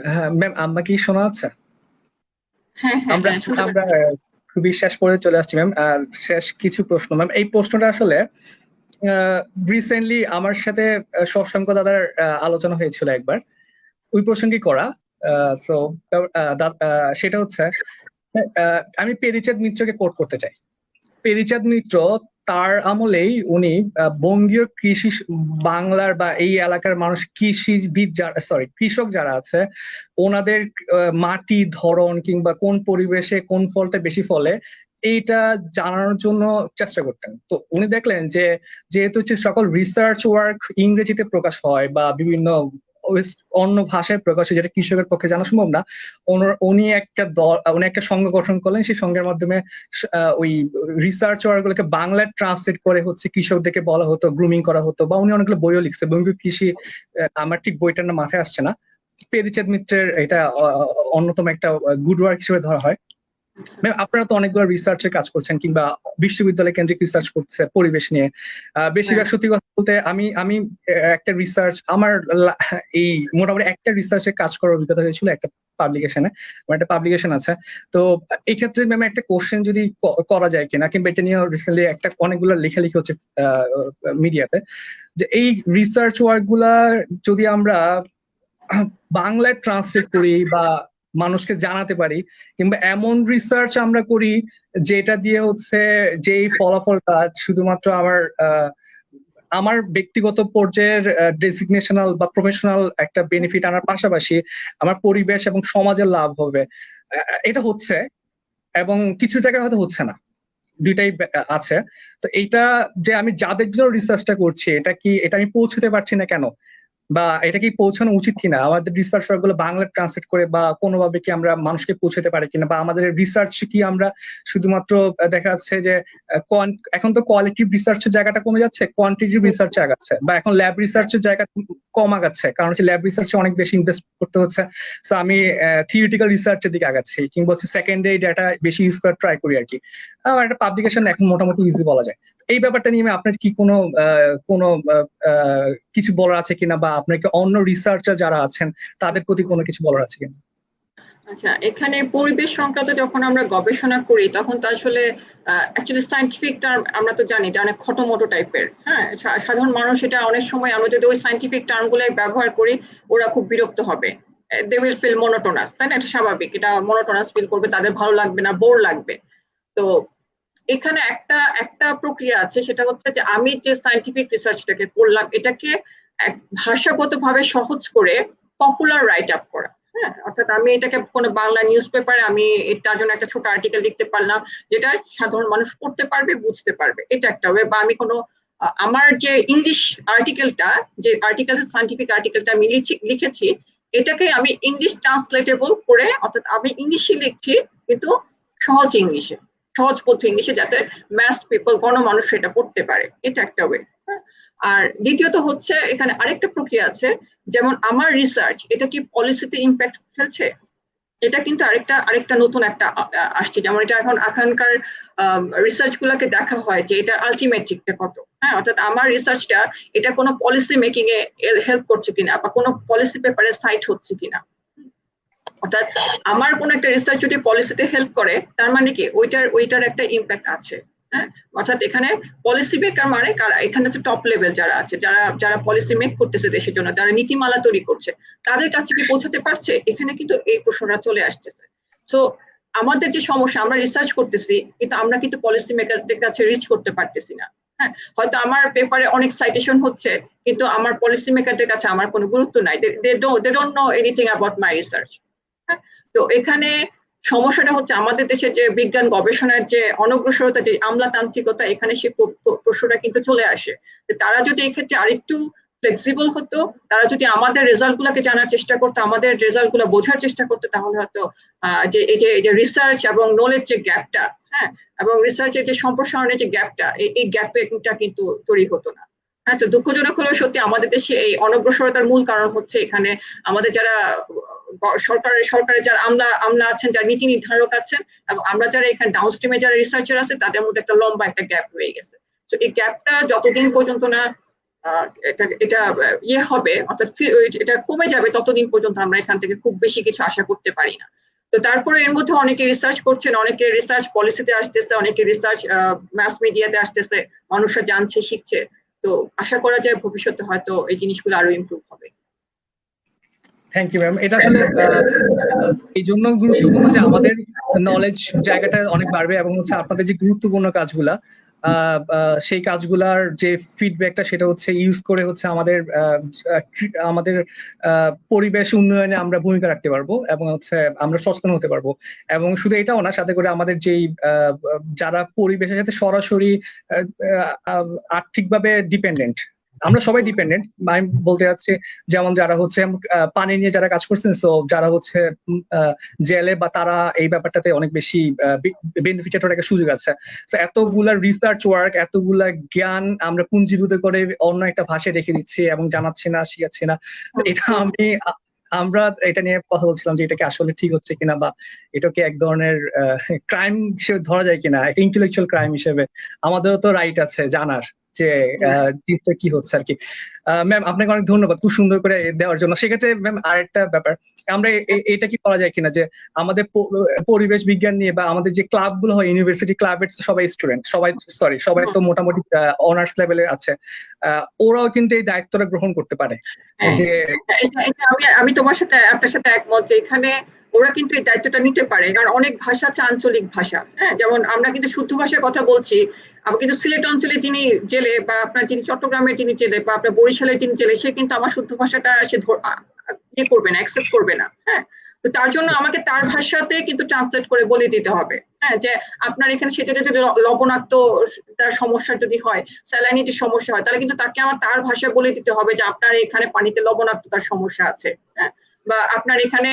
আমরা কি শোনা যাচ্ছে? হ্যাঁ হ্যাঁ আমরা হ্যাঁ, শুনতে আমরা পাচ্ছি। খুবই শেষ পর্বে চলে আসছি ম্যাম। শেষ কিছু প্রশ্ন ম্যাম। এই প্রশ্নটা আসলে রিসেন্টলি আমার সাথে শশাঙ্ক দাদার আলোচনা হয়েছিল একবার, ওই প্রসঙ্গে করা। সো সেটা হচ্ছে, আমি পেরিচাঁদ মিত্রকে কোট করতে চাই। পেরিচাঁদ মিত্র তার আমলেই উনি বঙ্গীয় কৃষি, বাংলার বা এই এলাকার মানুষ, কৃষিবিদ যারা, কৃষক যারা আছে, ওনাদের মাটি ধরন কিংবা কোন পরিবেশে কোন ফলটা বেশি ফলে এইটা জানানোর জন্য চেষ্টা করতেন। তো উনি দেখলেন যে যেহেতু সকল রিসার্চ ওয়ার্ক ইংরেজিতে প্রকাশ হয় বা বিভিন্ন অন্য ভাষায় প্রকাশ হয়, যেটা কৃষকের পক্ষে জানা সম্ভব না, উনি একটা সংঘ গঠন করলেন। সেই সংঘের মাধ্যমে ওই রিসার্চ ওয়ার্ক গুলোকে বাংলায় ট্রান্সলেট করে হচ্ছে কৃষকদেরকে বলা হতো, গ্রুমিং করা হতো, বা উনি অনেকগুলো বইও লিখছে। বঙ্গীয় কৃষি, আমার ঠিক বইটার নাম মাথায় আসছে না। পেরিচাঁদ মিত্রের এটা অন্যতম একটা গুড ওয়ার্ক হিসেবে ধরা হয়। আপনারা তো অনেকগুলো রিসার্চের কাজ করছেন কিংবা বিশ্ববিদ্যালয় কেন্দ্রিক রিসার্চ করছে পরিবেশ নিয়ে। বেশিরভাগ সত্যি কথা বলতে আমি একটা রিসার্চ, আমার এই মোটামুটি একটা রিসার্চের কাজ করার অভিজ্ঞতা হয়েছিল একটা পাবলিকেশনে। আমার একটা পাবলিকেশন আছে। তো এই ক্ষেত্রে ম্যাম একটা কোশ্চেন যদি করা যায় কিনা, কিংবা এটা নিয়ে রিসেন্টলি অনেকগুলো লেখালেখি হচ্ছে মিডিয়াতে, যে এই রিসার্চ ওয়ার্ক গুলা যদি আমরা বাংলায় ট্রান্সলেট করি বা মানুষকে জানাতে পারি, কিংবা এমন রিসার্চ আমরা করি যেটা দিয়ে হচ্ছে যেই ফলাফলটা শুধুমাত্র আমার ব্যক্তিগত পর্যায়ের ডেজিগনেশনাল বা প্রফেশনাল একটা বেনিফিট আনার পাশাপাশি আমার পরিবেশ এবং সমাজের লাভ হবে, এটা হচ্ছে, এবং কিছু জায়গায় হয়তো হচ্ছে না, দুইটাই আছে। তো এইটা যে আমি যাদের জন্য রিসার্চটা করছি, এটা আমি পৌঁছতে পারছি না কেন, বা এটা কি পৌঁছানো উচিত কিনা, আমাদের রিসার্চ গুলো বাংলা ট্রান্সলেট করে বা কোনোভাবে কি আমরা মানুষকে পৌঁছতে পারি কিনা, বা আমাদের রিসার্চ কি আমরা শুধুমাত্র দেখা যাচ্ছে যে এখন তো কোয়ালিটিভ রিসার্চের জায়গাটা কমে যাচ্ছে, কোয়ান্টিটিভ রিসার্চে আগাচ্ছে, বা এখন ল্যাব রিসার্চের জায়গা কম আগাচ্ছে, কারণ হচ্ছে ল্যাব রিসার্চে অনেক বেশি ইনভেস্ট করতে হচ্ছে। তো আমি থিওরিটিক্যাল রিসার্চের দিকে আগাচ্ছি, কিংবা হচ্ছে সেকেন্ডারি ডাটা বেশি ইউজ করার ট্রাই করি আর কি। একটা পাবলিকেশন এখন মোটামুটি ইজি বলা যায়। এই ব্যাপারটা নিয়ে আপনার কি কোনো কিছু বলার আছে কিনা, বা আপনাকে অন্য রিসার্চার যারা আছেন তাদের প্রতি কোনো কিছু বলার আছে কিনা? আচ্ছা, এখানে পরিবেশ সংক্রান্ত যখন আমরা গবেষণা করি তখন তো আসলে অ্যাকচুয়ালি সায়েন্টিফিক টার্ম আমরা তো জানি যে অনেক খটোমটো টাইপের। হ্যাঁ, সাধারণ মানুষ এটা অনেক সময় আমরা যদি ওই সায়েন্টিফিক টার্ম গুলো ব্যবহার করি ওরা খুব বিরক্ত হবে, দে উইল ফিল মনোটোনাস, তাই না? এটা স্বাভাবিক, এটা মনোটোনাস ফিল করবে, তাদের ভালো লাগবে না, বোর লাগবে। তো এখানে একটা প্রক্রিয়া আছে, সেটা হচ্ছে যে আমি যে সায়েন্টিফিক রিসার্চটাকে করলাম এটাকে ভাষাগতভাবে সহজ করে পপুলার রাইট আপ করা। হ্যাঁ, অর্থাৎ আমি এটাকে কোনো বাংলা নিউজ পেপারে আমি তার জন্য একটা ছোট আর্টিকেল লিখতে পারলাম যেটা সাধারণ মানুষ পড়তে পারবে, বুঝতে পারবে, এটা একটা ওয়ে। বা আমি কোনো আমার যে ইংলিশ আর্টিকেলটা, যে সায়েন্টিফিক আর্টিকেলটা আমি লিখেছি, এটাকে আমি ইংলিশ ট্রান্সলেটেবল করে, অর্থাৎ আমি ইংলিশে লিখছি কিন্তু সহজ ইংলিশে, সহজ পদ্ধতি ইংলিশে, যাতে ম্যাস পিপল, গণমানুষ সেটা পড়তে পারে, এটা একটা ওয়ে। আর দ্বিতীয়ত হচ্ছে এখানে আরেকটা প্রক্রিয়া আছে, যেমন আমার রিসার্চ এটা কি পলিসিতে ইম্প্যাক্ট ফেলছে, এটা কিন্তু আরেকটা নতুন একটা আসছে। যেমন এটা এখনকার রিসার্চ গুলাকে দেখা হয় যে এটা আলটিমেটরিকটা কত। হ্যাঁ, অর্থাৎ আমার রিসার্চটা এটা কোনো পলিসি মেকিং এ হেল্প করছে কিনা, বা কোনো পলিসি পেপারে সাইট হচ্ছে কিনা। অর্থাৎ আমার কোন একটা রিসার্চ যদি পলিসিতে হেল্প করে তার মানে কি ওইটার একটা ইম্প্যাক্ট আছে। হ্যাঁ, অর্থাৎ এখানে পলিসি মেকার মানে কারা, এখানে তো টপ লেভেল যারা আছে, যারা পলিসি মেক করতেছে দেশের জন্য, যারা নীতিমালা তৈরি করছে, তাদের কাছে কি পৌঁছাতে পারছে, এখানে কিন্তু এই প্রশ্নটা চলে আসতেছে। সো আমাদের যে সমস্যা, আমরা রিসার্চ করতেছি কিন্তু আমরা কিন্তু পলিসি মেকারদের কাছে রিচ করতে পারতেছি না। হ্যাঁ, হয়তো আমার পেপারে অনেক সাইটেশন হচ্ছে কিন্তু আমার পলিসি মেকারদের কাছে আমার কোনো গুরুত্ব নাই, they don't know anything about my research. তো এখানে সমস্যাটা হচ্ছে আমাদের দেশে যে বিজ্ঞান গবেষণার যে অনগ্রসরতা, যে আমলাতান্ত্রিকতা, এখানে সেই প্রশ্নটা কিন্তু চলে আসে। তারা যদি এক্ষেত্রে আরেকটু ফ্লেক্সিবল হতো, তারা যদি আমাদের রেজাল্ট গুলাকে জানার চেষ্টা করতো, আমাদের রেজাল্ট গুলো বোঝার চেষ্টা করতো, তাহলে হয়তো যে এই যে রিসার্চ এবং নলেজ যে গ্যাপটা, হ্যাঁ, এবং রিসার্চের যে সম্প্রসারণের যে গ্যাপটা, এই গ্যাপটা কিন্তু তৈরি হতো না। হ্যাঁ, তো দুঃখজনক হলেও সত্যি আমাদের দেশে এই অনগ্রসরতার মূল কারণ হচ্ছে এখানে আমাদের যারা সরকারের যারা আমলা আছেন, যারা নীতি নির্ধারক আছেন, এবং আমরা যারা এখানে ডাউনস্ট্রিমে যারা রিসার্চার আছে, তাদের মধ্যে একটা লম্বা একটা গ্যাপ রয়ে গেছে। তো এই গ্যাপটা যতদিন পর্যন্ত না এটা ইয়ে হবে, অর্থাৎ এটা কমে যাবে, ততদিন পর্যন্ত আমরা এখান থেকে খুব বেশি কিছু আশা করতে পারি না। তো তারপরে এর মধ্যে অনেকে রিসার্চ করছেন, অনেকে রিসার্চ পলিসিতে আসতেছে, অনেকে রিসার্চ মাস মিডিয়াতে আসতেছে, মানুষরা জানছে, শিখছে। তো আশা করা যায় ভবিষ্যতে হয়তো এই জিনিসগুলো আরো ইমপ্রুভ হবে। Thank you ma'am. এটা আসলে এই জন্য গুরুত্বপূর্ণ যে আমাদের নলেজ জায়গাটা অনেক বাড়বে, এবং হচ্ছে আপনাদের যে গুরুত্বপূর্ণ কাজগুলা সেই কাজগুলার যে ফিডব্যাকটা সেটা হচ্ছে ইউজ করে হচ্ছে আমাদের পরিবেশ উন্নয়নে আমরা ভূমিকা রাখতে পারবো, এবং হচ্ছে আমরা সচেতন হতে পারবো। এবং শুধু এটাও না, সাথে করে আমাদের যেই যারা পরিবেশের সাথে সরাসরি আর্থিকভাবে ডিপেন্ডেন্ট, আমরা সবাই ডিপেন্ডেন্ট, আমি বলতে যাচ্ছি, যেমন যারা হচ্ছে পানি নিয়ে যারা কাজ করছেন, সো যারা হচ্ছে জেলে, বা তারা এই ব্যাপারটাতে অনেক বেশি বেনিফিটেড একটা সুযোগ আছে। তো এতগুলা রিসার্চ ওয়ার্ক, এতগুলা জ্ঞান আমরা পুঞ্জীভূত করে অন্য একটা ভাষায় রেখে দিচ্ছি এবং জানাচ্ছি না, শিখাচ্ছি না। এটা আমরা এটা নিয়ে কথা বলছিলাম যে এটাকে আসলে ঠিক হচ্ছে কিনা, বা এটাকে এক ধরনের ক্রাইম হিসেবে ধরা যায় কিনা, একটা ইন্টেলেকচুয়াল ক্রাইম হিসেবে। আমাদেরও তো রাইট আছে জানার যে কি হচ্ছে আর কি। ম্যাম, আপনাকে অনেক ধন্যবাদ খুব সুন্দর করে দেওয়ার জন্য। সেক্ষেত্রে ম্যাম আরেকটা ব্যাপার, আমরা এটা কি করা যায় কিনা যে আমাদের পরিবেশ বিজ্ঞান নিয়ে, বা আমাদের যে ক্লাব গুলো হয়, ইউনিভার্সিটি ক্লাবের সবাই স্টুডেন্ট, সবাই তো মোটামুটি অনার্স লেভেলে আছে, ওরাও কিন্তু এই দায়িত্বটা গ্রহণ করতে পারে। যে আমি আপনার সাথে একমত যে এখানে ওরা কিন্তু এই দায়িত্বটা নিতে পারে, কারণ অনেক ভাষা আছে আঞ্চলিক ভাষা। হ্যাঁ, যেমন আমরা কিন্তু শুদ্ধ ভাষায় কথা বলছি, আবার কিন্তু সিলেট অঞ্চলে যিনি জেলে, বা আপনার যিনি চট্টগ্রামের যিনি জেলে, বা আপনার বরিশালের যিনি জেলে, সে কিন্তু আমার শুদ্ধ ভাষাটা সে ইয়ে করবে না, অ্যাকসেপ্ট করবে না। হ্যাঁ, তো তার জন্য আমাকে তার ভাষাতে কিন্তু ট্রান্সলেট করে বলে দিতে হবে। হ্যাঁ, যে আপনার এখানে সেটা যদি লবণাক্ত তার সমস্যা যদি হয়, স্যালাইনিটির সমস্যা হয়, তাহলে কিন্তু তাকে আমার তার ভাষায় বলে দিতে হবে যে আপনার এখানে পানিতে লবণাক্ততার সমস্যা আছে। হ্যাঁ, বা আপনার এখানে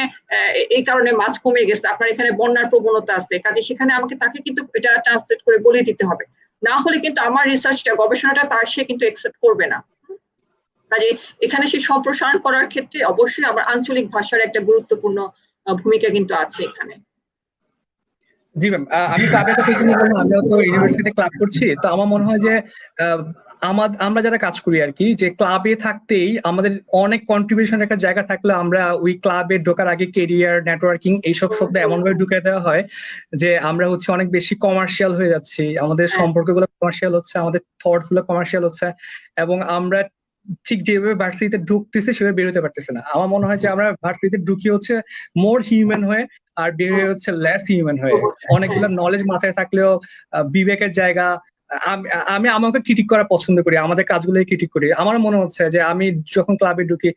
এই কারণে মাছ কমে গেছে, আপনার এখানে বন্যার প্রবণতা আছে, কাজে সেখানে আমাকে তাকে কিন্তু এটা ট্রান্সলেট করে বলে দিতে হবে। না হলে কিন্তু আমার রিসার্চটা, গবেষণাটা সে কিন্তু অ্যাকসেপ্ট করবে না। কাজে এখানে সে সম্প্রসারণ করার ক্ষেত্রে অবশ্যই আমার আঞ্চলিক ভাষার একটা গুরুত্বপূর্ণ ভূমিকা কিন্তু আছে এখানে। জি ম্যাম, আমি ক্লাবের কথা বললাম, আমিও তো ইউনিভার্সিটিতে ক্লাব করছি। তো আমার মনে হয় যে আমরা যারা কাজ করি আর কি, যে ক্লাবে থাকতেই আমাদের অনেক কন্ট্রিবিউশন একটা জায়গা থাকলে আমরা ওই ক্লাবে ঢোকার আগে কেরিয়ার, নেটওয়ার্কিং এইসব শব্দ এমন ভাবে ঢুকে দেওয়া হয় যে আমরা হচ্ছে অনেক বেশি কমার্শিয়াল হয়ে যাচ্ছি, আমাদের সম্পর্কগুলো কমার্শিয়াল হচ্ছে, আমাদের থটস গুলো কমার্শিয়াল হচ্ছে, এবং আমরা ঠিক যেভাবে ভার্সিটিতে ঢুকতেছে সেভাবে বেরোতে পারতেছে না। আমার মনে হয় যে আমরা ভার্সিটিতে ঢুকি হচ্ছে মোর হিউম্যান হয়ে, আর বেরিয়ে হচ্ছে লেস হিউম্যান হয়ে। অনেকগুলো নলেজ মাথায় থাকলেও বিবেকের জায়গা, আমি আমাকে ক্রিটিক করা পছন্দ করি, আমাদের কাজগুলো ক্রিটিক করি। আমার মনে হচ্ছে যে আমি যখন ক্লাবে ঢুকি,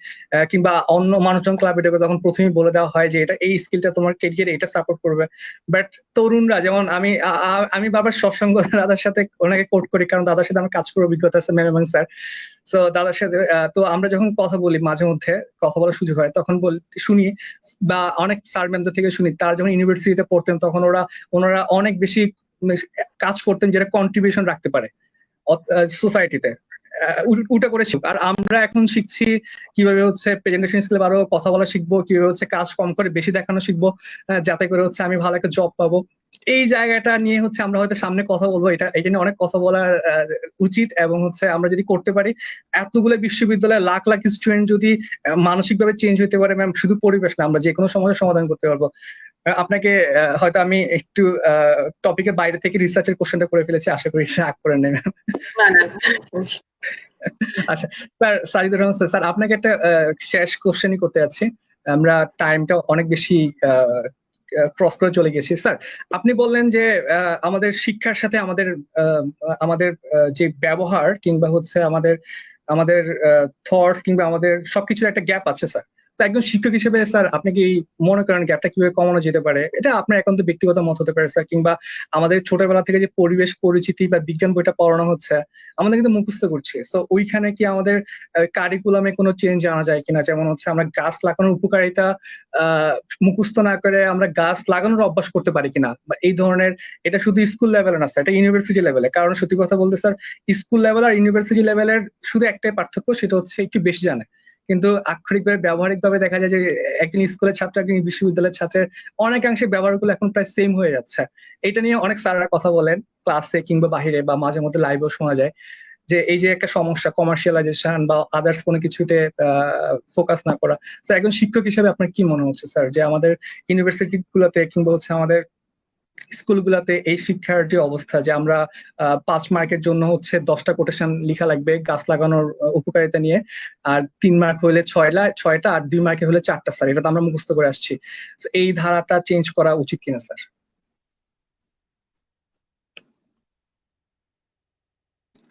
কিংবা অন্য মানুষজন ক্লাবে ঢুকে, তখন প্রথমেই বলে দেওয়া হয় যে এটা এই স্কিলটা তোমার কেরিয়ারে এটা সাপোর্ট করবে। বাট তরুণরা, যেমন আমি বাবার সৎসঙ্গ দাদার সাথে ওনাকে কোট করি, কারণ দাদার সাথে আমার কাজ করার অভিজ্ঞতা আছে, ম্যাম এবং স্যার। তো দাদার সাথে তো আমরা যখন কথা বলি, মাঝে মধ্যে কথা বলার সুযোগ হয়, তখন শুনি, বা অনেক স্যার ম্যামদের থেকে শুনি, তারা যখন ইউনিভার্সিটিতে পড়তেন তখন ওনারা অনেক বেশি কাজ করতেন যেটা কন্ট্রিবিউশন রাখতে পারে সোসাইটিতে, উল্টা করে শিখ। আর আমরা এখন শিখছি কিভাবে হচ্ছে প্রেজেন্টেশন স্কিল আরো কথা বলা শিখবো, কিভাবে হচ্ছে কাজ কম করে বেশি দেখানো শিখবো, যাতে করে হচ্ছে আমি ভালো একটা জব পাবো। এই জায়গাটা নিয়ে হচ্ছে আমরা হয়তো সামনে কথা বলবো, এটা নিয়ে অনেক কথা বলার উচিত। এবং হচ্ছে আমরা যদি করতে পারি, এতগুলো বিশ্ববিদ্যালয়ে লাখ লাখ স্টুডেন্ট যদি মানসিকভাবে চেঞ্জ হতে পারে ম্যাম, শুধু পরিবেশ না, আমরা যে কোনো সমস্যার সমাধান করতে পারবো। আপনাকে হয়তো আমি একটু টপিকের বাইরে থেকে রিসার্চের কোশ্চেনটা করে ফেলেছি, আশা করি রাগ করেন না। আচ্ছা স্যার, সাজিদুর রহমান স্যার, আপনাকে একটা শেষ কোশ্চেনই করতে যাচ্ছি, আমরা টাইমটা অনেক বেশি ক্রস করে চলে গেছি। স্যার, আপনি বললেন যে আমাদের শিক্ষার সাথে আমাদের যে ব্যবহার, কিংবা হচ্ছে আমাদের থটস, কিংবা আমাদের সবকিছুর একটা গ্যাপ আছে স্যার। তো একজন শিক্ষক হিসেবে স্যার আপনি কি মনে করেন গ্যাপটা কিভাবে কমানো যেতে পারে? এটা আপনার একান্ত ব্যক্তিগত মত হতে পারে স্যার, কিংবা আমাদের ছোটবেলা থেকে যে পরিবেশ পরিচিতি বা বিজ্ঞান বইটা পড়ানো হচ্ছে আমাদের কিন্তু মুখস্থ করছি, তো ওইখানে কি আমাদের কারিকুলামে কোনো চেঞ্জ আনা যায় কিনা? যেমন হচ্ছে আমরা গাছ লাগানোর উপকারিতা আহ মুখস্থ না করে আমরা গাছ লাগানোর অভ্যাস করতে পারি কিনা, বা এই ধরনের। এটা শুধু স্কুল লেভেলে না স্যার, এটা ইউনিভার্সিটি লেভেলে। কারণ সত্যি কথা বলতে স্যার, স্কুল লেভেল আর ইউনিভার্সিটি লেভেলের শুধু একটাই পার্থক্য, সেটা হচ্ছে একটু বেশি জানে। কিন্তু আক্ষরিকভাবে ব্যবহারিক ভাবে দেখা যায় যে একজন স্কুলের ছাত্র একজন বিশ্ববিদ্যালয়ের ছাত্রের অনেকাংশে ব্যবহারগুলো এখন প্রায় সেম হয়ে যাচ্ছে। এটা নিয়ে অনেক স্যাররা কথা বলেন ক্লাসে কিংবা বাহিরে, বা মাঝে মধ্যে লাইভেও শোনা যায় যে এই যে একটা সমস্যা, কমার্শিয়ালাইজেশন বা আদার্স কোনো কিছুতে ফোকাস না করা। স্যার একজন শিক্ষক হিসেবে আপনার কি মনে হচ্ছে স্যার, যে আমাদের ইউনিভার্সিটি গুলোতে কিংবা হচ্ছে আমাদের স্কুলগুলোতে এই শিক্ষার যে অবস্থা, যে আমরা 5 মার্কের জন্য হচ্ছে 10টা কোটেশন লেখা লাগবে গাছ লাগানোর উপকারিতা নিয়ে, আর 3 মার্ক হলে 6টা, আর 2 মার্কে হলে 4টা স্যার, এটা তো আমরা মুখস্থ করে আসছি। তো এই ধারাটা চেঞ্জ করা উচিত কিনা স্যার?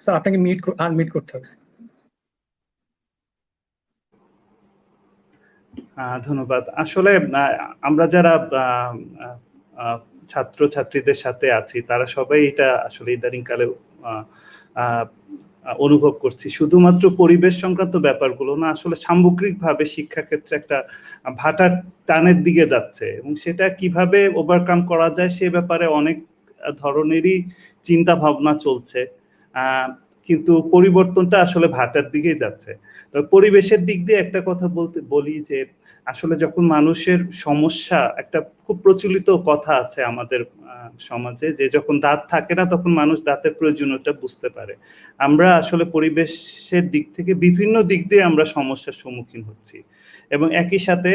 স্যার আপনাকে আনমিউট করতে হবে। ধন্যবাদ। আসলে আমরা যারা ছাত্র ছাত্রীদের সাথে আছি তারা সবাই এটা আসলে ইদানিং কালে অনুভব করছি। শুধুমাত্র পরিবেশ সংক্রান্ত ব্যাপারগুলো না, আসলে সামগ্রিকভাবে শিক্ষাক্ষেত্রে একটা ভাটার টানের দিকে যাচ্ছে, এবং সেটা কিভাবে ওভারকাম করা যায় সে ব্যাপারে অনেক ধরনেরই চিন্তা ভাবনা চলছে, কিন্তু পরিবর্তনটা আসলে ভাটার দিকেই যাচ্ছে। তো পরিবেশের দিক দিয়ে একটা কথা বলি যে আসলে যখন মানুষের সমস্যা, একটা খুব প্রচলিত কথা আছে আমাদের সমাজে, যে যখন দাঁত থাকে না তখন মানুষ দাঁতের প্রয়োজনীয়তা বুঝতে পারে। আমরা আসলে পরিবেশের দিক থেকে বিভিন্ন দিক দিয়ে আমরা সমস্যার সম্মুখীন হচ্ছি, এবং একই সাথে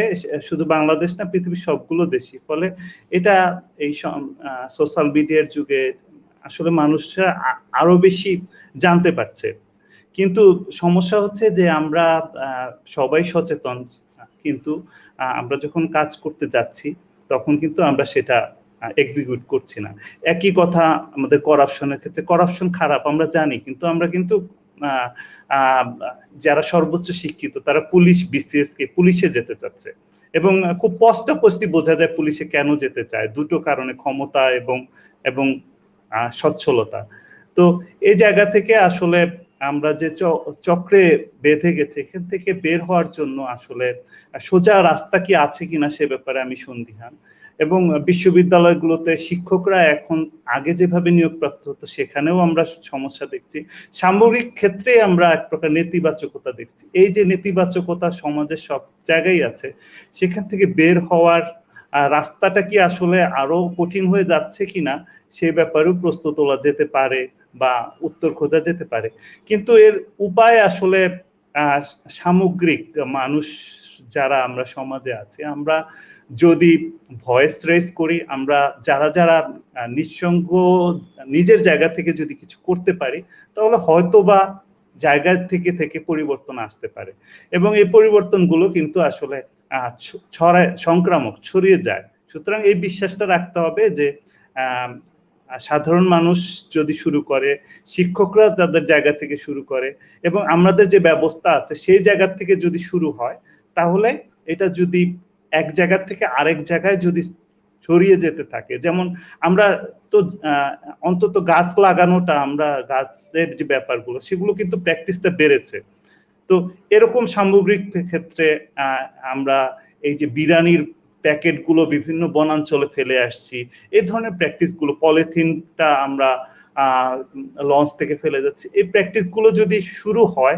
শুধু বাংলাদেশ না, পৃথিবীর সবগুলো দেশই। ফলে এটা এই সোশ্যাল মিডিয়ার যুগে আসলে মানুষরা আরো বেশি জানতে পারছে, কিন্তু সমস্যা হচ্ছে যে আমরা সবাই সচেতন, কিন্তু আমরা যখন কাজ করতে যাচ্ছি তখন কিন্তু আমরা সেটা এক্সিকিউট করছি না। একই কথা আমাদের করাপশনের ক্ষেত্রে, করাপশন খারাপ আমরা জানি, কিন্তু আমরা কিন্তু যারা সর্বোচ্চ শিক্ষিত তারা পুলিশ, বিসিএস কে পুলিশে যেতে চাচ্ছে, এবং খুব স্পষ্টই বোঝা যায় পুলিশে কেন যেতে চায়, দুটো কারণে, ক্ষমতা এবং সচ্ছলতা। তো এই জায়গা থেকে আসলে আমরা যে চক্রে বেঁধে গেছে, এখান থেকে বের হওয়ার জন্য আসলে সোজা রাস্তা কি আছে কিনা সে ব্যাপারে আমি সন্দিহান। এবং বিশ্ববিদ্যালয়গুলোতে শিক্ষকরা এখন আগে যেভাবে নিয়োগপ্রাপ্ত হতো সেখানেও আমরা সমস্যা দেখছি। সামগ্রিক ক্ষেত্রে আমরা এক প্রকার নেতিবাচকতা দেখছি। এই যে নেতিবাচকতা সমাজের সব জায়গায় আছে, সেখান থেকে বের হওয়ার রাস্তাটা কি আসলে আরো কঠিন হয়ে যাচ্ছে কিনা সে ব্যাপারেও প্রশ্ন তোলা যেতে পারে বা উত্তর খোঁজা যেতে পারে। কিন্তু এর উপায় আসলে সামগ্রিক মানুষ যারা আমরা সমাজে আছি, আমরা যদি ভয়েস রেজ করি, আমরা যারা যারা নিঃসঙ্গ নিজের জায়গা থেকে যদি কিছু করতে পারি, তাহলে হয়তোবা জায়গা থেকে থেকে পরিবর্তন আসতে পারে, এবং এই পরিবর্তনগুলো কিন্তু আসলে সংক্রামক, ছড়িয়ে যায়। সুতরাং এই বিশ্বাসটা রাখতে হবে যে সাধারণ মানুষ যদি শুরু করে, শিক্ষকরা তাদের জায়গা থেকে শুরু করে, এবং আমাদের যে ব্যবস্থা আছে সেই জায়গা থেকে যদি শুরু হয়, তাহলে এটা যদি এক জায়গা থেকে আরেক জায়গায় যদি ছড়িয়ে যেতে থাকে, যেমন আমরা তো অন্তত গাছ লাগানোটা, আমরা গাছের যে ব্যাপারগুলো সেগুলো কিন্তু প্র্যাকটিসটা বেড়েছে। তো এরকম সামগ্রিক ক্ষেত্রে আমরা এই যে বিরিয়ানির প্যাকেটগুলো বিভিন্ন বনাঞ্চলে ফেলে আসছি, এই ধরনের প্র্যাকটিসগুলো, পলিথিনটা আমরা লঞ্চ থেকে ফেলে যাচ্ছি, এই প্র্যাকটিসগুলো যদি শুরু হয়,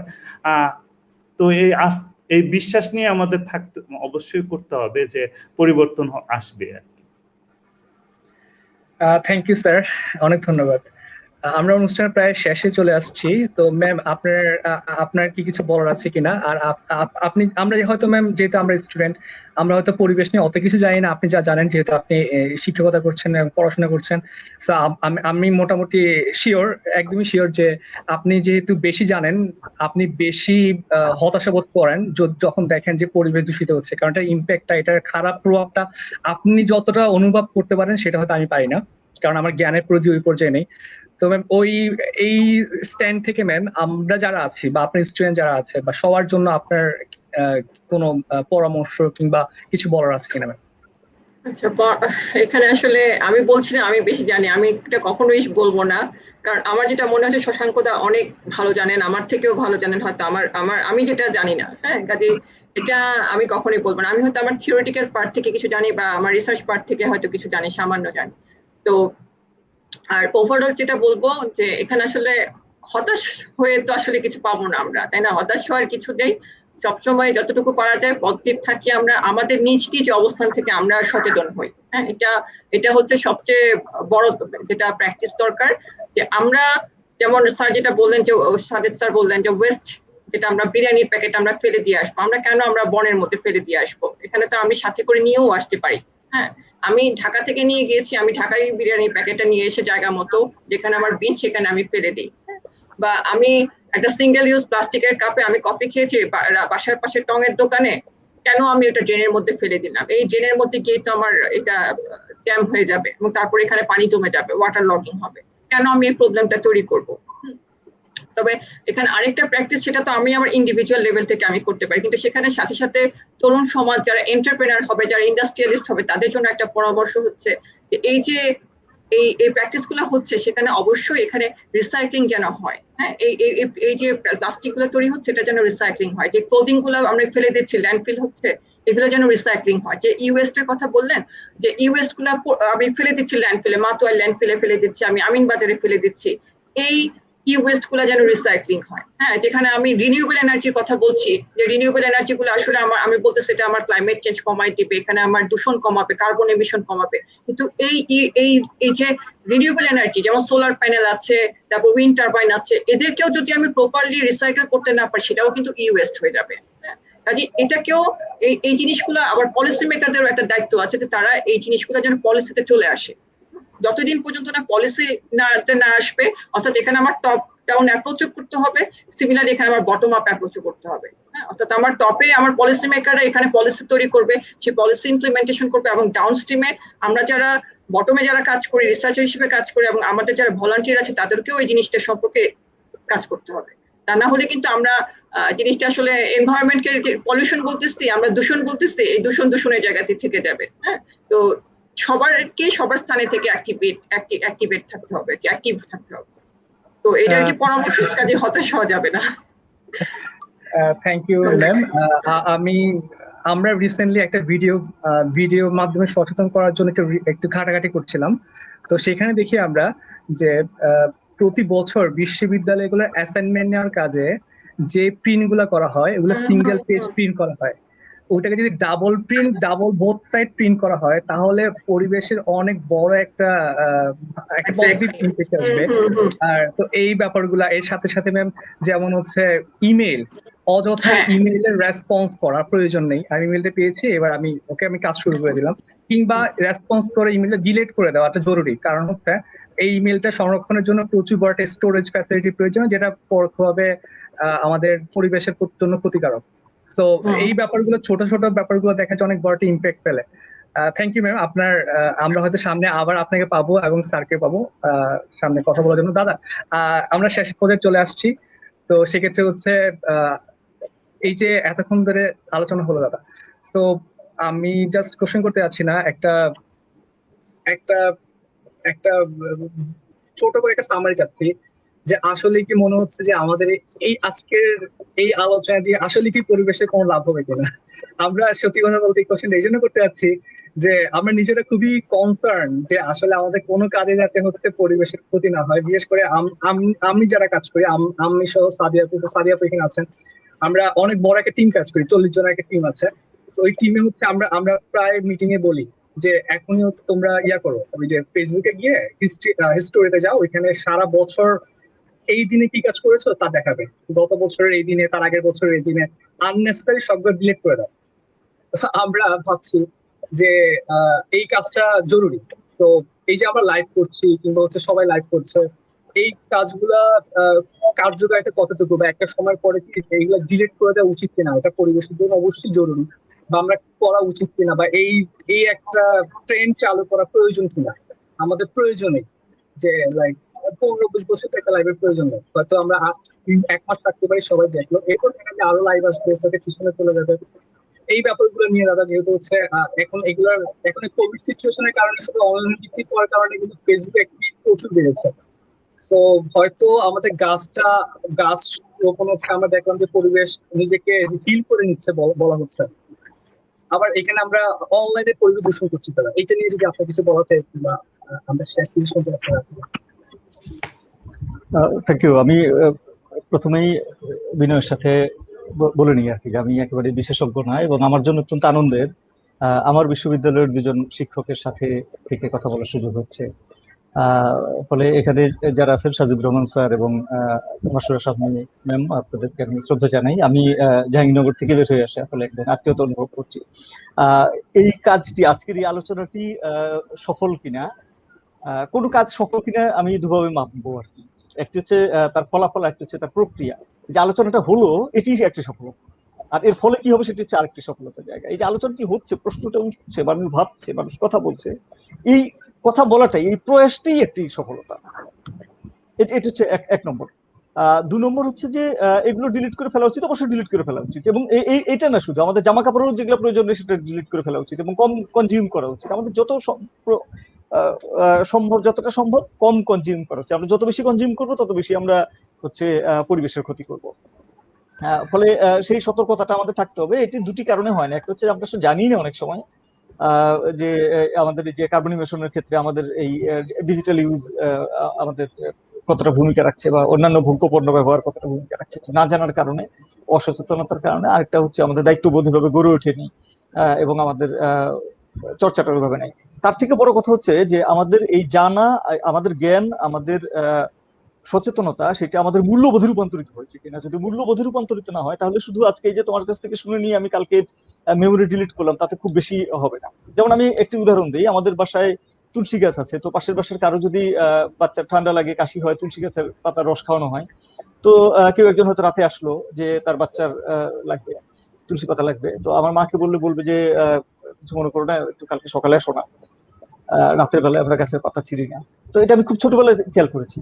তো এই বিশ্বাস নিয়ে আমাদের থাকতে অবশ্যই করতে হবে যে পরিবর্তন আসবে। থ্যাংক ইউ স্যার, অনেক ধন্যবাদ। আমরা অনুষ্ঠান প্রায় শেষে চলে আসছি। তো ম্যাম আপনার কি কিছু বলার আছে কিনা? আর আপনি, আমরা হয়তো ম্যাম, যেহেতু আমরা স্টুডেন্ট, আমরা হয়তো পরিবেশ নিয়ে অত কিছু জানি না, আপনি যা জানেন, যেহেতু আপনি শিক্ষকতা করছেন, পড়াশোনা করছেন, আমি মোটামুটি শিওর, একদমই শিওর যে আপনি যেহেতু বেশি জানেন, আপনি বেশি হতাশাবোধ করেন যখন দেখেন যে পরিবেশ দূষিত হচ্ছে। কারণ এটার ইম্প্যাক্টটা, এটার খারাপ প্রভাবটা আপনি যতটা অনুভব করতে পারেন সেটা হয়তো আমি পারি না, কারণ আমার জ্ঞানের প্রতি ওই পর্যায়ে নেই। তো ম্যাম এই স্ট্যান্ড থেকে ম্যাম, আমরা যারা আছি বা আপনার স্টুডেন্ট যারা আছে বা সবার জন্য আপনার কোনো পরামর্শ কিংবা কিছু বলার আছে কিনা ম্যাম? আচ্ছা, এখানে আসলে আমি বলছিলাম আমি বেশি জানি, আমি এটা কখনোই বলবো না, কারণ আমার যেটা মনে হচ্ছে শশাঙ্কদা অনেক ভালো জানেন, আমার থেকেও ভালো জানেন হয়তো আমি যেটা জানি না। হ্যাঁ, কাজে এটা আমি কখনোই বলবো না। আমি হয়তো আমার থিওরিটিক্যাল পার্ট থেকে কিছু জানি বা আমার রিসার্চ পার্ট থেকে হয়তো কিছু জানি, সামান্য জানি। তো আর ওভারঅল যেটা বলবো যে এখানে আসলে হতাশ হয়ে তো আসলে কিছু পাবো না আমরা, তাই না? হতাশ হওয়ার কিছু নেই। সবসময় যতটুকু পারা যায় পজিটিভ থাকি, আমরা আমাদের নিজ নিজ অবস্থান থেকে আমরা সচেতন হই। হ্যাঁ, এটা হচ্ছে সবচেয়ে বড় যেটা প্র্যাকটিস দরকার, যে আমরা যেমন স্যার যেটা বললেন, যে সাজেদ স্যার বললেন যে ওয়েস্ট যেটা আমরা বিরিয়ানির প্যাকেট আমরা ফেলে দিয়ে আসবো, আমরা কেন আমরা বনের মধ্যে ফেলে দিয়ে আসবো? এখানে তো আমি সাথে করে নিয়েও আসতে পারি। হ্যাঁ, আমি ঢাকা থেকে নিয়ে গিয়েছি, আমি ঢাকায় বিরিয়ানির প্যাকেটটা নিয়ে এসে জায়গা মতো যেখানে আমার বিন সেখানে আমি ফেলে দিই। বা আমি একটা সিঙ্গেল ইউজ প্লাস্টিকের কাপে আমি কফি খেয়েছি বাসার পাশে টঙের দোকানে, কেন আমি এটা ড্রেনের মধ্যে ফেলে দিলাম? এই ড্রেনের মধ্যে গিয়ে তো আমার এটা জ্যাম হয়ে যাবে এবং তারপরে এখানে পানি জমে যাবে, ওয়াটার লকিং হবে। কেন আমি এই প্রবলেমটা তৈরি করব? তবে এখানে আরেকটা প্র্যাকটিস, সেটা তো আমি আমার ইন্ডিভিজুয়াল লেভেল থেকে আমি করতে পারি, কিন্তু সেখানে সাথে সাথে তরুণ সমাজ যারা এন্টারপ্রেনার হবে, যারা ইন্ডাস্ট্রিয়ালিস্ট হবে, তাদের জন্য একটা পরামর্শ হচ্ছে যে এই যে এই প্র্যাকটিস গুলো হচ্ছে, সেখানে অবশ্যই এখানে রিসাইক্লিং যেন হয়। হ্যাঁ, এই যে প্লাস্টিক গুলো তৈরি হচ্ছে এটা যেন রিসাইক্লিং হয়। যে ক্লোদিং গুলো আমরা ফেলে দিচ্ছি, ল্যান্ডফিল হচ্ছে, এগুলো যেন রিসাইক্লিং হয়। যে ইওয়েস্ট এর কথা বললেন, যে ইওয়েস্ট গুলো আমি ফেলে দিচ্ছি ল্যান্ডফিলে, মাতুয়ার ল্যান্ডফিলে ফেলে দিচ্ছি, আমি আমিন বাজারে ফেলে দিচ্ছি, এই ই ওয়েস্ট গুলো যেন রিসাইক্লিং হয়। হ্যাঁ, যেখানে আমি রিনিউয়েবল এনার্জির কথা বলছি, যে রিনিউয়েবল এনার্জি গুলো আসলে আমি বলতেছি এটা আমার ক্লাইমেট চেঞ্জ কমাই দিবে, এখানে আমার দূষণ কমাবে, কার্বন এমিশন কমাবে। কিন্তু এই যে রিনিউয়েবল এনার্জি, যেমন সোলার প্যানেল আছে, তারপর উইন্ড টারবাইন আছে, এদেরকেও যদি আমি প্রপারলি রিসাইকেল করতে না পারি, সেটাও কিন্তু ই ওয়েস্ট হয়ে যাবে। কাজে এটাকেও এই জিনিসগুলো আবার পলিসি মেকারদেরও একটা দায়িত্ব আছে, যে তারা এই জিনিসগুলো যেন পলিসিতে চলে আসে। যতদিন পর্যন্ত না পলিসি না আসবে, অর্থাৎ এখানে আমার টপ ডাউন অ্যাপ্রোচও করতে হবে, সিমিলার এখানে আমার বটম আপ অ্যাপ্রোচও করতে হবে। অর্থাৎ আমার টপে আমার পলিসি মেকাররা এখানে পলিসি তৈরি করবে, সেই পলিসি ইমপ্লিমেন্টেশন করবে, এবং ডাউন স্ট্রিমে আমরা যারা বটমে যারা কাজ করি, রিসার্চার হিসেবে কাজ করি, এবং আমাদের যারা ভলান্টিয়ার আছে, তাদেরকেও এই জিনিসটা সম্পর্কে কাজ করতে হবে। তা না হলে কিন্তু আমরা জিনিসটা আসলে এনভায়রনমেন্টকে পলিউশন বলতেছি, আমরা দূষণ বলতেছি, এই দূষণের জায়গাতে থেকে যাবে। হ্যাঁ, তো সবারকে সবার স্থানে থেকে অ্যাক্টিভেট থাকতে হবে, অ্যাক্টিভ থাকতে হবে। তো এটা কি পরামর্শ, কাজে হতাশ হওয়া যাবে না। Thank you ma'am. আমরা রিসেন্টলি একটা ভিডিও মাধ্যমে সচেতন করার জন্য একটু ঘাটাঘাটি করছিলাম। তো সেখানে দেখি আমরা যে প্রতি বছর বিশ্ববিদ্যালয়গুলোর অ্যাসাইনমেন্ট নেওয়ার কাজে যে প্রিন্ট গুলা করা হয়, এগুলো সিঙ্গেল পেজ প্রিন্ট করা হয়। ওটাকে যদি ডাবল বোথ সাইড প্রিন্ট করা হয়, তাহলে পরিবেশের অনেক বড় একটা পজিটিভ ইমপ্যাক্ট আসবে। আর তো এই ব্যাপারগুলা এর সাথে সাথে ম্যাম, যেমন হচ্ছে ইমেল, অযথা ইমেইলের রেসপন্স করার প্রয়োজন নেই। আমি ইমেলটা পেয়েছি, এবার আমি কাজ শুরু করে দিলাম, কিংবা রেসপন্স করে ইমেলটা ডিলিট করে দেওয়াটা জরুরি। কারণ হচ্ছে এই ইমেলটা সংরক্ষণের জন্য প্রচুর বড় একটা স্টোরেজ ফ্যাসিলিটি প্রয়োজন, যেটা পরোক্ষভাবে আমাদের পরিবেশের জন্য ক্ষতিকারক। তো এই ব্যাপারগুলো, ছোট ছোট ব্যাপারগুলো দেখা যায় অনেক বড় একটা ইম্প্যাক্ট ফেলে। Thank you ma'am. আমরা হয়তো সামনে আবার আপনাকে পাবো এবং স্যারকে পাবো সামনে কথা বলার জন্য। দাদা, আমরা শেষ পর্যায়ে চলে আসছি। তো সেক্ষেত্রে হচ্ছে এই যে এতক্ষণ ধরে আলোচনা হলো দাদা, তো আমি জাস্ট কোশ্চেন করতে যাচ্ছি না, একটা একটা একটা ছোট করে একটা সামারি চাচ্ছি, যে আসলে কি মনে হচ্ছে যে আমাদের এই আজকের এই আলোচনা দিয়ে আসলে কি পরিবেশের কোনো লাভ হবে কিনা? আমরা সত্যি কথা বলতে কোশ্চেন এই জন্য করতে যাচ্ছি যে আমরা নিজেরা খুবই কনসার্ন যে আসলে আমাদের কোনো কাজে যাতে হচ্ছে পরিবেশের ক্ষতি না হয়। বিশেষ করে আমি যারা কাজ করি, আমি সহ সাদিয়া এখানে আছেন, আমরা অনেক বড় একটা টিম কাজ করি, 40 জনের একটা টিম আছে। তো ওই টিমে হচ্ছে আমরা প্রায় মিটিং এ বলি যে এখনই তোমরা করো, ওই যে ফেসবুকে গিয়ে হিস্টোরিতে যাও, ওইখানে সারা বছর এই দিনে কি কাজ করেছো তা দেখাবে, গত বছরের এই দিনে, তার আগের বছরের এই দিনে, আননেসেসারি সবগুলো ডিলিট করে দাও। আমরা ভাবছি যে এই কাজটা জরুরি। তো এই যে আমরা লাইভ করছি, কিংবা হচ্ছে সবাই লাইভ করছে, এই কাজগুলা কার্যকারিতা কতটুকু, বা একটা সময় পরে কি এইগুলা ডিলিট করে দেওয়া উচিত কিনা, এটা পরিবেশের জন্য অবশ্যই জরুরি, বা আমরা করা উচিত কিনা, বা এই একটা ট্রেন্ড চালু করা প্রয়োজন কিনা, আমাদের প্রয়োজনে যে লাইক 15-20 বছর তো একটা লাইভের প্রয়োজন নেই, হয়তো আমরা 1 মাস থাকতে পারি, সবাই দেখলো, এরপর দেখা যায় আরো লাইভ আসবে, সাথে পিছনে চলে যাবে। এই ব্যাপারগুলো নিয়ে দাদা যেহেতু হচ্ছে এখন এগুলার এখন কোভিড সিচুয়েশনের কারণে শুধু অনলাইন ভিত্তিক হওয়ার কারণে কিন্তু ফেসবুক অ্যাক্টিভিটি প্রচুর বেড়েছে। তো হয়তো আমাদের গাছ রোপণ হচ্ছে, আমরা দেখলাম যে পরিবেশ নিজেকে হিল করে নিচ্ছে বলা হচ্ছে, আবার এখানে আমরা অনলাইনে পরিবেশ দূষণ করছি দাদা। এটা নিয়ে যদি আপনার কিছু বলা চাই, কিংবা আমরা শেষ কিছু শুনতে চাচ্ছি। Thank you. আমি প্রথমেই বিনয়ের সাথে বলে নিই আর কি, আমি একেবারে বিশেষজ্ঞ না, এবং আমার জন্য অত্যন্ত আনন্দের আমার বিশ্ববিদ্যালয়ের দুজন শিক্ষকের সাথে থেকে কথা বলার সুযোগ হচ্ছে। ফলে এখানে যারা আছেন, সাজিদুর রহমান স্যার এবং মাসুরা শাহনামী ম্যাম, আপনাদেরকে আমি শ্রদ্ধা জানাই। আমি জাহাঙ্গীরনগর থেকে বের হয়ে আসে আসলে একদম আত্মীয়তা অনুভব করছি। এই কাজটি, আজকের এই আলোচনাটি সফল কিনা, কোনো কাজ সফল কিনা আমি দুভাবে মাপবো আর কি। একটি হচ্ছে তার ফলাফল, একটি হচ্ছে তার প্রক্রিয়া। যে আলোচনাটা হলো এটি একটি সফলতা, আর এর ফলে কি হবে সেটি হচ্ছে আরেকটি সফলতার জায়গা। এই যে আলোচনাটি হচ্ছে, প্রশ্নটা উঠছে, মানুষ ভাবছে, মানুষ কথা বলছে, এই কথা বলাটাই, এই প্রয়াসটাই একটি সফলতা। এটা হচ্ছে এক নম্বর। 2 নম্বর হচ্ছে যে এগুলো ডিলিট করে ফেলা উচিত, অবশ্যই ডিলিট করে ফেলা উচিত, এবং এটা না শুধু আমাদের জামা কাপড়ও যেগুলো প্রয়োজন নেই সেটা ডিলিট করে ফেলা উচিত, এবং কম কনজিউম করা উচিত। আমাদের সম্ভব, যতটা সম্ভব কম কনজিউম করা উচিত। আমরা যত বেশি কনজিউম করবো তত বেশি আমরা হচ্ছে পরিবেশের ক্ষতি করব। ফলে সেই সতর্কতাটা আমাদের থাকতে হবে। এটি দুটি কারণে হয় না। একটা হচ্ছে আমরা জানি না অনেক সময় যে আমাদের যে কার্বন ইমিশনের ক্ষেত্রে আমাদের এই ডিজিটাল ইউজ আমাদের কতটা ভূমিকা রাখছে, বা অন্যান্য ভোগ্য পণ্য ব্যবহার কতটা ভূমিকা রাখছে, না জানার কারণে, অসচেতনতার কারণে। আরেকটা হচ্ছে আমাদের দায়িত্ববোধ ভাবে গড়ে ওঠেনি, এবং আমাদের চর্চাটা ওইভাবে নাই। তার থেকে বড় কথা হচ্ছে যে আমাদের এই জানা, আমাদের জ্ঞান, আমাদের সচেতনতা, সেটা আমাদের মূল্যবোধে রূপান্তরিত হয়েছে কিনা। যদি মূল্যবোধে রূপান্তরিত না হয়, তাহলে শুধু আজকে এই যে তোমার কাছ থেকে শুনে নিয়ে আমি কালকে মেমোরি ডিলিট করলাম, তাতে খুব বেশি হবে না। যেমন আমি একটি উদাহরণ দিই, আমাদের বাসায় তুলসী গাছ আছে, তো পাশের বাসার কারো যদি বাচ্চার ঠান্ডা লাগে, কাশি হয়, তুলসী গাছের পাতার রস খাওয়ানো হয়। তো কেউ একজন হয়তো রাতে আসলো যে তার বাচ্চার লাগবে, তুলসী পাতা লাগবে, তো আমার মাকে বলবে যে কিছু মনে করো না, একটু কালকে সকালে আসো না, রাতের বেলায় আমরা গাছের পাতা ছিঁড়ি না। তো এটা আমি খুব ছোটবেলায় খেয়াল করেছি।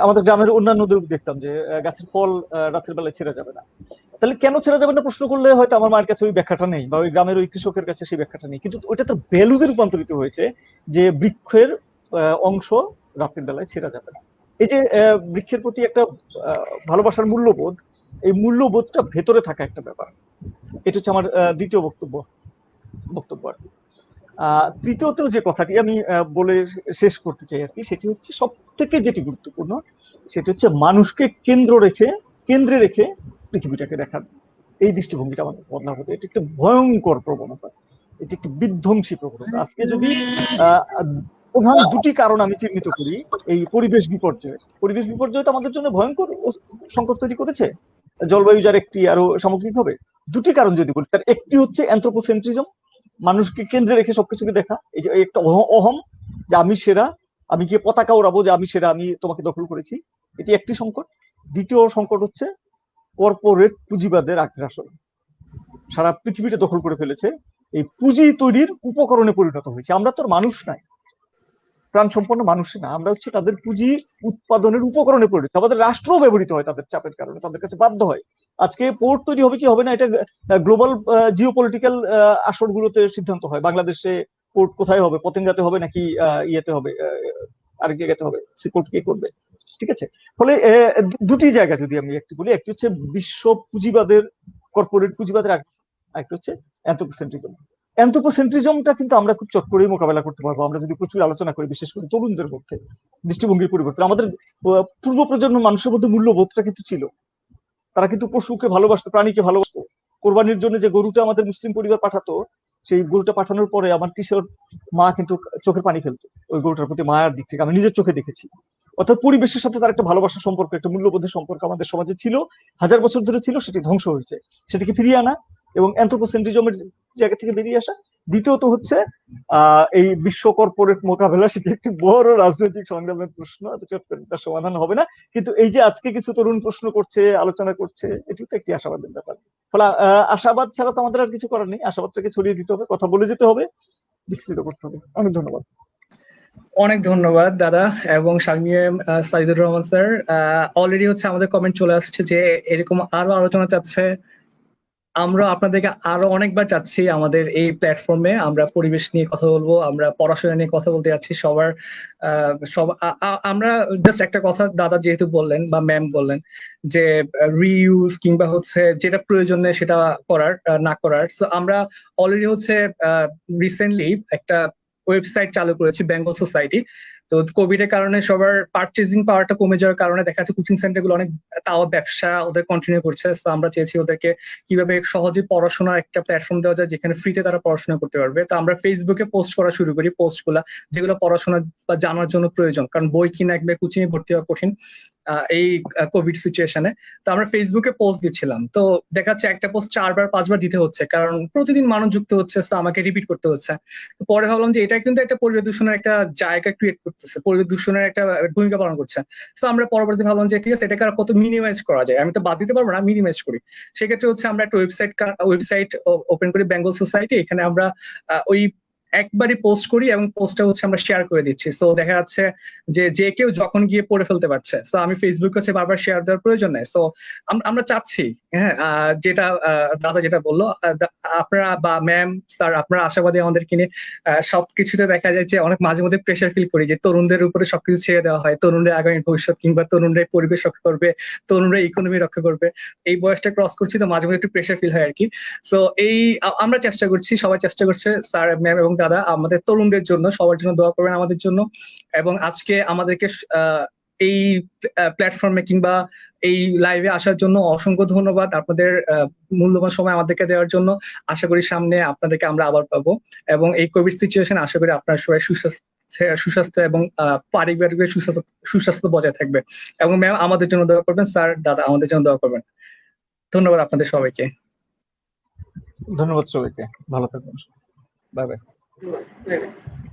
আমাদের গ্রামের অন্যান্যদের দেখতাম যে গাছের ফল রাতের বেলায় ছেঁড়া যাবে না। তাহলে কেন ছেড়ে যাবে না প্রশ্ন করলে হয়তো আমার মায়ের কাছে ওই ব্যাখ্যাটা নেই, বা ওই গ্রামের ওই কৃষকের কাছে সেই ব্যাখ্যাটা নেই, কিন্তু ওইটা তো ভ্যালুতে রূপান্তরিত হয়েছে যে বৃক্ষের অংশ রাতের বেলায় ছেড়া যাবে না। এই যে বৃক্ষের প্রতি একটা ভালোবাসার মূল্যবোধ, এই মূল্যবোধটা ভেতরে থাকা একটা ব্যাপার। এটা হচ্ছে আমার দ্বিতীয় বক্তব্য আর কি। তৃতীয়ত যে কথাটি আমি বলে শেষ করতে চাই আর কি, সেটি হচ্ছে সব থেকে যেটি গুরুত্বপূর্ণ, সেটি হচ্ছে মানুষকে কেন্দ্রে রেখে পৃথিবীটাকে দেখার এই দৃষ্টিভঙ্গিটা আমাদের বদলাতে হবে। এটি একটা ভয়ঙ্কর প্রবণতা, এটি একটি বিধ্বংসী প্রবণতা। আজকে যদি প্রধান দুটি কারণ আমি চিহ্নিত করি, এই পরিবেশ বিপর্যয় তো আমাদের জন্য ভয়ঙ্কর সংকট তৈরি করেছে, জলবায়ু যার একটি, আরো সামগ্রিকভাবে দুটি কারণ যদি বলি, তার একটি হচ্ছে অ্যানথ্রোপোসেন্ট্রিজম, মানুষকে কেন্দ্রে রেখে সবকিছু দেখা, এই যে একটা অহম, যে আমি সেরা, আমি গিয়ে পতাকা উড়াবো যে আমি সেরা, আমি তোমাকে দখল করেছি, এটি একটি সংকট। দ্বিতীয় সংকট হচ্ছে কর্পোরেট পুঁজিবাদের আগ্রাসন, সারা পৃথিবীটা দখল করে ফেলেছে, এই পুঁজি তৈরির উপকরণে পরিণত হয়েছে। আমরা তো মানুষ নাই, প্রাণ সম্পন্ন মানুষ না, আমরা হচ্ছে তাদের পুঁজি উৎপাদনের উপকরণে পরিণত। আমাদের রাষ্ট্র ব্যবহৃত হয় তাদের চাপের কারণে, তাদের কাছে বাধ্য হয়। আজকে পোর্ট তৈরি হবে কি হবে না, এটা গ্লোবাল জিওপলিটিক্যাল আসরগুলোতে সিদ্ধান্ত হয়। বাংলাদেশে পোর্ট কোথায় হবে, পতেঙ্গাতে হবে নাকি ইয়েতে হবে, আরেক জায়গাতে হবে, সিপোর্ট কে করবে, ঠিক আছে। ফলে দুটি জায়গা যদি আমি একটু বলি, একটি হচ্ছে বিশ্ব পুঁজিবাদের, কর্পোরেট পুঁজিবাদের, একটা হচ্ছে অ্যানথ্রোপোসেন্ট্রিজমটা কিন্তু আমরা খুব চট করেই মোকাবেলা করতে পারবো আমরা যদি প্রচুর আলোচনা করি, বিশেষ করে তরুণদের মধ্যে দৃষ্টিভঙ্গির পরিবর্তন। আমাদের পূর্ব প্রজন্ম মানুষের মধ্যে মূল্যবোধটা কিন্তু ছিল, তারা কিন্তু পশুকে ভালোবাসতো, প্রাণীকে ভালোবাসতো। কোরবানির জন্য যে গরুটা আমাদের মুসলিম পরিবার পাঠাতো, সেই গরুটা পাঠানোর পরে আমার কিশোর মা কিন্তু চোখের পানি ফেলতো ওই গরুটার প্রতি মায়ার দিক থেকে, আমি নিজের চোখে দেখেছি। অর্থাৎ পরিবেশের সাথে তার একটা ভালোবাসার সম্পর্ক, একটা মূল্যবোধের সম্পর্ক আমাদের সমাজে ছিল, 1000 বছর ধরে ছিল, সেটি ধ্বংস হয়েছে। সেটাকে ফিরিয়ে আনা এবং অ্যানথ্রোপোসেন্ট্রিজমের জায়গা থেকে বেরিয়ে আসা। দ্বিতীয়ত হচ্ছে এই বিশ্ব কর্পোরেট মোকাবেলা, সেটা একটি বড় রাজনৈতিক সংগ্রামের প্রশ্ন, তার সমাধান হবে না। কিন্তু এই যে আজকে কিছু তরুণ প্রশ্ন করছে, আলোচনা করছে, এটি তো একটি আশাবাদের ব্যাপার। ফলে আশাবাদ ছাড়া তো আমাদের আর কিছু করার নেই, আশাবাদটাকে ছড়িয়ে দিতে হবে, কথা বলে যেতে হবে, বিস্তৃত করতে হবে। অনেক ধন্যবাদ। অনেক ধন্যবাদ দাদা এবং শারমিয়া সাইদুর রহমান স্যার। অলরেডি হচ্ছে আমাদের কমেন্ট চলে আসছে যে এরকম আরো আলোচনা চাচ্ছে। আমরা আপনাদেরকে আরো অনেকবার চাচ্ছি আমাদের এই প্ল্যাটফর্মে আমরা পরিবেশ নিয়ে কথা বলবো, আমরা পড়াশোনা নিয়ে কথা বলতে যাচ্ছি সবার। আমরা জাস্ট একটা কথা দাদা যেহেতু বললেন বা ম্যাম বললেন যে রিইউজ কিংবা হচ্ছে যেটা প্রয়োজন নেই সেটা করার না করার। সো আমরা অলরেডি হচ্ছে রিসেন্টলি একটা ওয়েবসাইট চালু করেছি, বেঙ্গল সোসাইটি। তো কোভিড এর কারণে সবার পারচেজিং পাওয়ারটা কমে যাওয়ার কারণে দেখা যাচ্ছে কোচিং সেন্টার গুলো অনেক তাও ব্যবসা ওদের কন্টিনিউ করছে। তো আমরা চেয়েছি ওদেরকে কিভাবে সহজে পড়াশোনার একটা প্ল্যাটফর্ম দেওয়া যায় যেখানে ফ্রিতে তারা পড়াশোনা করতে পারবে। তো আমরা ফেসবুকে পোস্ট করা শুরু করি, পোস্ট গুলা যেগুলো পড়াশোনা বা জানার জন্য প্রয়োজন, কারণ বই কিনা একবার কোচিং এ ভর্তি হওয়া কঠিন এই কোভিড সিচুয়েশনে। তো আমরা ফেসবুকে পোস্ট দিচ্ছিলাম, তো দেখা যাচ্ছে একটা পোস্ট 4-5বার দিতে হচ্ছে কারণ প্রতিদিন মানুষ যুক্ত হচ্ছে, তো আমাকে রিপিট করতে হচ্ছে। তো পরে ভাবলাম যে এটা কিন্তু একটা পরিবেশ দূষণের একটা জায়গা ক্রিয়েট করতেছে, পরিবেশ দূষণের একটা ভূমিকা পালন করছে। তো আমরা পরবর্তী ভাবলাম যে ঠিক আছে এটাকে আর কত মিনিমাইজ করা যায়, আমি তো বাদ দিতে পারবো না, মিনিমাইজ করি। সেক্ষেত্রে হচ্ছে আমরা একটা ওয়েবসাইট ওপেন করি, বেঙ্গল সোসাইটি। এখানে আমরা ওই একবারই পোস্ট করি এবং পোস্টটা হচ্ছে আমরা শেয়ার করে দিচ্ছি। সো দেখা যাচ্ছে যে যে কেউ যখন গিয়ে পড়ে ফেলতে পারছে। সো আমি ফেসবুক হচ্ছে বারবার শেয়ার দেওয়ার প্রয়োজন নেই। সো আমরা চাচ্ছি, হ্যাঁ, যেটা দাদা যেটা বললো, আপনারা বা ম্যাম স্যার আপনারা আশাবাদী আমাদেরকে নিয়ে। সবকিছুতে দেখা যায় যে অনেক মাঝে মধ্যে প্রেশার ফিল করি যে তরুণদের উপরে সবকিছু ছেড়ে দেওয়া হয়, তরুণরা আগামী ভবিষ্যৎ কিংবা তরুণরা পরিবেশ রক্ষা করবে, তরুণরা ইকোনমি রক্ষা করবে। এই বয়সটা ক্রস করছি তো মাঝে মধ্যে একটু প্রেশার ফিল হয় আর কি। সো আমরা চেষ্টা করছি, সবাই চেষ্টা করছে, স্যার ম্যাম এবং দাদা আমাদের তরুণদের জন্য, সবার জন্য দোয়া করবেন আমাদের জন্য। এবং আজকে আমাদেরকে এই প্ল্যাটফর্মে কিংবা এই লাইভে আসার জন্য অসংখ্য ধন্যবাদ। আপনাদের মূল্যবান সময় আমাদেরকে দেওয়ার জন্য। আশা করি সামনে আপনাদেরকে আমরা আবার পাবো এবং এই কোভিড সিচুয়েশন আশা করি আপনার সবাই সুস্বাস্থ্য এবং পারিবারিক সুস্বাস্থ্য বজায় থাকবে। এবং ম্যাম আমাদের জন্য দোয়া করবেন, স্যার দাদা আমাদের জন্য দোয়া করবেন। ধন্যবাদ আপনাদের সবাইকে। ধন্যবাদ সবাইকে, ভালো থাকবেন, বাই বাই। ধন্যবাদ।